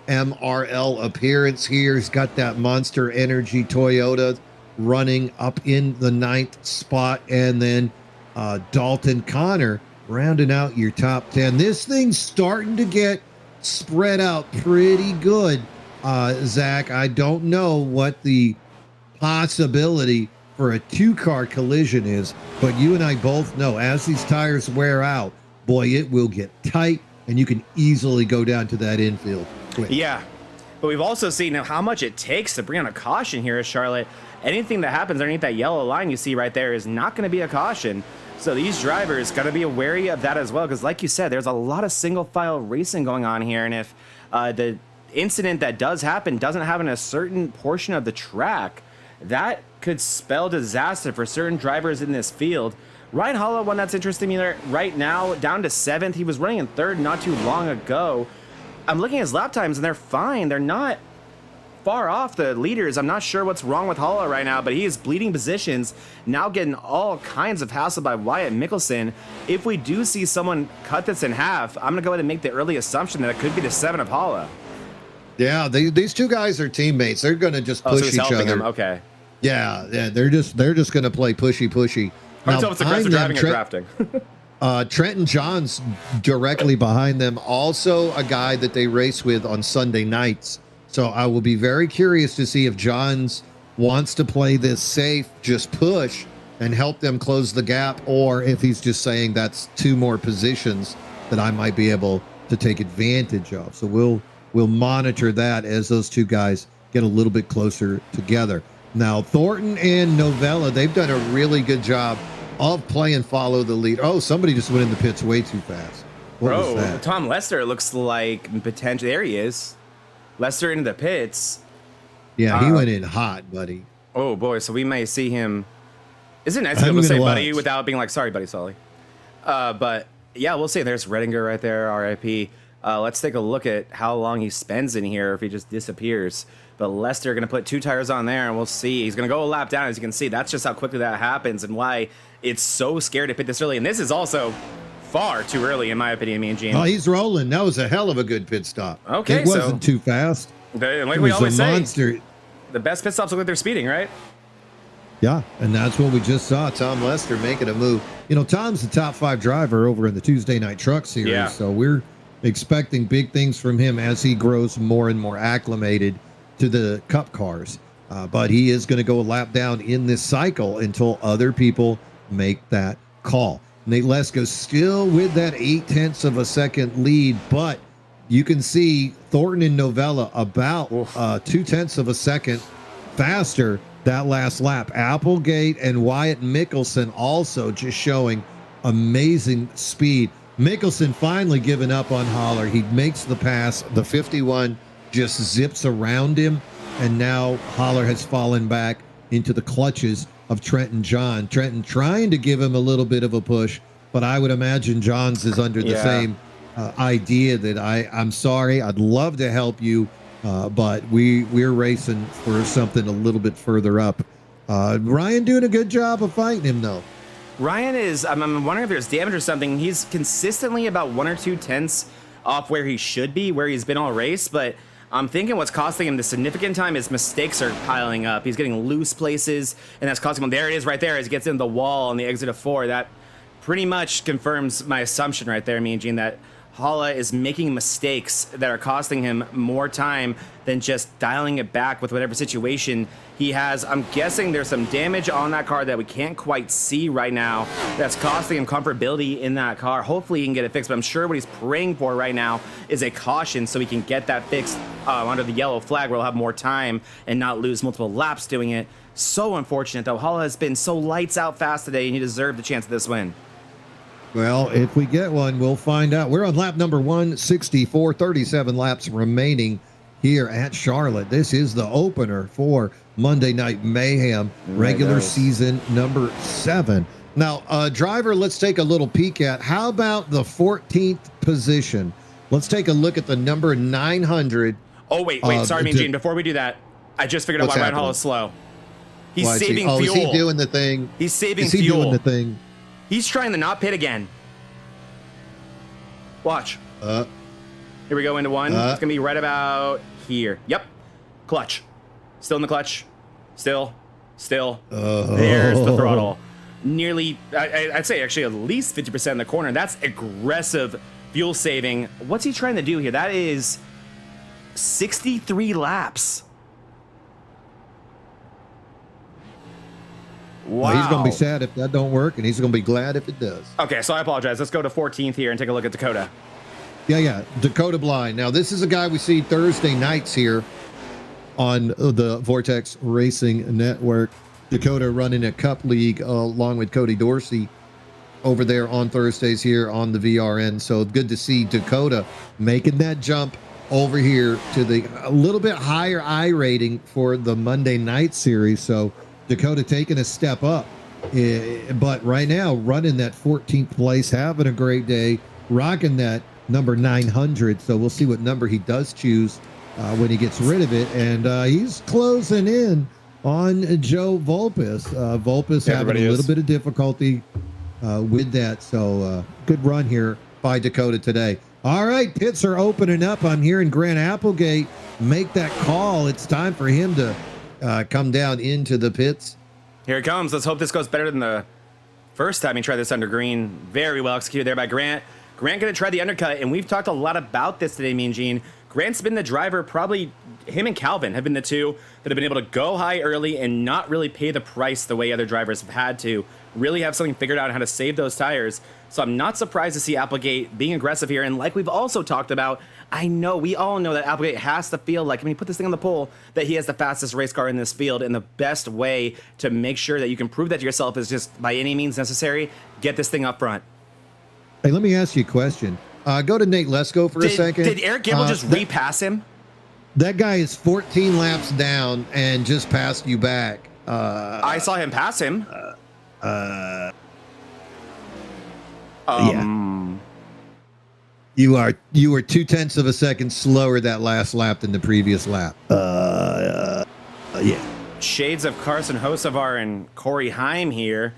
MRL appearance here. He's got that Monster Energy Toyota running up in the 9th spot, and then Dalton Connor rounding out your top 10. This thing's starting to get spread out pretty good. Zach, I don't know what the possibility for a 2-car collision is, but you and I both know as these tires wear out, boy, it will get tight, and you can easily go down to that infield quick. Yeah, but we've also seen how much it takes to bring on a caution here at Charlotte. Anything that happens underneath that yellow line you see right there is not going to be a caution. So these drivers got to be wary of that as well, because like you said, there's a lot of single file racing going on here, and if the incident that does happen doesn't happen in a certain portion of the track, that could spell disaster for certain drivers in this field. Ryan Hollar, one that's interesting me there right now, down to 7th. He was running in 3rd not too long ago. I'm looking at his lap times, and they're fine. They're not far off the leaders. I'm not sure what's wrong with Hollar right now, but he is bleeding positions, now getting all kinds of hassle by Wyatt Mickelson. If we do see someone cut this in half, I'm going to go ahead and make the early assumption that it could be the 7 of Hollar. Yeah, these two guys are teammates. They're going to just push each other. Him. Okay. Yeah, they're just going to play pushy. Now, so it's aggressive driving or drafting. Trenton Johns directly behind them, also a guy that they race with on Sunday nights. So I will be very curious to see if Johns wants to play this safe, just push and help them close the gap, or if he's just saying that's 2 more positions that I might be able to take advantage of. So we'll monitor that as those two guys get a little bit closer together. Now, Thornton and Novella, they've done a really good job of playing follow the lead. Oh, somebody just went in the pits way too fast. What was that? Tom Lester looks like potential. There he is. Lester into the pits. Yeah, he went in hot, buddy. Oh, boy. So we may see him. Isn't it nice to be able to say buddy without being like, sorry, buddy, Sully? But, yeah, we'll see. There's Redinger right there, RIP. Let's take a look at how long he spends in here if he just disappears. But Lester going to put 2 tires on there, and we'll see. He's going to go a lap down, as you can see. That's just how quickly that happens and why it's so scary to pit this early. And this is also far too early, in my opinion, me and Gene. Oh, he's rolling. That was a hell of a good pit stop. Okay, it wasn't too fast. Like we always say, monster. The best pit stops look like they're speeding, right? Yeah, and that's what we just saw. Tom Lester making a move. You know, Tom's the top 5 driver over in the Tuesday Night Truck Series, so we're expecting big things from him as he grows more and more acclimated to the Cup cars. But he is going to go a lap down in this cycle until other people make that call. Nate Lesko still with that 0.8 of a second lead, but you can see Thornton and Novella about 0.2 of a second faster that last lap. Applegate and Wyatt Mickelson also just showing amazing speed. Mickelson finally giving up on Hollar. He makes the pass. The 51 just zips around him, and now Hollar has fallen back into the clutches of Trenton John. Trenton trying to give him a little bit of a push, but I would imagine Johns is under the same idea that I'm sorry, I'd love to help you, but we're racing for something a little bit further up. Ryan doing a good job of fighting him, though. Ryan is, I'm wondering if there's damage or something. He's consistently about 1 or 2 tenths off where he should be, where he's been all race, but I'm thinking what's costing him the significant time is mistakes are piling up. He's getting loose places, and that's costing him. There it is right there as he gets into the wall on the exit of 4. That pretty much confirms my assumption right there, Mean Gene, that Hollar is making mistakes that are costing him more time than just dialing it back with whatever situation he has. I'm guessing there's some damage on that car that we can't quite see right now that's costing him comfortability in that car. Hopefully he can get it fixed, but I'm sure what he's praying for right now is a caution so he can get that fixed under the yellow flag where he'll have more time and not lose multiple laps doing it. So unfortunate, though. Hollar has been so lights out fast today, and he deserved the chance of this win. Well, if we get one, we'll find out. We're on lap number 164, 37 laps remaining here at Charlotte. This is the opener for Monday Night Mayhem, regular season number 7. Now, driver, let's take a little peek at. How about the 14th position? Let's take a look at the number 900. Oh, wait. Sorry, Mean Gene. Before we do that, I just figured out why Ryan Hall is slow. He's saving fuel. Is he doing the thing? He's saving fuel. Doing the thing? He's trying to not pit again. Watch. Here we go into 1. It's going to be right about here. Yep. Clutch. Still in the clutch. Still. There's the throttle. Nearly, I'd say actually at least 50% in the corner. That's aggressive fuel saving. What's he trying to do here? That is 63 laps. Wow. Well, he's going to be sad if that don't work, and he's going to be glad if it does. Okay, so I apologize. Let's go to 14th here and take a look at Dakota. Yeah. Dakota Blind. Now, this is a guy we see Thursday nights here on the Vortex Racing Network. Dakota running a Cup League along with Cody Dorsey over there on Thursdays here on the VRN. So good to see Dakota making that jump over here to the a little bit higher I rating for the Monday night series. So Dakota taking a step up, but right now running that 14th place, having a great day, rocking that number 900. So we'll see what number he does choose when he gets rid of it. And he's closing in on Joe Vulpis. Vulpis having a little bit of difficulty with that. So good run here by Dakota today. All right, pits are opening up. I'm hearing Grant Applegate make that call. It's time for him to come down into the pits. Here it comes. Let's hope this goes better than the first time he tried this under green. Very well executed there by Grant. Grant going to try the undercut, and we've talked a lot about this today, Mean Gene. Grant's been the driver, probably him and Calvin have been the two that have been able to go high early and not really pay the price the way other drivers have had to. Really have something figured out on how to save those tires. So I'm not surprised to see Applegate being aggressive here. And like we've also talked about, we all know that Applegate has to feel like, when you put this thing on the pole, that he has the fastest race car in this field. And the best way to make sure that you can prove that to yourself is just by any means necessary, get this thing up front. Hey, let me ask you a question. Go to Nate Lesko for a second. Did Eric Gable just repass him? That guy is 14 laps down and just passed you back. I saw him pass him. Yeah. You were 0.2 of a second slower that last lap than the previous lap. Yeah. Shades of Carson Hocevar and Corey Heim here.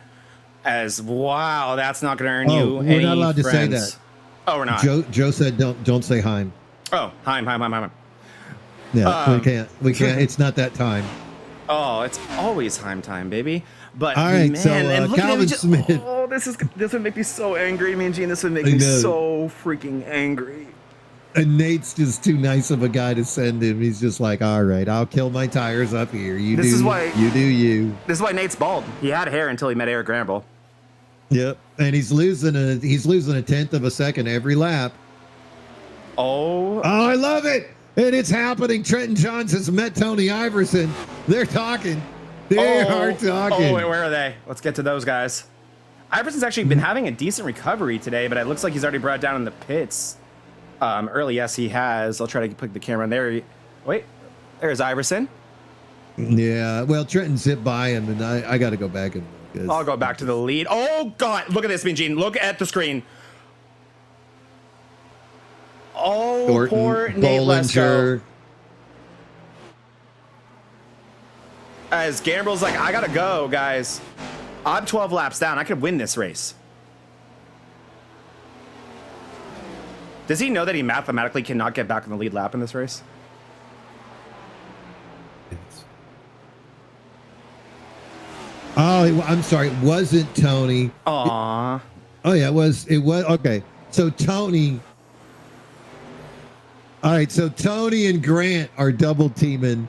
Wow, that's not going to earn you any we're not allowed friends. to say that. Oh, we're not. Joe said don't say Heim. Oh, Heim. Yeah, we can't. It's not that time. Oh, it's always Heim time, baby. But all right, man, so and look Calvin at it, Smith. Oh, this would make me so angry, Mean Gene. This would make me so freaking angry. And Nate's just too nice of a guy to send him. He's just like, all right, I'll kill my tires up here. You do you. This is why Nate's bald. He had hair until he met Eric Gramble. Yep, and he's losing a 1/10 of a second every lap. Oh, I love it. And it's happening. Trenton Johns has met Tony Iverson. They're talking. They are talking. Oh, wait, where are they? Let's get to those guys. Iverson's actually been having a decent recovery today, but it looks like he's already brought down in the pits. Early, yes, he has. I'll try to put the camera on there. Wait, there's Iverson. Yeah, well, Trenton zipped by him, and I got to go back and look. I'll go back to the lead. Oh, God. Look at this, Mean Gene. Look at the screen. Oh, Thornton, poor Nate Lesko. Bollinger. As Gambrel's like, I got to go, guys. I'm 12 laps down. I could win this race. Does he know that he mathematically cannot get back in the lead lap in this race? Oh, I'm sorry. It wasn't Tony. Aww. Oh, yeah, it was. Okay. So Tony. All right. So Tony and Grant are double teaming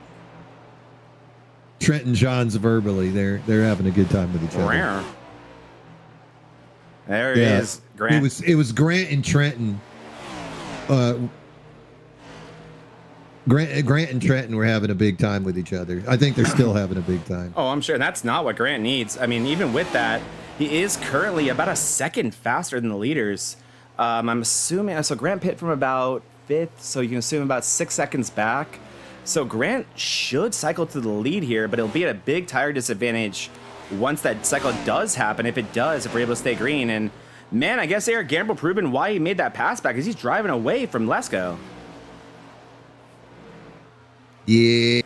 Trent and Johns verbally. They're having a good time with each other. There it is. Grant. It was Grant and Trenton. Grant and Trenton were having a big time with each other. I think they're still having a big time. Oh, I'm sure that's not what Grant needs. I mean, even with that, he is currently about a second faster than the leaders. I'm assuming, so Grant pit from about 5th, so you can assume about 6 seconds back. So Grant should cycle to the lead here, but it'll be at a big tire disadvantage once that cycle does happen. If it does, if we're able to stay green. And man, I guess Eric Gambrel proven why he made that pass back, because he's driving away from Lesko. Yeah.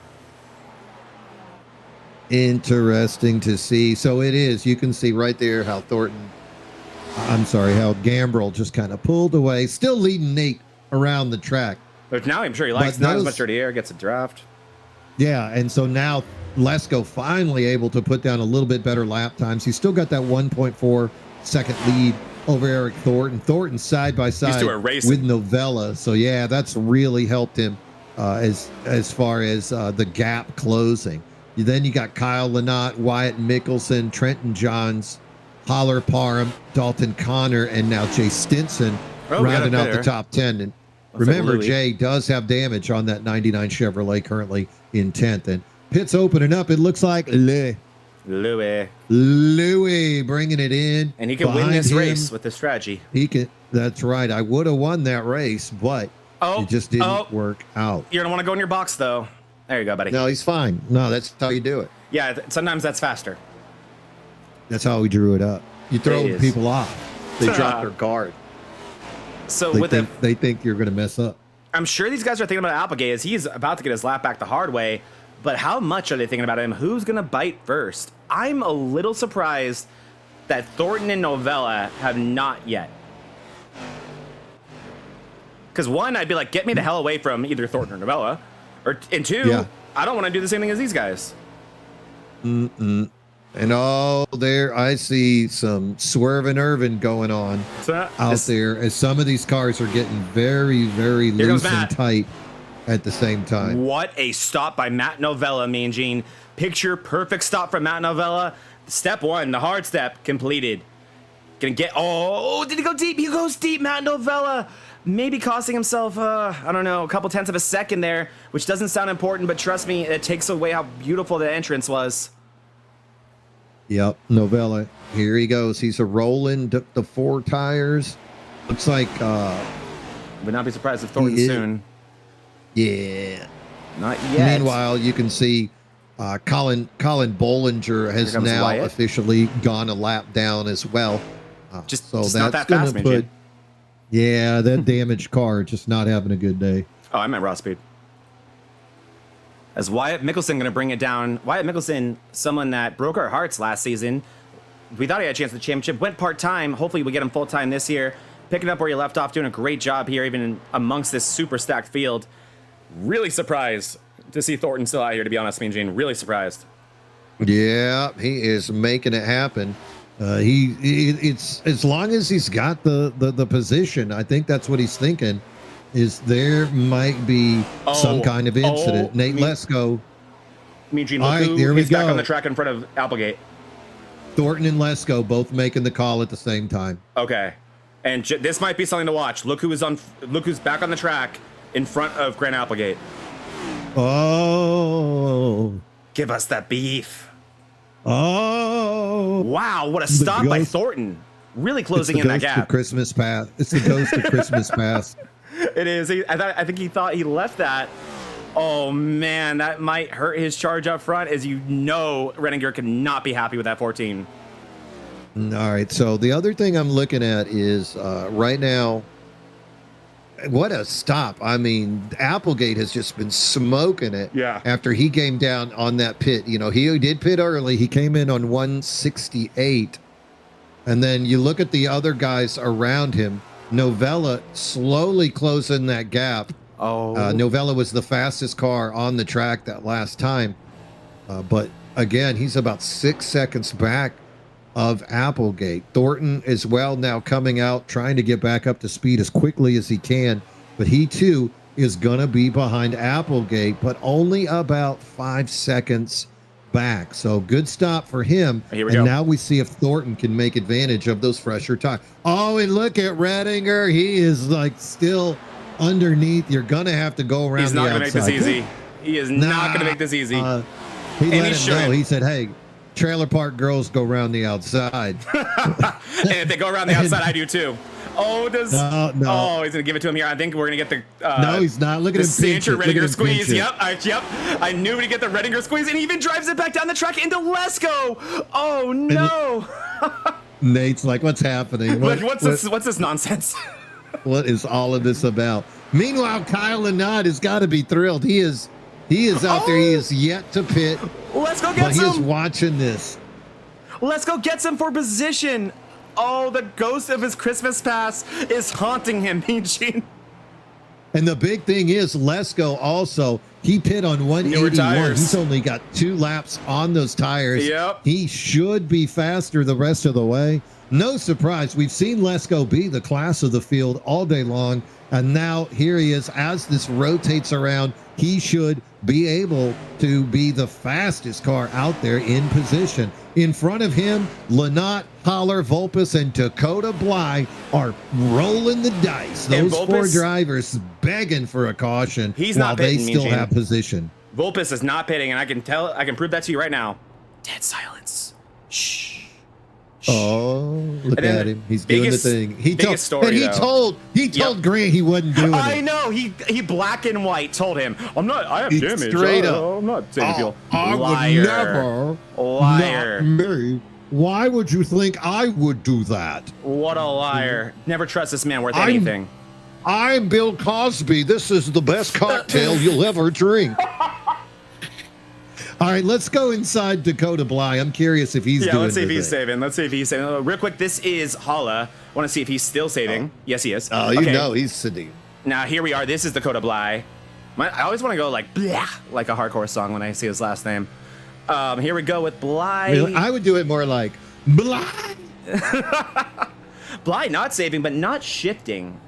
Interesting to see. So it is. You can see right there how how Gambrel just kind of pulled away, still leading Nate around the track. But now I'm sure he likes not as much dirty air, gets a draft. Yeah, and so now Lesko finally able to put down a little bit better lap times. He's still got that 1.4 second lead over Eric Thornton. Thornton side by side with Novella. So yeah, that's really helped him as far as the gap closing. Then you got Kyle Lynott, Wyatt Mickelson, Trenton Johns, Hollar Parham, Dalton Connor, and now Jay Stinson rounding out the top 10. And remember, Jay does have damage on that 99 Chevrolet currently in 10th. And pits opening up. It looks like Louis bringing it in. And he can win this race with this strategy. He can. That's right. I would have won that race, but it just didn't work out. You're going to want to go in your box, though. There you go, buddy. No, he's fine. No, that's how you do it. Yeah, sometimes that's faster. That's how we drew it up. You throw people off. They drop their guard. So they think you're going to mess up. I'm sure these guys are thinking about Applegate as he's about to get his lap back the hard way. But how much are they thinking about him? Who's going to bite first? I'm a little surprised that Thornton and Novella have not yet. Because one, I'd be like, get me the hell away from either Thornton or Novella. And two, I don't want to do the same thing as these guys. And there I see some swerving Irvin going on out there as some of these cars are getting very, very loose and tight at the same time. What a stop by Matt Novella, Mean Gene. Picture perfect stop from Matt Novella. Step one, the hard step completed. Gonna get, did he go deep? He goes deep, Matt Novella. Maybe costing himself, I don't know, a couple tenths of a second there, which doesn't sound important, but trust me, it takes away how beautiful the entrance was. Yep, Novella. Here he goes. He's rolling the 4 tires. Looks like... Would not be surprised if Thornton soon. Yeah. Not yet. Meanwhile, you can see Colin Bollinger has now officially gone a lap down as well. Just not that fast, man. Yeah, that damaged car just not having a good day. Oh, I meant raw speed. As Wyatt Mickelson going to bring it down. Wyatt Mickelson, someone that broke our hearts last season. We thought he had a chance at the championship. Went part-time. Hopefully we get him full-time this year. Picking up where he left off. Doing a great job here, even amongst this super stacked field. Really surprised to see Thornton still out here, to be honest, Mean Gene. Really surprised. Yeah, he is making it happen. It's as long as he's got the position, I think that's what he's thinking, is there might be some kind of incident. Nate Lesko. Mean Gene, look who's back on the track in front of Applegate. Thornton and Lesko both making the call at the same time. Okay. And this might be something to watch. Look who's back on the track in front of Grant Applegate. Oh. Give us that beef. Oh. Wow, what a stop by Thornton. Really closing in that gap. Christmas past. It's the ghost of Christmas past. It is. I think he thought he left that. Oh, man, that might hurt his charge up front. As you know, Redinger could not be happy with that 14. All right, so the other thing I'm looking at is right now, what a stop. I mean, Applegate has just been smoking it after he came down on that pit. You know, he did pit early. He came in on 168. And then you look at the other guys around him. Novella slowly closing that gap. Novella was the fastest car on the track that last time. But again, he's about 6 seconds back of Applegate. Thornton as well now coming out, trying to get back up to speed as quickly as he can. But he too is going to be behind Applegate, but only about 5 seconds back. So good stop for him. Here we go. Now we see if Thornton can make advantage of those fresher tires. Oh, and look at Redinger. He is like still underneath. You're going to have to go around. He's not going to make this easy. He is not going to make this easy. He let him know. He said, hey, trailer park girls go around the outside. And if they go around the outside, I do too. Oh, no. Oh, he's gonna give it to him here. I think we're gonna get the. No, he's not. Look at him. Sancher Redinger squeeze. Yep. I knew we'd get the Redinger squeeze, and he even drives it back down the track into Lesko. Oh no. Nate's like, what's happening? What's this nonsense? What is all of this about? Meanwhile, Kyle Lynott has got to be thrilled. He is out there. He is yet to pit. Lesko gets him. He is watching this. Lesko gets him for position. Oh, the ghost of his Christmas past is haunting him, Mean Gene. And the big thing is, Lesko also, he pit on 181. He's only got 2 laps on those tires. Yep. He should be faster the rest of the way. No surprise. We've seen Lesko be the class of the field all day long. And now here he is. As this rotates around, he should be able to be the fastest car out there in position. In front of him, Lynott, Hollar, Vulpis, and Dakota Bly are rolling the dice. Those Vulpis, 4 drivers begging for a caution. He's not pitting, they still have position. Vulpis is not pitting, and I can prove that to you right now. Dead silence. Shh. Oh, look at him. He's doing the thing. He told Grant he wasn't doing it. I know. He black and white told him, I have damage. Straight up. I'm not saying fuel. I Liar. would never. Liar. Not me. Why would you think I would do that? What a liar. Never trust this man worth anything. I'm Bill Cosby. This is the best cocktail you'll ever drink. All right, let's go inside Dakota Bly. I'm curious if he's doing let's see if he's saving. Real quick, this is Hollar. Want to see if he's still saving. Yes, he is. Oh, you know he's sitting. Now, here we are. This is Dakota Bly. I always want to go like, blah, like a hardcore song when I see his last name. Here we go with Bly. Really? I would do it more like, Bly. Bly not saving, but not shifting,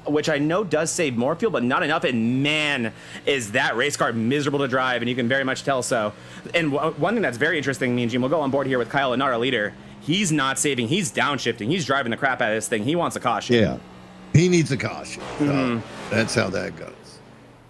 which I know does save more fuel, but not enough. And man, is that race car miserable to drive, and you can very much tell so. And one thing that's very interesting, me and Jim will go on board here with Kyle Lynott, our leader. He's not saving. He's downshifting. He's driving the crap out of this thing. He wants a caution. Yeah, he needs a caution. So that's how that goes.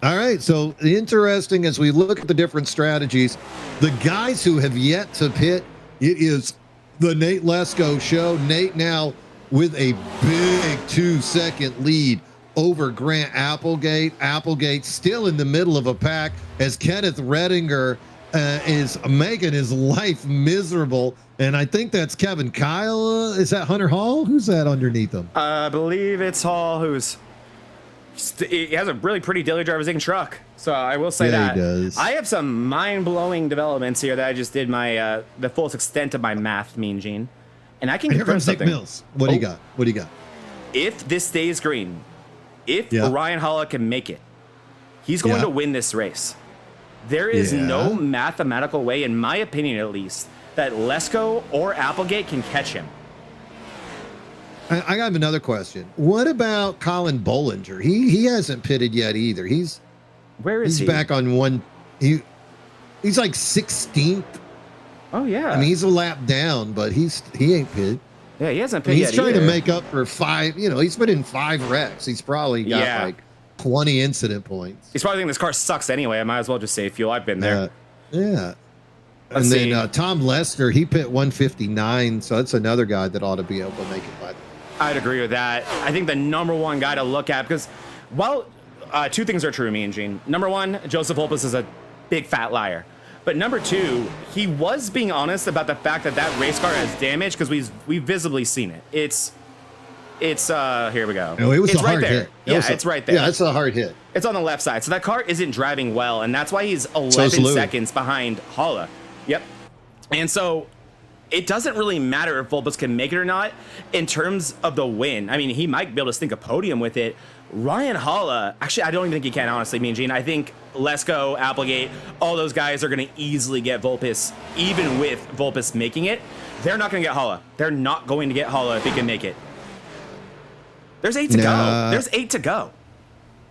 All right, so interesting as we look at the different strategies. The guys who have yet to pit, it is the Nate Lesko show. Nate now with a big 2-second lead over Grant Applegate. Applegate still in the middle of a pack as Kenneth Redinger is making his life miserable. And I think that's Kevin Kyle. Is that Hunter Hall? Who's that underneath him? I believe it's Hall, he has a really pretty daily driver's looking truck. So I will say that. He does. I have some mind-blowing developments here that I just did my the fullest extent of my math, Mean Gene. And I can confirm something. Mills. What do you got? What do you got? If this stays green, if Ryan Hollar can make it, he's going to win this race. There is no mathematical way, in my opinion at least, that Lesko or Applegate can catch him. I have another question. What about Colin Bollinger? He hasn't pitted yet either. He's back on one. He's like 16th. Oh yeah. I mean, he's a lap down, but he ain't pitted. Yeah, he hasn't pitted yet. He's trying to make up for 5. You know, he's been in 5 wrecks. He's probably got like 20 incident points. He's probably thinking this car sucks anyway. I might as well just save fuel. I've been there. Yeah. And then Tom Lester, he pit 159, so that's another guy that ought to be able to make it by the I'd agree with that. I think the number one guy to look at, because, well, two things are true, me and Gene. Number one, Joseph Vulpis is a big fat liar. But number two, he was being honest about the fact that that race car has damage, because we've visibly seen it. It's here we go. No, it was it's a right hard there. hit. It's right there. Yeah, it's a hard hit. It's on the left side. So that car isn't driving well, and that's why he's 11 seconds behind Hollar. Yep. And so it doesn't really matter if Vulpis can make it or not in terms of the win. I mean, he might be able to stink a podium with it. Ryan Hollar, actually, I don't even think he can, honestly, me and Gene. I think Lesko, Applegate, all those guys are going to easily get Vulpis, even with Vulpis making it. They're not going to get Hollar. They're not going to get Hollar if he can make it. There's 8 to go. There's 8 to go.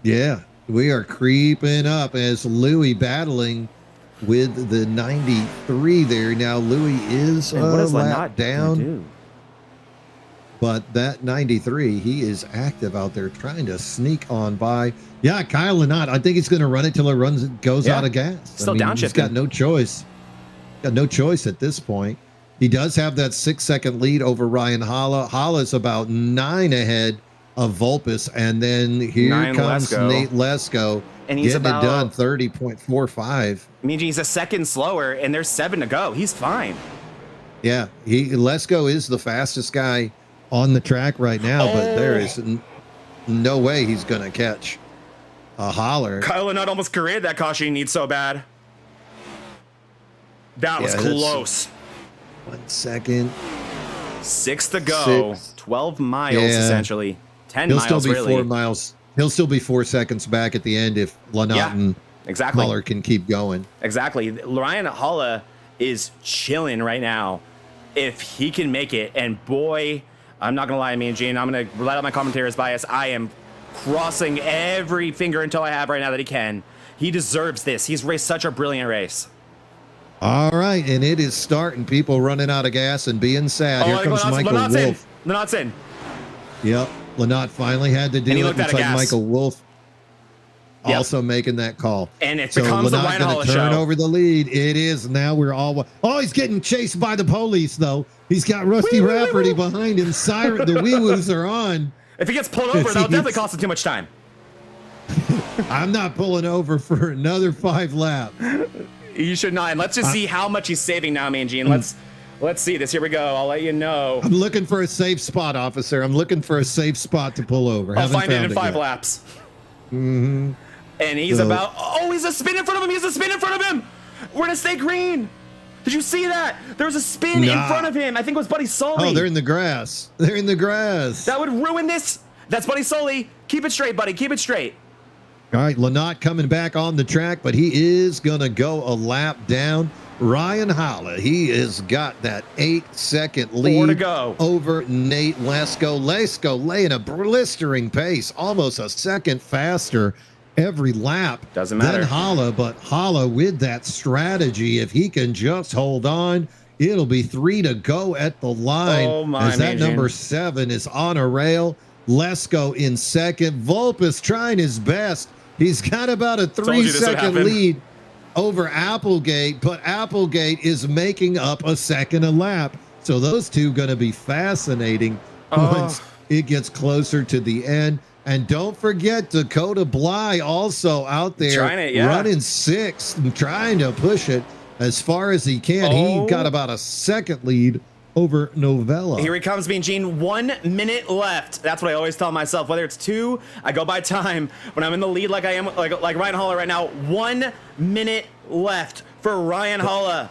Yeah, we are creeping up as Louis battling with the 93 there. Now Louis is a lap down, but that 93, he is active out there trying to sneak on by. Yeah, Kyle Lynott, I think he's going to run it till it goes out of gas. Still downshifting. He's got no choice. Got no choice at this point. He does have that 6-second lead over Ryan Hollar. Hollar's about 9 ahead of Vulpis, and then here comes Nate Lesko. And he's getting it done, 30.45. I mean, he's a second slower, and there's 7 to go. He's fine. Yeah, Lesko is the fastest guy on the track right now, but there is no way he's going to catch a Hollar. Kyle Lynott almost created that caution he needs so bad. That was close. 1 second. 6 to go. 12 miles, essentially. 10 He'll miles, still be really. 4 miles. He'll still be 4 seconds back at the end if Lynott and Hollar can keep going. Exactly. Ryan Hollar is chilling right now if he can make it. And boy, I'm not going to lie to me and Gene. I'm going to let out my commentator's bias. I am crossing every finger until I have right now that he can. He deserves this. He's raced such a brilliant race. All right, and it is starting. People running out of gas and being sad. Here comes Michael Wolf. Lynott's in. Yep. Lynott finally had to do it. Looks like Michael Wolf also making that call. And it becomes the Ryan Hollar show. Turn over the lead. It is. Now we're all... Oh, he's getting chased by the police, though. He's got Rusty Rafferty behind him. Siren, the wee-woos are on. If he gets pulled over, that'll definitely cost him too much time. I'm not pulling over for another 5 laps. You should not. And let's just see how much he's saving now, man, Gene. Let's see this. Here we go. I'll let you know. I'm looking for a safe spot, officer. I'm looking for a safe spot to pull over. I'll find it in 5 laps. Mm-hmm. And he's about... Oh, he's a spin in front of him. He's a spin in front of him. We're going to stay green. Did you see that? There was a spin in front of him. I think it was Buddy Sully. Oh, they're in the grass. They're in the grass. That would ruin this. That's Buddy Sully. Keep it straight, buddy. Keep it straight. All right, Lynott coming back on the track, but he is going to go a lap down. Ryan Hollar, he has got that 8-second lead 4 to go over Nate Lesko. Lesko laying a blistering pace, almost a second faster every lap. Doesn't matter. Than Hollar, but Hollar with that strategy, if he can just hold on, it'll be 3 to go at the line. Oh my, as that number 7 is on a rail. Lesko in second. Vulpis trying his best. He's got about a 3-second lead over Applegate, but Applegate is making up a second a lap. So those two going to be fascinating once it gets closer to the end. And don't forget Dakota Bly also out there running 6th and trying to push it as far as he can. He got about a second lead over Novella. Here he comes, Mean Gene. 1 minute left. That's what I always tell myself. Whether it's 2, I go by time. When I'm in the lead like I am, like Ryan Hollar right now, 1 minute left for Ryan Hollar.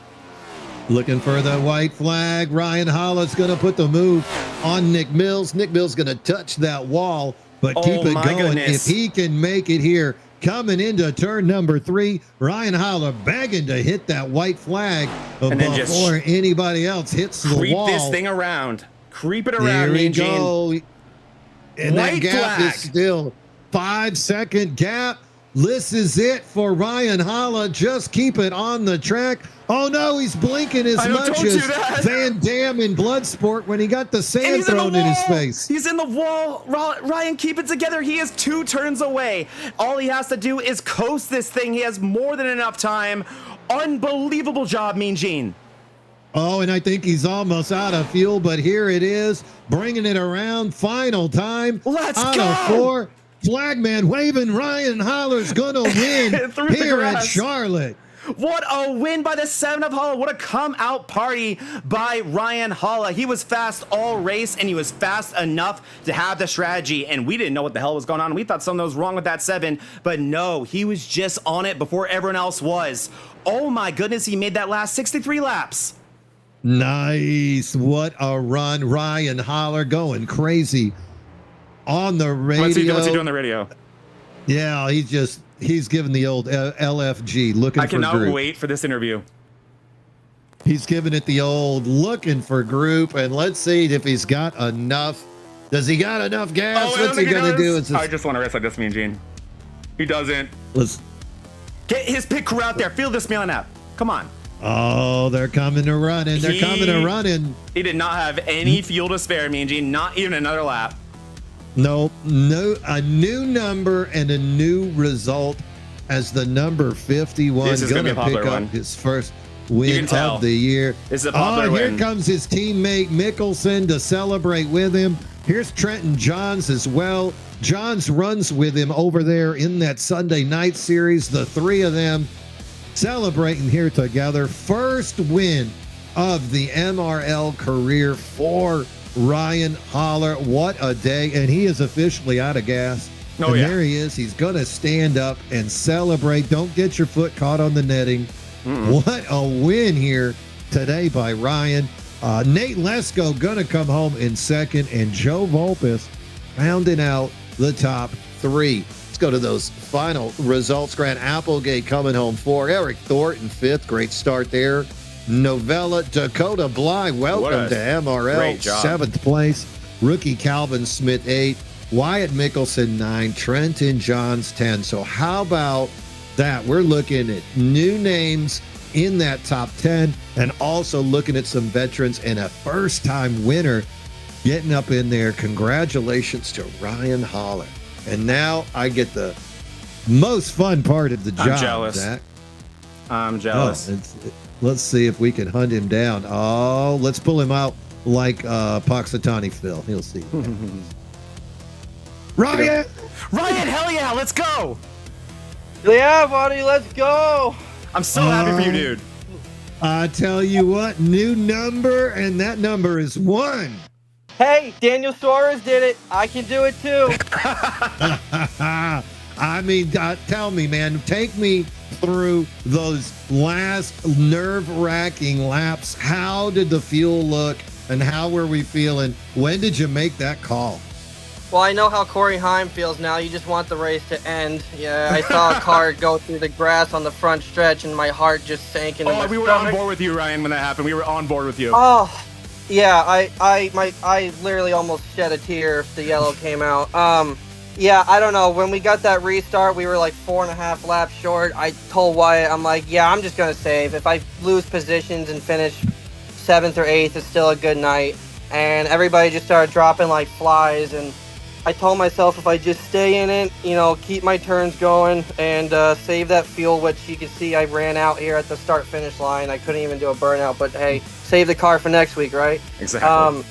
Looking for the white flag. Ryan Hollar's going to put the move on Nick Mills. Nick Mills going to touch that wall, but keep it going. Goodness. If he can make it here, coming into turn number 3, Ryan Hollar begging to hit that white flag before anybody else hits the wall. Creep this thing around. Creep it around, There we Gene. go. And White that gap flag. is still 5-second gap. This is it for Ryan Hollar. Just keep it on the track. Oh no, he's blinking as much as Van Damme in Bloodsport when he got the sand thrown in his face. He's in the wall. Ryan, keep it together. He is 2 turns away. All he has to do is coast this thing. He has more than enough time. Unbelievable job, Mean Gene. Oh, and I think he's almost out of fuel, but here it is, bringing it around. Final time. Let's out go. Of 4. Flagman waving. Ryan Hollar's gonna win here at Charlotte. What a win by the 7 of Hollar. What a come out party by Ryan Hollar. He was fast all race, and he was fast enough to have the strategy, and we didn't know what the hell was going on. We thought something was wrong with that 7, but no, he was just on it before everyone else was. Oh my goodness, he made that last 63 laps. Nice. What a run. Ryan Hollar going crazy on the radio. What's he doing on the radio? Yeah, he's giving the old LFG, looking for group. I cannot wait for this interview. He's giving it the old looking for group, and let's see if he's got enough. Does he got enough gas? What's he going to do? I just want to race like this, Mean Gene. He doesn't. Let's get his pit crew out there. Feel this man up. Come on. Oh, they're coming to running. They're coming to running. He did not have any fuel to spare, Mean Gene. Not even another lap. No, a new number and a new result as the number 51 This is going to pick up his first win of the year. This is a popular here win. Comes his teammate Mickelson to celebrate with him. Here's Trenton Johns as well. Johns runs with him over there in that Sunday night series. The 3 of them celebrating here together. First win of the MRL career for Ryan Hollar. What a day. And he is officially out of gas. Oh, and yeah. there he is. He's going to stand up and celebrate. Don't get your foot caught on the netting. What a win here today by Ryan. Nate Lesko going to come home in second, and Joe Vulpis rounding out the top 3. Let's go to those final results. Grant Applegate coming home 4. Eric Thornton 5th. Great start there. Novella Dakota Bly, welcome to MRL, 7th place. Rookie Calvin Smith 8th. Wyatt Mickelson 9. Trenton Johns 10. So how about that? We're looking at new names in that top 10 and also looking at some veterans and a first-time winner getting up in there. Congratulations to Ryan Hollar. And now I get the most fun part of the job. I'm jealous. Zach. I'm jealous. Let's see if we can hunt him down. Oh, let's pull him out like Puxatawny Phil. He'll see. Ryan! Ryan, hell yeah, let's go! Yeah, buddy, let's go! I'm so happy for you, dude. I tell you what, new number, and that number is 1. Hey, Daniel Suarez did it. I can do it too. I mean, tell me, man, take me through those last nerve-wracking laps. How did the fuel look, and how were we feeling? When did you make that call? Well, I know how Corey Heim feels now. You just want the race to end. Yeah, I saw a car go through the grass on the front stretch, and my heart just sank into my we were stomach. on board with you, Ryan, when that happened. We were on board with you. Oh, yeah, I literally almost shed a tear if the yellow came out. Yeah, I don't know. When we got that restart, we were like 4.5 laps short. I told Wyatt, I'm like, yeah, I'm just going to save. If I lose positions and finish 7th or 8th, it's still a good night. And everybody just started dropping like flies. And I told myself if I just stay in it, you know, keep my turns going and save that fuel, which you can see I ran out here at the start-finish line. I couldn't even do a burnout, but hey, save the car for next week, right? Exactly.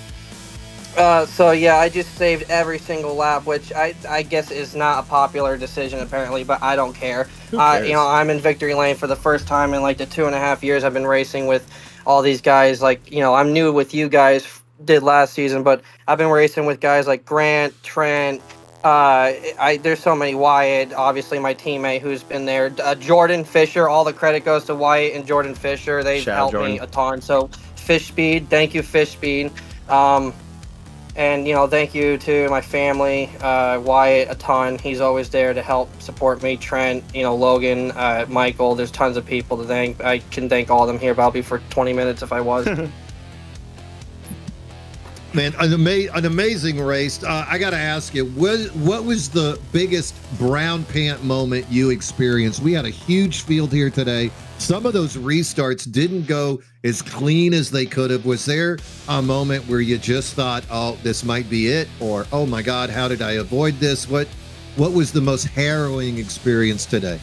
So yeah, I just saved every single lap, which I guess is not a popular decision apparently, but I don't care. Who cares? You know, I'm in victory lane for the first time in like the 2.5 years I've been racing with all these guys. Like, you know, I'm new with you guys, did last season, but I've been racing with guys like Grant, Trent. There's so many. Wyatt, obviously my teammate who's been there. Jordan Fisher. All the credit goes to Wyatt and Jordan Fisher. They've helped me a ton. So Fish Speed, thank you, Fish Speed. And, you know, thank you to my family, Wyatt a ton. He's always there to help support me. Trent, you know, Logan, Michael. There's tons of people to thank. I can thank all of them here, but I'll be for 20 minutes if I was. Man, an amazing race. I got to ask you, what was the biggest brown pant moment you experienced? We had a huge field here today. Some of those restarts didn't go as clean as they could have. Was there a moment where you just thought, oh, this might be it? Or, oh my God, how did I avoid this? What was the most harrowing experience today?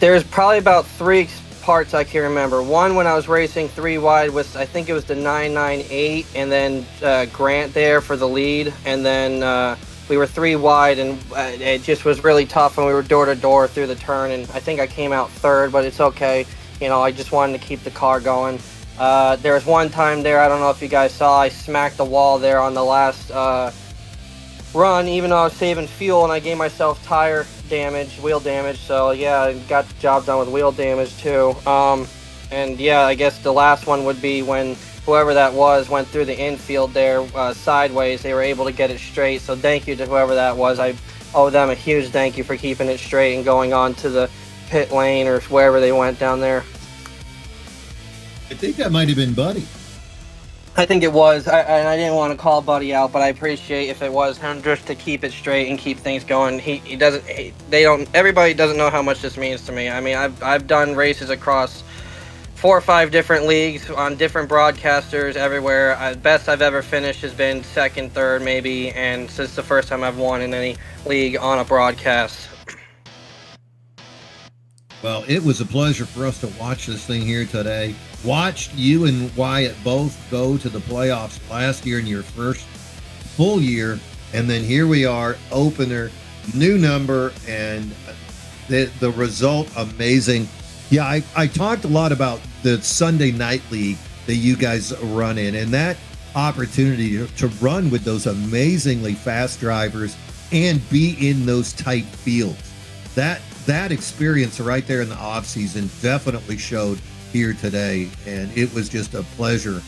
There's probably about 3 parts I can remember. One, when I was racing 3 wide was, I think it was the 998, and then Grant there for the lead, and then we were 3 wide, and it just was really tough, and we were door to door through the turn, and I think I came out 3rd, but it's okay. You know, I just wanted to keep the car going. There was one time there, I don't know if you guys saw, I smacked the wall there on the last run, even though I was saving fuel, and I gave myself tire damage, wheel damage. So yeah, I got the job done with wheel damage too. And yeah, I guess the last one would be when whoever that was went through the infield there sideways. They were able to get it straight. So thank you to whoever that was. I owe them a huge thank you for keeping it straight and going on to the pit lane or wherever they went down there. I think that might have been Buddy. I think it was. I didn't want to call Buddy out, but I appreciate if it was him, just to keep it straight and keep things going. Everybody doesn't know how much this means to me. I mean, I've done races across 4 or 5 different leagues on different broadcasters everywhere. Best I've ever finished has been 2nd, 3rd maybe, and this is the first time I've won in any league on a broadcast. Well, it was a pleasure for us to watch this thing here today. Watched you and Wyatt both go to the playoffs last year in your first full year. And then here we are, opener, new number, and the result, amazing. Yeah, I talked a lot about the Sunday Night League that you guys run in, and that opportunity to run with those amazingly fast drivers and be in those tight fields. That experience right there in the off season definitely showed here today, and it was just a pleasure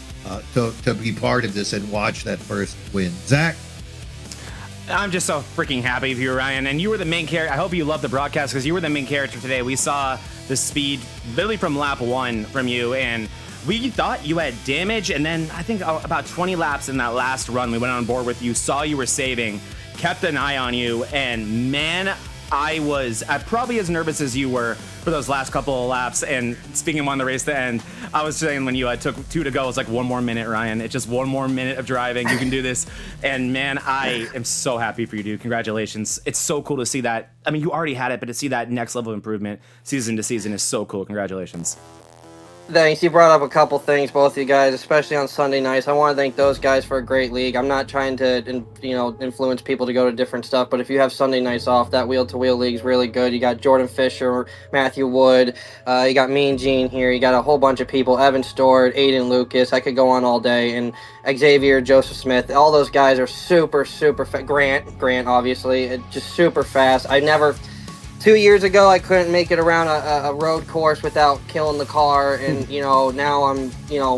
to be part of this and watch that first win. Zach? I'm just so freaking happy for you, Ryan. And you were the main character. I hope you loved the broadcast because you were the main character today. We saw the speed literally from lap 1 from you, and we thought you had damage. And then I think about 20 laps in that last run, we went on board with you, saw you were saving, kept an eye on you, and man, I was probably as nervous as you were for those last couple of laps. And speaking of on the race to end, I was saying when you took 2 to go, I was like, 1 more minute, Ryan. It's just 1 more minute of driving. You can do this. And man, I am so happy for you, dude. Congratulations. It's so cool to see that. I mean, you already had it, but to see that next level of improvement season to season is so cool. Congratulations. Thanks. You brought up a couple things, both of you guys, especially on Sunday nights. I want to thank those guys for a great league. I'm not trying to, influence people to go to different stuff, but if you have Sunday nights off, that wheel-to-wheel league is really good. You got Jordan Fisher, Matthew Wood, you got Mean Gene here, you got a whole bunch of people, Evan Stewart, Aiden Lucas. I could go on all day, and Xavier, Joseph Smith. All those guys are super, super fast. Grant, obviously, just super fast. 2 years ago, I couldn't make it around a road course without killing the car, and now I'm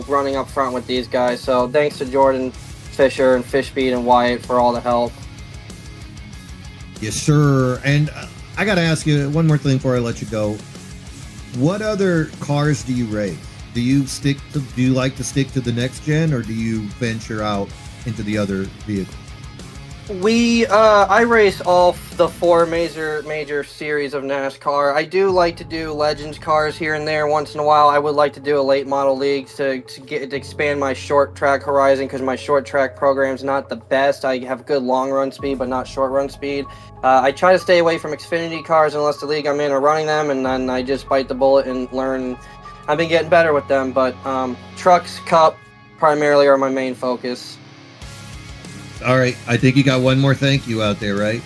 running up front with these guys. So thanks to Jordan Fisher and Fishbeat and Wyatt for all the help. Yes, sir. And I got to ask you one more thing before I let you go. What other cars do you race? Do you like to stick to the next gen, or do you venture out into the other vehicles? I race all the 4 major series of NASCAR. I do like to do Legends cars here and there once in a while. I would like to do a late model league to expand my short track horizon, because my short track program's not the best. I have good long run speed, but not short run speed. I try to stay away from Xfinity cars unless the league I'm in are running them, and then I just bite the bullet and learn. I've been getting better with them, but trucks, Cup primarily are my main focus. All right. I think you got one more thank you out there, right?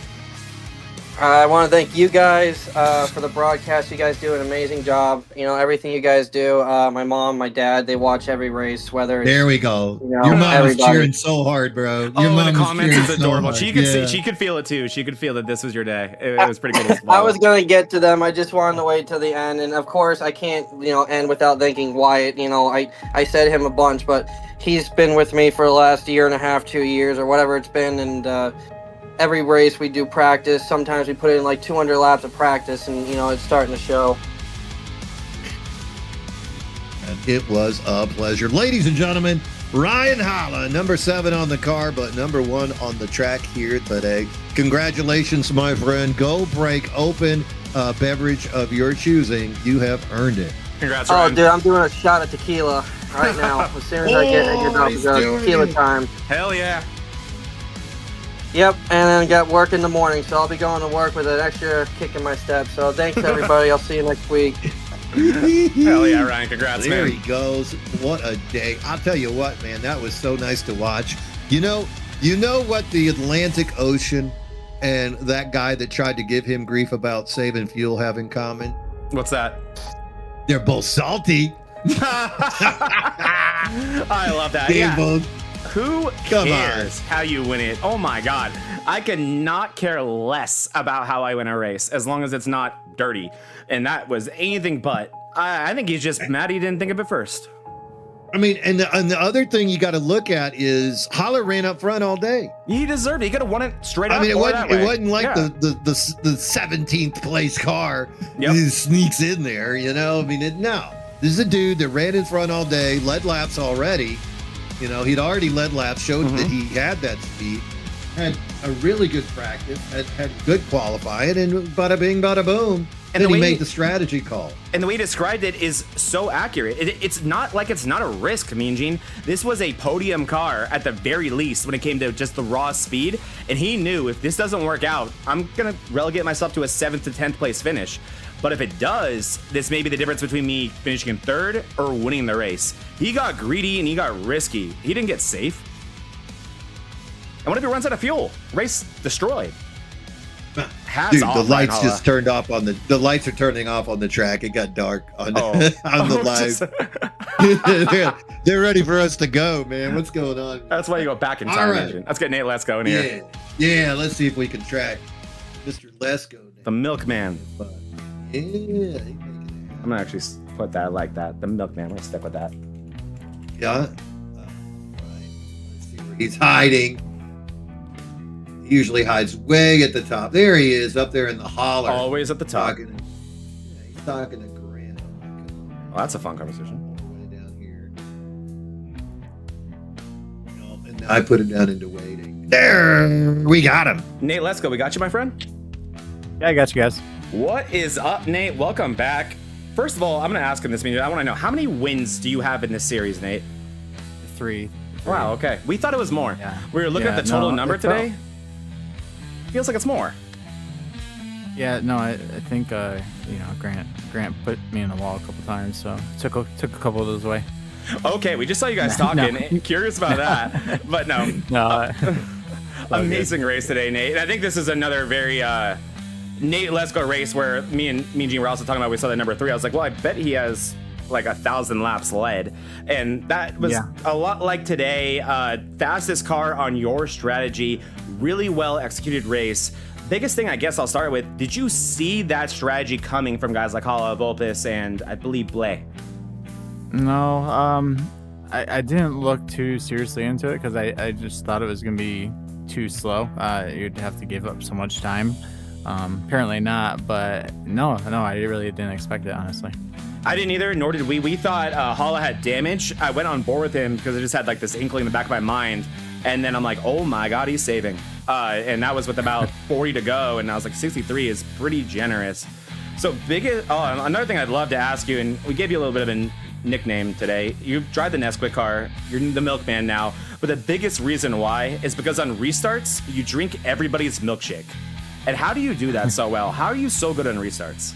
I want to thank you guys for the broadcast. You guys do an amazing job. Everything you guys do. My mom, my dad, they watch every race. Whether it's, there we go. Your mom was cheering so hard, bro. Your mom in the comments is adorable. So she could feel it too. She could feel that this was your day. It was pretty good. I was gonna get to them. I just wanted to wait till the end, and of course, I can't end without thanking Wyatt. I said him a bunch, but he's been with me for the last 1.5 2 years, or whatever it's been, and every race we do practice. Sometimes we put in like 200 laps of practice, and it's starting to show. And it was a pleasure. Ladies and gentlemen, Ryan Hollar, number 7 on the car, but number 1 on the track here today. Congratulations, my friend. Go break open a beverage of your choosing. You have earned it. Congrats, Oh, Ryan. dude, I'm doing a shot of tequila right now. As soon as I get off he's the doing tequila it. time. Hell yeah. Yep, and then got work in the morning, so I'll be going to work with an extra kick in my step. So thanks, everybody. I'll see you next week. Hell yeah, Ryan. Congrats, There man. he goes. What a day. I'll tell you what, man, that was so nice to watch. You know what the Atlantic Ocean and that guy that tried to give him grief about saving fuel have in common? What's that? They're both salty. I love that. They Yeah. both. Who Come cares how you win it? Oh my God. I could not care less about how I win a race as long as it's not dirty. And that was anything but. I think he's just mad he didn't think of it first. I mean, and the other thing you got to look at is Hollar ran up front all day. He deserved it. He could have won it straight up. I mean, it or wasn't that way. it wasn't like Yeah. the 17th place car Yep. who sneaks in there, you know? I mean, no. This is a dude that ran in front all day, led laps already. You know, he'd already led laps, showed that he had that speed, had a really good practice, had good qualifying, and bada bing, bada boom. And Then the he way made the strategy call. And the way he described it is so accurate. It's not like it's not a risk, Mean Gene. This was a podium car at the very least when it came to just the raw speed. And he knew if this doesn't work out, I'm going to relegate myself to a 7th to 10th place finish. But if it does, this may be the difference between me finishing in 3rd or winning the race. He got greedy and he got risky. He didn't get safe. And what if he runs out of fuel? Race destroyed. Hats Dude, off, the lights Ryan just turned off on the lights are turning off on the track. It got dark on Oh. on the live. They're ready for us to go, man. What's going on? That's why you go back in All time. right. Agent. Let's get Nate Lesko in here. Yeah. Let's see if we can track Mr. Lesko. The milkman. Yeah, he's making it happen. I'm gonna actually put that like that. The milkman. We're gonna stick with that. Yeah. Right. Let's see where he's hiding. He usually hides way at the top. There he is, up there in the holler. Always at the top. He's talking to Grant. Well, that's a fun conversation. Way down here. No, and now I put him down into waiting. There, we got him. Nate Lesko, we got you, my friend. Yeah, I got you guys. What is up, Nate? Welcome back. First of all, I'm gonna ask him this. I want to know how many wins do you have in this series, Nate? 3. Wow. Okay. We thought it was more. Yeah. We were looking Yeah, at the total no, number it felt- today. Feels like it's more. Yeah, no, I think Grant put me in the wall a couple times, so took a couple of those away. Okay, we just saw you guys No. talking. Curious about that, but no. No, Amazing race today, Nate. And I think this is another very Nate Lesko race where me and Gene were also talking about. We saw the number 3. I was like, well, I bet he has like 1,000 laps led, and that was a lot like today. Fastest car on your strategy, really well executed race. Biggest thing, I guess I'll start with, did you see that strategy coming from guys like Hollar, Vulpis, and I believe Blay? no. I didn't look too seriously into it because I just thought it was gonna be too slow. You'd have to give up so much time. Apparently not, but no, I really didn't expect it, honestly. I didn't either, nor did we. We thought Hollar had damage. I went on board with him because I just had like this inkling in the back of my mind. And then I'm like, oh my God, he's saving. And that was with about 40 to go. And I was like, 63 is pretty generous. So another thing I'd love to ask you, and we gave you a little bit of a nickname today. You drive the Nesquik car. You're the milkman now. But the biggest reason why is because on restarts, you drink everybody's milkshake. And how do you do that so well? How are you so good on restarts?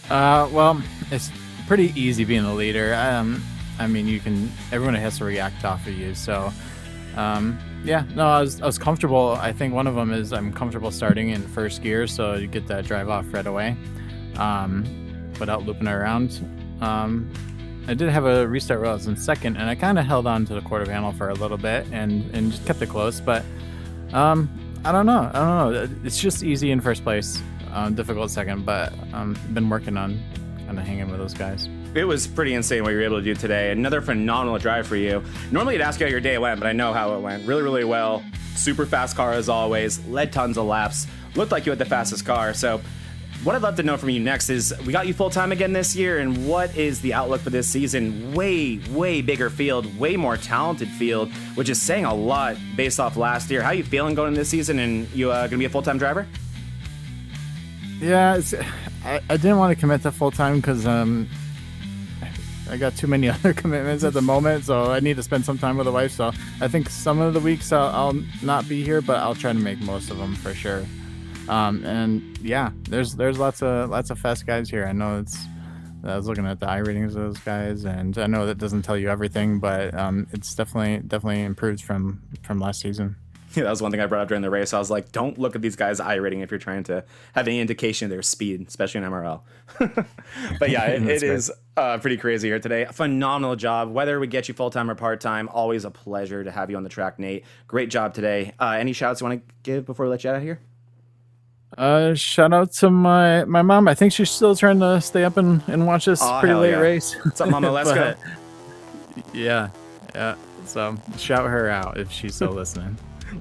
Well, it's pretty easy being the leader. I mean, everyone has to react off of you. So, yeah, no, I was comfortable. I think one of them is I'm comfortable starting in first gear, so you get that drive off right away, without looping around. I did have a restart where I was in second, and I kind of held on to the quarter panel for a little bit and just kept it close. But I don't know. It's just easy in first place, difficult second, but been working on kind of hanging with those guys. It was pretty insane what you were able to do today. Another phenomenal drive for you. Normally I'd ask you how your day went, but I know how it went. Really, really well. Super fast car as always. Led tons of laps. Looked like you had the fastest car. So what I'd love to know from you next is, we got you full-time again this year, and what is the outlook for this season? Way bigger field, way more talented field, which is saying a lot based off last year. How are you feeling going into this season, and you gonna be a full-time driver? Yeah, I didn't want to commit to full-time because I got too many other commitments at the moment, so I need to spend some time with the wife. So I think some of the weeks I'll not be here, but I'll try to make most of them for sure. And yeah, there's lots of fast guys here. I know I was looking at the iRatings of those guys, and I know that doesn't tell you everything, but it's definitely improved from last season. Yeah, that was one thing I brought up during the race. I was like, don't look at these guys' iRating if you're trying to have any indication of their speed, especially in MRL. But yeah, it is pretty crazy here today. Phenomenal job. Whether we get you full-time or part-time, always a pleasure to have you on the track, Nate. Great job today. Any shouts you want to give before we let you out of here? Shout out to my mom. I think she's still trying to stay up and watch this pretty late race. What's up, Mama? Let's go. Yeah. So shout her out if she's still listening.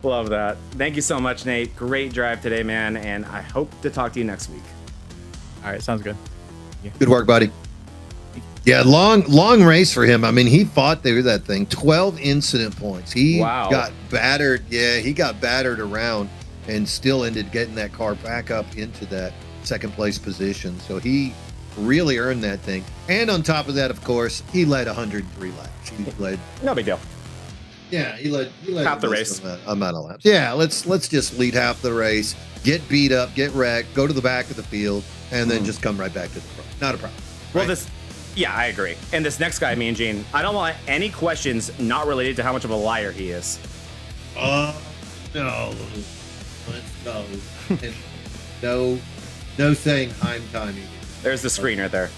Love that. Thank you so much, Nate. Great drive today, man, and I hope to talk to you next week. All right, sounds good. Yeah. Good work, buddy. Yeah, long race for him. I mean, he fought through that thing. 12 incident points. He got battered. Yeah, he got battered around and still ended getting that car back up into that second place position. So he really earned that thing. And on top of that, of course, he led 103 laps. He led no big deal. Yeah, he led half the race. Amount of laps. Yeah, let's just lead half the race, get beat up, get wrecked, go to the back of the field, and then just come right back to the front. Not a problem. Well, yeah, I agree. And this next guy, me and Gene, I don't want any questions not related to how much of a liar he is. No. Let's go. No saying I'm timing. There's the screen right there.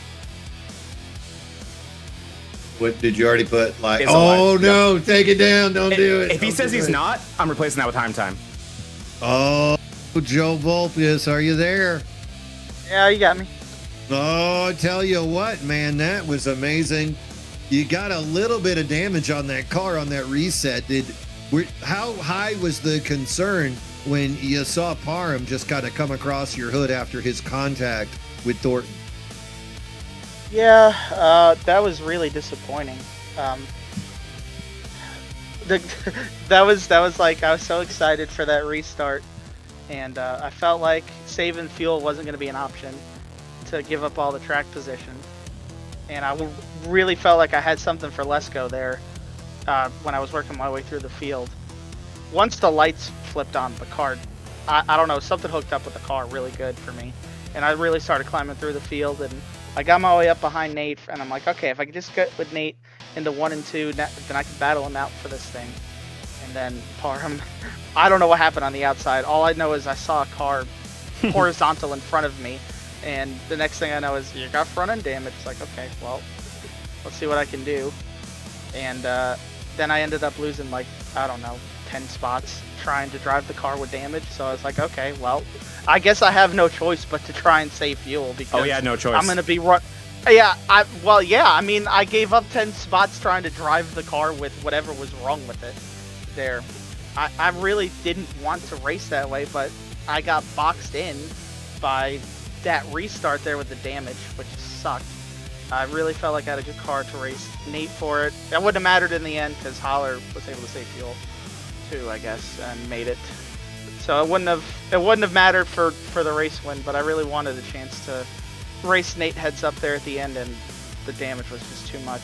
What did you already put? Like, no, yep. Take it down. Don't do it. If he says he's not, I'm replacing that with time. Oh, Joe Vulpis, are you there? Yeah, you got me. Oh, I tell you what, man, that was amazing. You got a little bit of damage on that car on that reset. How high was the concern when you saw Parham just kind of come across your hood after his contact with Thornton? Yeah, that was really disappointing. That was like, I was so excited for that restart, and I felt like saving fuel wasn't going to be an option to give up all the track position. And I really felt like I had something for Lesko there when I was working my way through the field. Once the lights flipped on the car, I don't know, something hooked up with the car really good for me. And I really started climbing through the field, and I got my way up behind Nate, and I'm like, okay, if I could just get with Nate into 1 and 2, then I can battle him out for this thing. And then Parham, I don't know what happened on the outside. All I know is I saw a car horizontal in front of me, and the next thing I know is, you got front end damage. It's like, okay, well, let's see what I can do. And then I ended up losing, like, I don't know, 10 spots trying to drive the car with damage. So I was like, okay, well, I guess I have no choice but to try and save fuel, because no choice. I'm going to be I mean, I gave up 10 spots trying to drive the car with whatever was wrong with it there. I really didn't want to race that way, but I got boxed in by that restart there with the damage, which sucked. I really felt like I had a good car to race Nate for it. That wouldn't have mattered in the end, because Hollar was able to save fuel too, I guess, and made it. So it wouldn't have mattered for the race win, but I really wanted a chance to race Nate heads up there at the end, and the damage was just too much.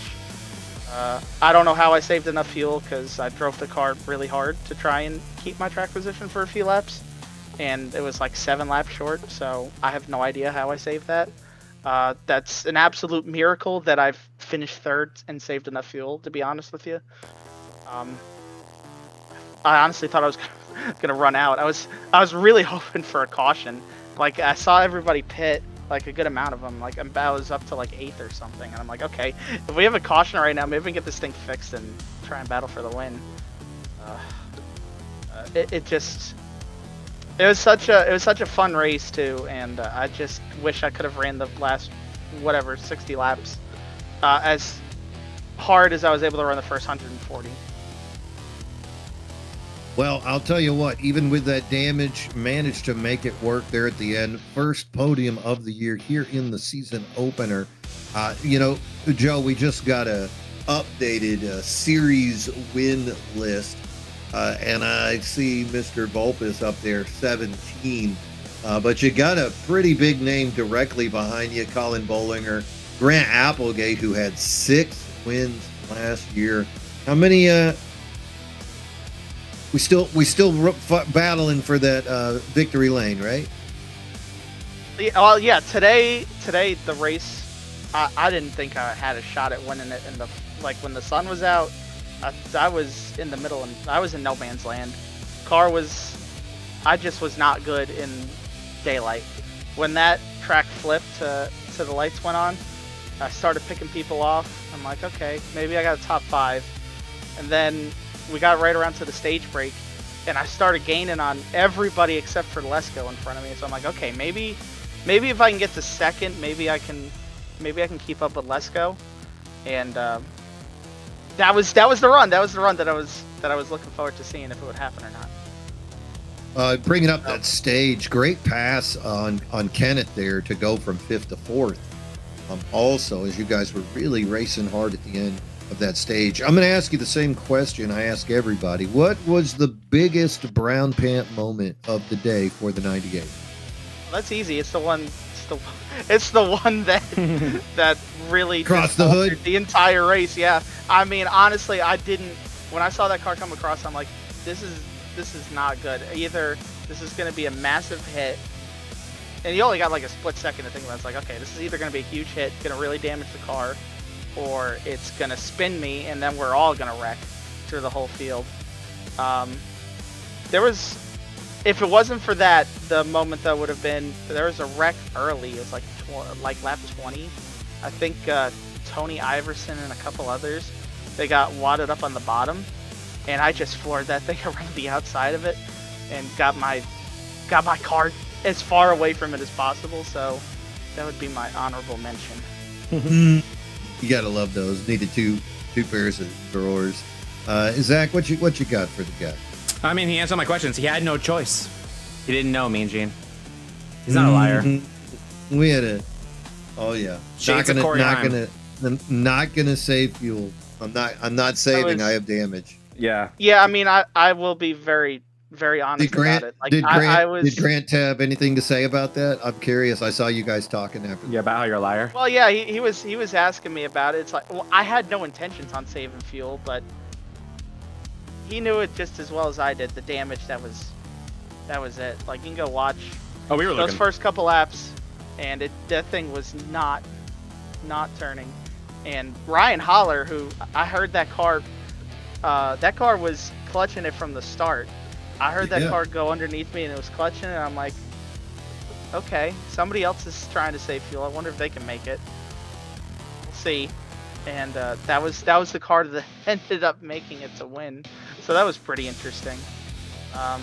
I don't know how I saved enough fuel, because I drove the car really hard to try and keep my track position for a few laps, and it was like 7 laps short, so I have no idea how I saved that. That's an absolute miracle that I've finished third and saved enough fuel, to be honest with you. I honestly thought I was gonna run out. I was really hoping for a caution. Like, I saw everybody pit, like a good amount of them. Like, I was up to like 8th or something, and I'm like, okay, if we have a caution right now, maybe we can get this thing fixed and try and battle for the win. It was such a fun race too, and I just wish I could have ran the last 60 laps as hard as I was able to run the first 140. Well, I'll tell you what, even with that damage, managed to make it work there at the end. First podium of the year here in the season opener. Joe, we just got a updated series win list. And I see Mr. Vulpis up there, 17. But you got a pretty big name directly behind you, Colin Bollinger. Grant Applegate, who had 6 wins last year. How many? We still battling for that victory lane, right? Well, yeah. Today the race, I didn't think I had a shot at winning it. When the sun was out, I was in the middle and I was in no man's land. I just was not good in daylight. When that track flipped to the lights went on, I started picking people off. I'm like, okay, maybe I got a top 5. And then we got right around to the stage break, and I started gaining on everybody except for Lesko in front of me. So I'm like, okay, maybe if I can get to second, maybe I can keep up with Lesko. And that was the run. That was the run that I was looking forward to seeing if it would happen or not. Bringing up that stage, great pass on Kenneth there to go from 5th to 4th. Also, as you guys were really racing hard at the end of that stage. I'm going to ask you the same question I ask everybody. What was the biggest brown pant moment of the day for the 98? Well, that's easy. It's the one that that really crossed the hood the entire race. Yeah. I mean, honestly, when I saw that car come across, I'm like, this is not good. Either this is going to be a massive hit, and you only got like a split second to think about it. It's like, okay, this is either going to be a huge hit, going to really damage the car, or it's going to spin me, and then we're all going to wreck through the whole field. If it wasn't for that, the moment that would have been, there was a wreck early. It was like lap 20. I think Tony Iverson and a couple others, they got wadded up on the bottom, and I just floored that thing around the outside of it and got my car as far away from it as possible. So that would be my honorable mention. You gotta love those. Needed two pairs of drawers. Zack, what you got for the guy? I mean, he answered my questions. He had no choice. He didn't know, Mean Gene. He's not a liar. We had a. Oh yeah. Shades Not gonna save fuel. I'm not saving. I have damage. Yeah. Yeah. I mean, I will be very, very honest about it. Did Grant have anything to say about that? I'm curious. I saw you guys talking after. Yeah, about how you're a liar. Well, yeah, he was asking me about it. It's like, well, I had no intentions on saving fuel, but he knew it just as well as I did. The damage that was it. Like, you can go watch those first couple laps, and that thing was not turning. And Ryan Hollar, who I heard that car was clutching it from the start. I heard that car go underneath me and it was clutching, and I'm like, okay, somebody else is trying to save fuel. I wonder if they can make it. We'll see. And that was the car that ended up making it to win. So that was pretty interesting. I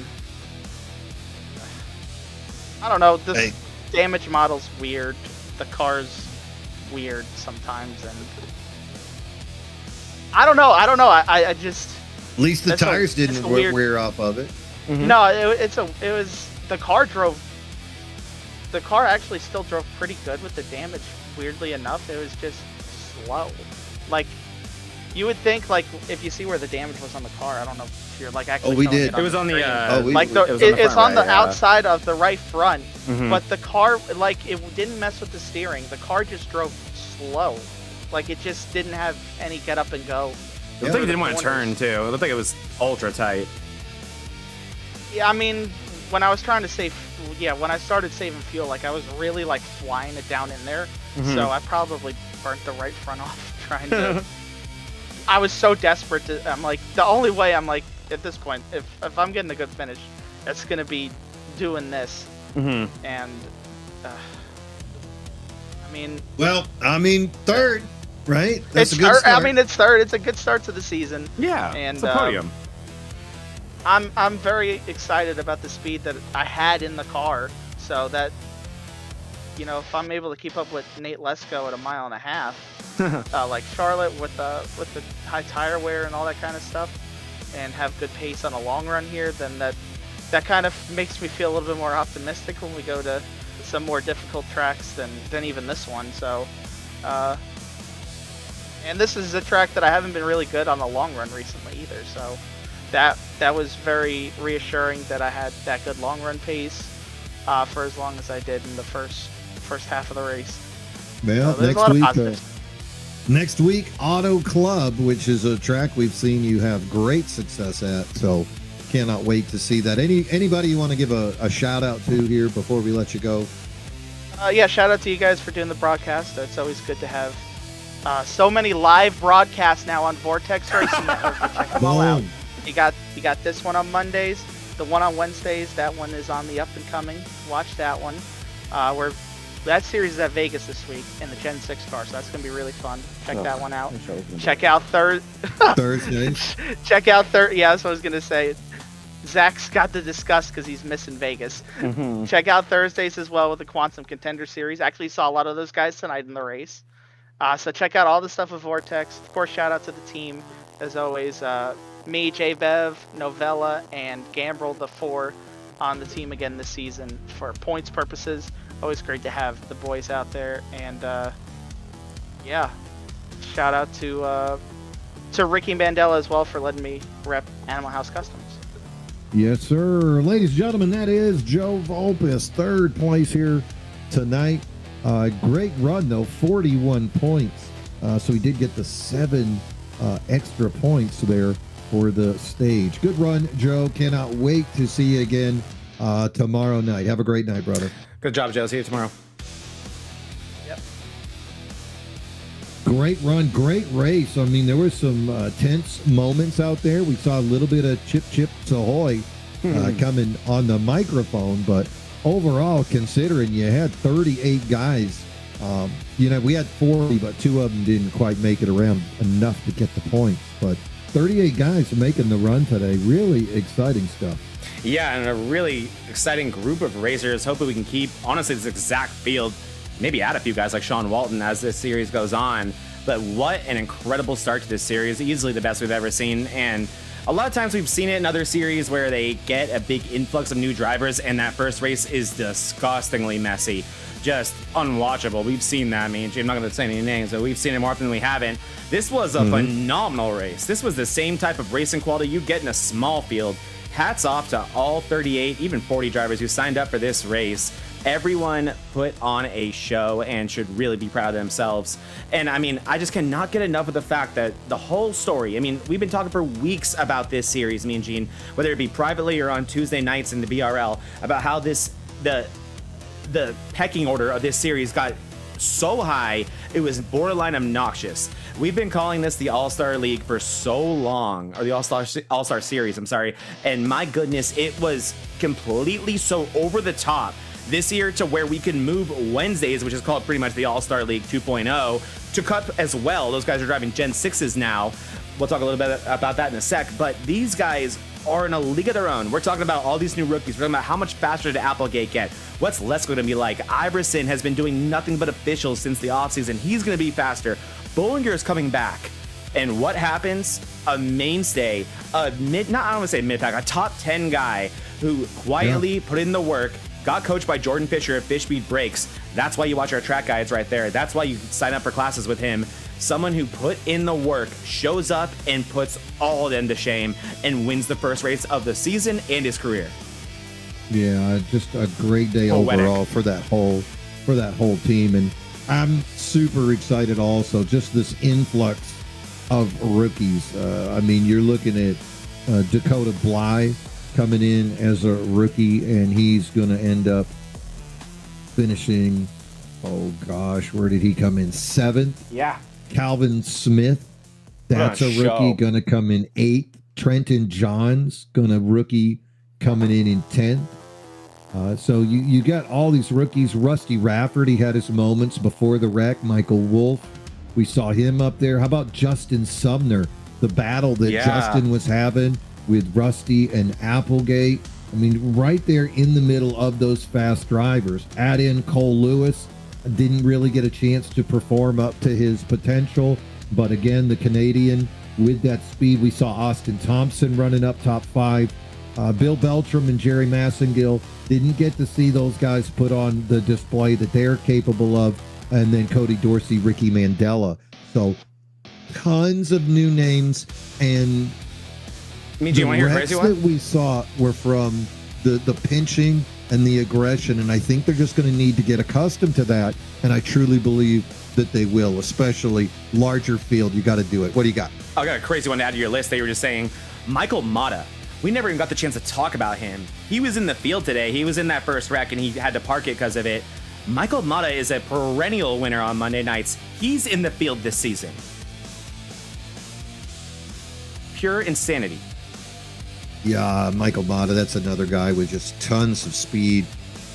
don't know. This damage model's weird. The car's weird sometimes, and I don't know. I just. At least the tires didn't wear off of it. Mm-hmm. No, it was the car drove. The car actually still drove pretty good with the damage. Weirdly enough, it was just slow. Like, you would think, like, if you see where the damage was on the car, I don't know if you're like actually. Oh, we did. It was on the. It's on the outside of the right front, mm-hmm. but the car, like, it didn't mess with the steering. The car just drove slow, like it just didn't have any get up and go. It looked like it didn't want to turn too. It looked like it was ultra tight. Yeah, I mean, when I was trying to save, when I started saving fuel, like I was really like flying it down in there. Mm-hmm. So I probably burnt the right front off trying to. I was so desperate to. I'm like, the only way I'm like at this point, if I'm getting a good finish, it's gonna be doing this. Mm-hmm. And I mean, third, right? That's a good start. I mean, it's third. It's a good start to the season. Yeah, and it's a podium. I'm very excited about the speed that I had in the car, so that, you know, if I'm able to keep up with Nate Lesko at 1.5 miles, like Charlotte with the high tire wear and all that kind of stuff, and have good pace on a long run here, then that kind of makes me feel a little bit more optimistic when we go to some more difficult tracks than even this one. So, and this is a track that I haven't been really good on the long run recently either. So that was very reassuring that I had that good long run pace for as long as I did in the first half of the race. Well, so next week, Auto Club, which is a track we've seen you have great success at. So cannot wait to see that. Anybody you want to give a shout out to here before we let you go? Yeah, shout out to you guys for doing the broadcast. It's always good to have so many live broadcasts now on Vortex Racing Network. Check them all out. You got this one on Mondays, the one on Wednesdays. That one is on the up and coming. Watch that one. That series is at Vegas this week in the Gen 6 car, so that's going to be really fun. Check that one out. Check out Thursdays. Check out yeah, that's what I was going to say. Zach's got to discuss because he's missing Vegas. Mm-hmm. Check out Thursdays as well with the Quantum Contender Series. Actually saw a lot of those guys tonight in the race. So check out all the stuff with Vortex. Of course, shout out to the team, as always. Me, J-Bev, Novella, and Gambrel, the 4 on the team again this season for points purposes. Always great to have the boys out there. And, yeah, shout out to Ricky Mandela as well for letting me rep Animal House Customs. Yes, sir. Ladies and gentlemen, that is Joe Vulpis, third place here tonight. Great run, though, 41 points. So he did get the 7 extra points there for the stage. Good run, Joe. Cannot wait to see you again tomorrow night. Have a great night, brother. Good job, Joe. See you tomorrow. Yep. Great run, great race. I mean, there were some tense moments out there. We saw a little bit of Chip Ahoy coming on the microphone, but overall, considering you had 38 guys, we had 40, but 2 of them didn't quite make it around enough to get the points. But 38 guys making the run today. Really exciting stuff. Yeah, and a really exciting group of racers. Hopefully we can keep, honestly, this exact field, maybe add a few guys like Sean Walton as this series goes on. But what an incredible start to this series. Easily the best we've ever seen. And a lot of times we've seen it in other series where they get a big influx of new drivers and that first race is disgustingly messy. Just unwatchable. We've seen that. I mean, I'm not going to say any names, but we've seen it more often than we haven't. This was a phenomenal race. This was the same type of racing quality you get in a small field. Hats off to all 38, even 40 drivers who signed up for this race. Everyone put on a show and should really be proud of themselves. And I mean, I just cannot get enough of the fact that the whole story, I mean, we've been talking for weeks about this series, me and Gene, whether it be privately or on Tuesday nights in the BRL, about how the pecking order of this series got so high, it was borderline obnoxious. We've been calling this the All-Star League for so long, or the All-Star Series, I'm sorry, and my goodness, it was completely so over the top this year to where we can move Wednesdays, which is called pretty much the All-Star League 2.0, to Cup as well. Those guys are driving Gen 6s now. We'll talk a little bit about that in a sec, but these guys are in a league of their own. We're talking about all these new rookies. We're talking about how much faster did Applegate get? What's Lesko going to be like? Iverson has been doing nothing but officials since the offseason. He's going to be faster. Bollinger is coming back. And what happens? A mainstay, I don't want to say mid-pack, a top 10 guy who quietly put in the work, got coached by Jordan Fisher at Fish Speed Breaks. That's why you watch our track guides right there. That's why you sign up for classes with him. Someone who put in the work, shows up and puts all of them to shame and wins the first race of the season and his career. Yeah, just a great day overall for that whole team. And I'm super excited also, just this influx of rookies. I mean, you're looking at Dakota Bly coming in as a rookie, and he's going to end up finishing, oh gosh, where did he come in? 7th? Yeah. Calvin Smith, that's a rookie, going to come in 8th. Trenton Johns, rookie coming in 10th. So you got all these rookies. Rusty Rafferty had his moments before the wreck. Michael Wolf, we saw him up there. How about Justin Sumner? The battle that Justin was having with Rusty and Applegate. I mean, right there in the middle of those fast drivers. Add in Cole Lewis. Didn't really get a chance to perform up to his potential. But again, the Canadian with that speed. We saw Austin Thompson running up top 5. Bill Beltram and Jerry Massengill didn't get to see those guys put on the display that they're capable of. And then Cody Dorsey, Ricky Mandela. So tons of new names. And do you want to hear a crazy one? that we saw were from the pinching and the aggression. And I think they're just going to need to get accustomed to that. And I truly believe that they will, especially larger field. You got to do it. What do you got? I got a crazy one to add to your list. They were just saying Michael Mata. We never even got the chance to talk about him. He was in the field today. He was in that first wreck and he had to park it because of it. Michael Mata is a perennial winner on Monday nights. He's in the field this season. Pure insanity. Yeah, Michael Mata, that's another guy with just tons of speed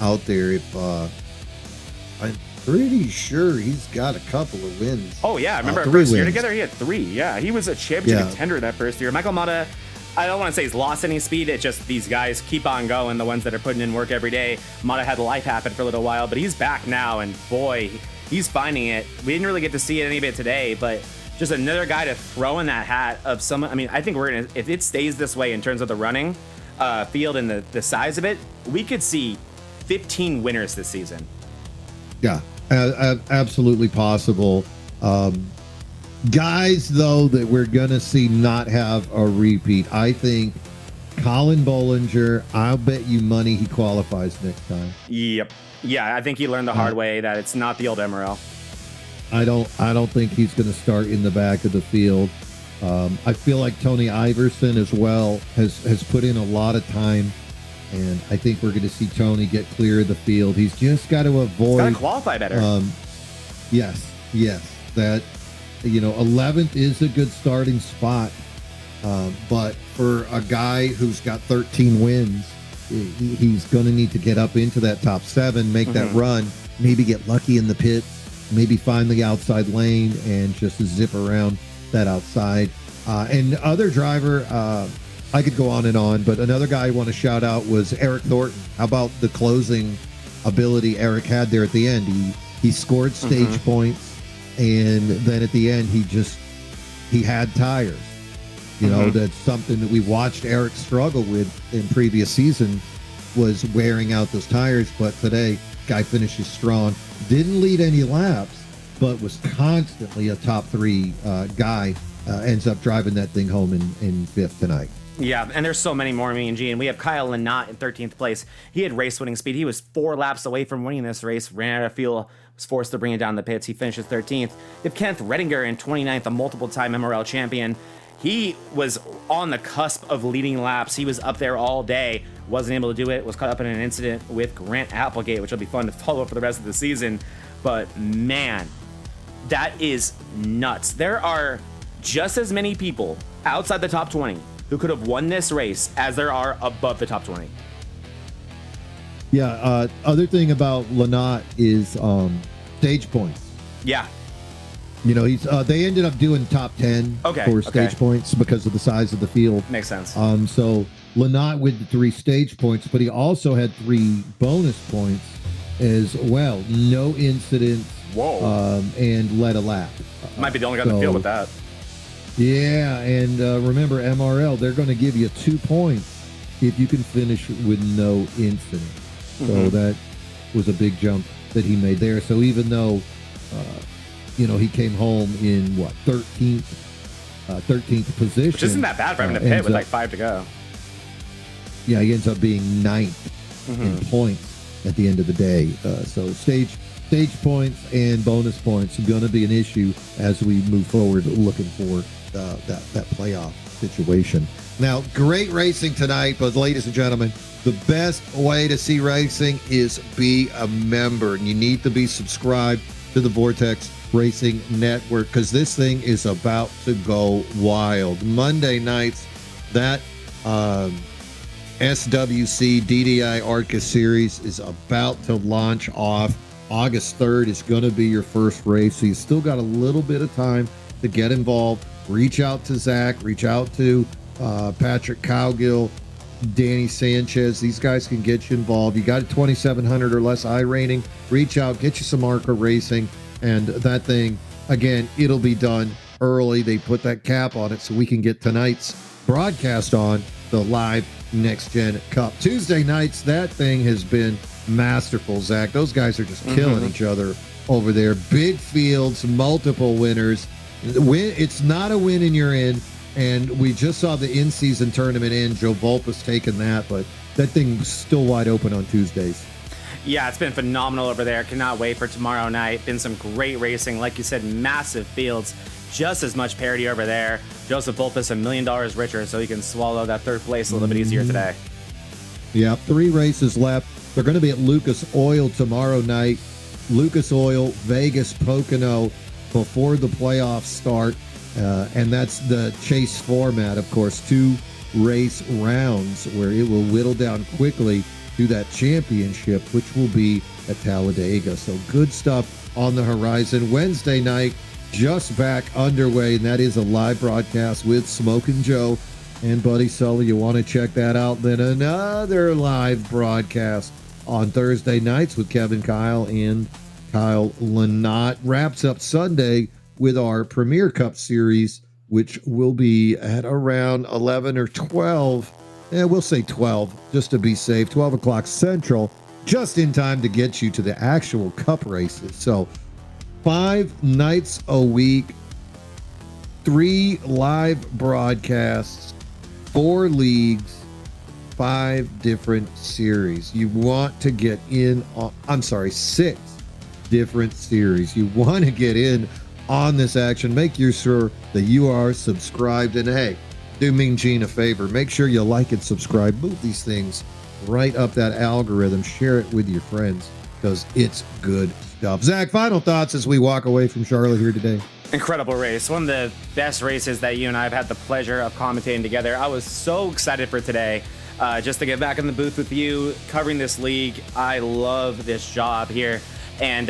out there. If I'm pretty sure he's got a couple of wins. Oh, yeah. Remember our first year together? He had 3. Yeah, he was a championship contender that first year. Michael Mata, I don't want to say he's lost any speed. It's just these guys keep on going, the ones that are putting in work every day. Mata had life happen for a little while, but he's back now, and boy, he's finding it. We didn't really get to see any of it today, but just another guy to throw in that hat of someone. I mean, I think we're going to, if it stays this way in terms of the running field and the size of it, we could see 15 winners this season. Yeah, absolutely possible. Guys, though, that we're going to see not have a repeat. I think Colin Bollinger, I'll bet you money he qualifies next time. Yep. Yeah, I think he learned the hard way that it's not the old MRL. I don't think he's going to start in the back of the field. I feel like Tony Iverson as well has put in a lot of time, and I think we're going to see Tony get clear of the field. He's just got to avoid. He's got to qualify better. Yes. That, 11th is a good starting spot, but for a guy who's got 13 wins, he's going to need to get up into that top 7, make that run, maybe get lucky in the pits. Maybe find the outside lane and just zip around that outside. And other driver, I could go on, but another guy I want to shout out was Eric Thornton. How about the closing ability Eric had there at the end? He scored stage points, and then at the end he had tires. That's something that we watched Eric struggle with in previous season, was wearing out those tires. But today, guy finishes strong. Didn't lead any laps, but was constantly a top 3 guy. Ends up driving that thing home in 5th tonight. Yeah, and there's so many more, me and G. And we have Kyle Lynott in 13th place. He had race-winning speed. He was 4 laps away from winning this race. Ran out of fuel, was forced to bring it down the pits. He finishes 13th. We have Kenneth Redinger in 29th, a multiple-time MRL champion. He was on the cusp of leading laps. He was up there all day. Wasn't able to do it. Was caught up in an incident with Grant Applegate, which will be fun to follow for the rest of the season. But, man, that is nuts. There are just as many people outside the top 20 who could have won this race as there are above the top 20. Yeah, other thing about Lynott is stage points. Yeah. He's they ended up doing top 10 for stage points because of the size of the field. Makes sense. So Lynott with the 3 stage points, but he also had 3 bonus points as well. No incidents. Whoa. And led a lap. Might be the only guy in the field with that. Yeah, and remember, MRL, they're going to give you 2 points if you can finish with no incident. So that was a big jump that he made there. So even though, he came home in 13th position. Which isn't that bad for having to pit with like 5 to go. Yeah, he ends up being 9th in points at the end of the day. So stage points and bonus points are going to be an issue as we move forward, looking for that playoff situation. Now, great racing tonight, but ladies and gentlemen, the best way to see racing is be a member. And you need to be subscribed to the Vortex Racing Network, because this thing is about to go wild. Monday nights, that SWC DDI ARCA series is about to launch off. August 3rd is going to be your first race, so you still got a little bit of time to get involved. Reach out to Zack, reach out to Patrick Cowgill, Danny Sanchez. These guys can get you involved. You got a 2,700 or less I rating. Reach out, get you some ARCA racing, and that thing, again, it'll be done early. They put that cap on it so we can get tonight's broadcast on the live Next Gen Cup. Tuesday nights, that thing has been masterful, Zach. Those guys are just killing each other over there. Big fields, multiple winners. It's not a win and you're in. And we just saw the in-season tournament end. Joe Vulpis taking that, but that thing's still wide open on Tuesdays. Yeah, it's been phenomenal over there. Cannot wait for tomorrow night. Been some great racing. Like you said, massive fields. Just as much parity over there. Joseph Vulpis $1 million richer, so he can swallow that third place a little bit easier today. Yeah, 3 races left. They're going to be at Lucas Oil tomorrow night. Lucas Oil, Vegas, Pocono before the playoffs start. And that's the chase format, of course, 2 race rounds where it will whittle down quickly to that championship, which will be at Talladega. So good stuff on the horizon. Wednesday night, just back underway, and that is a live broadcast with Smokin' Joe and Buddy Sully. You want to check that out. Then another live broadcast on Thursday nights with Kevin Kyle and Kyle Lynott. Wraps up Sunday with our Premier Cup Series, which will be at around 11 or 12. We'll say 12, just to be safe. 12 o'clock Central, just in time to get you to the actual Cup races. So 5 nights a week, 3 live broadcasts, 4 leagues, 5 different series. You want to get in on, 6 different series. You want to get in on this action. Make sure that you are subscribed. And hey, do Mean Gene a favor. Make sure you like and subscribe. Move these things right up that algorithm. Share it with your friends because it's good stuff. Zach, final thoughts as we walk away from Charlotte here today. Incredible race. One of the best races that you and I have had the pleasure of commentating together. I was so excited for today. Just to get back in the booth with you, covering this league. I love this job here. And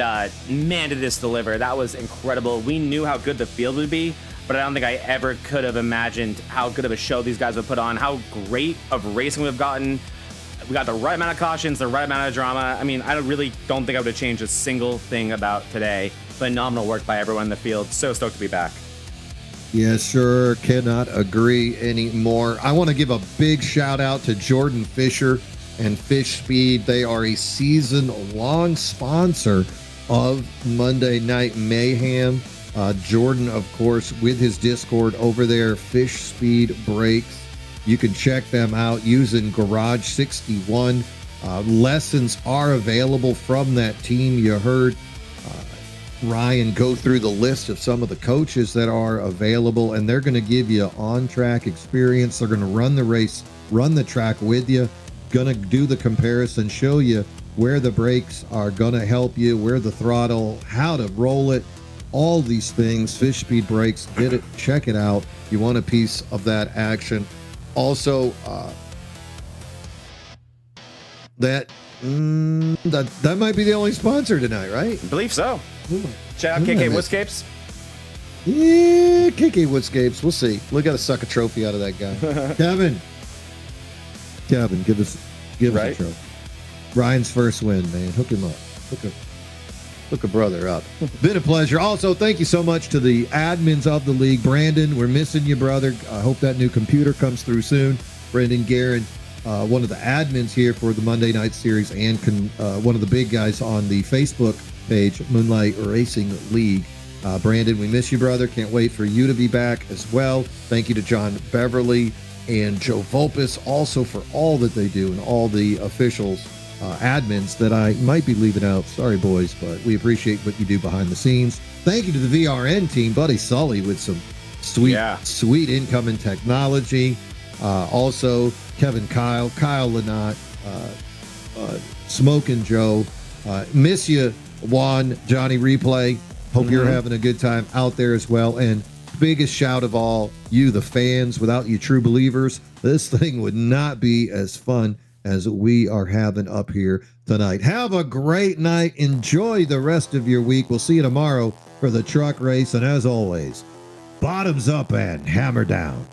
man, did this deliver. That was incredible. We knew how good the field would be, but I don't think I ever could have imagined how good of a show these guys would put on, how great of racing we've gotten. We got the right amount of cautions, the right amount of drama. I mean, I really don't think I would have changed a single thing about today. Phenomenal work by everyone in the field. So stoked to be back. Yeah, sure. Cannot agree anymore. I want to give a big shout out to Jordan Fisher and Fish Speed. They are a season-long sponsor of Monday Night Mayhem. Jordan, of course, with his Discord over there, Fish Speed Brakes. You can check them out using Garage 61. Lessons are available from that team. You heard Ryan go through the list of some of the coaches that are available, and they're going to give you on-track experience. They're going to run the race, run the track with you, going to do the comparison, show you where the brakes are going to help you, where the throttle, how to roll it, all these things. Fish Speed Brakes, get it, check it out. You want a piece of that action. Also, that might be the only sponsor tonight, right? I believe so. Shout out KK Woodscapes. Yeah, KK Woodscapes. We'll see. We got to suck a trophy out of that guy. Kevin, give us a trophy. Ryan's first win, man. Hook him up. Hook a brother up. Been a pleasure. Also, thank you so much to the admins of the league. Brandon, we're missing you, brother. I hope that new computer comes through soon. Brendan Guerin, one of the admins here for the Monday Night Series and one of the big guys on the Facebook page, Moonlight Racing League. Brandon, we miss you, brother. Can't wait for you to be back as well. Thank you to John Beverly and Joe Vulpis also for all that they do and all the officials, admins that I might be leaving out. Sorry, boys, but we appreciate what you do behind the scenes. Thank you to the VRN team, Buddy Sully with some sweet incoming technology. Also, Kevin Kyle Lynott, Smokin' Joe. Miss you, Juan, Johnny Replay. Hope you're having a good time out there as well. And biggest shout of all, you, the fans. Without you true believers, this thing would not be as fun as we are having up here tonight. Have a great night. Enjoy the rest of your week. We'll see you tomorrow for the truck race. And as always, bottoms up and hammer down.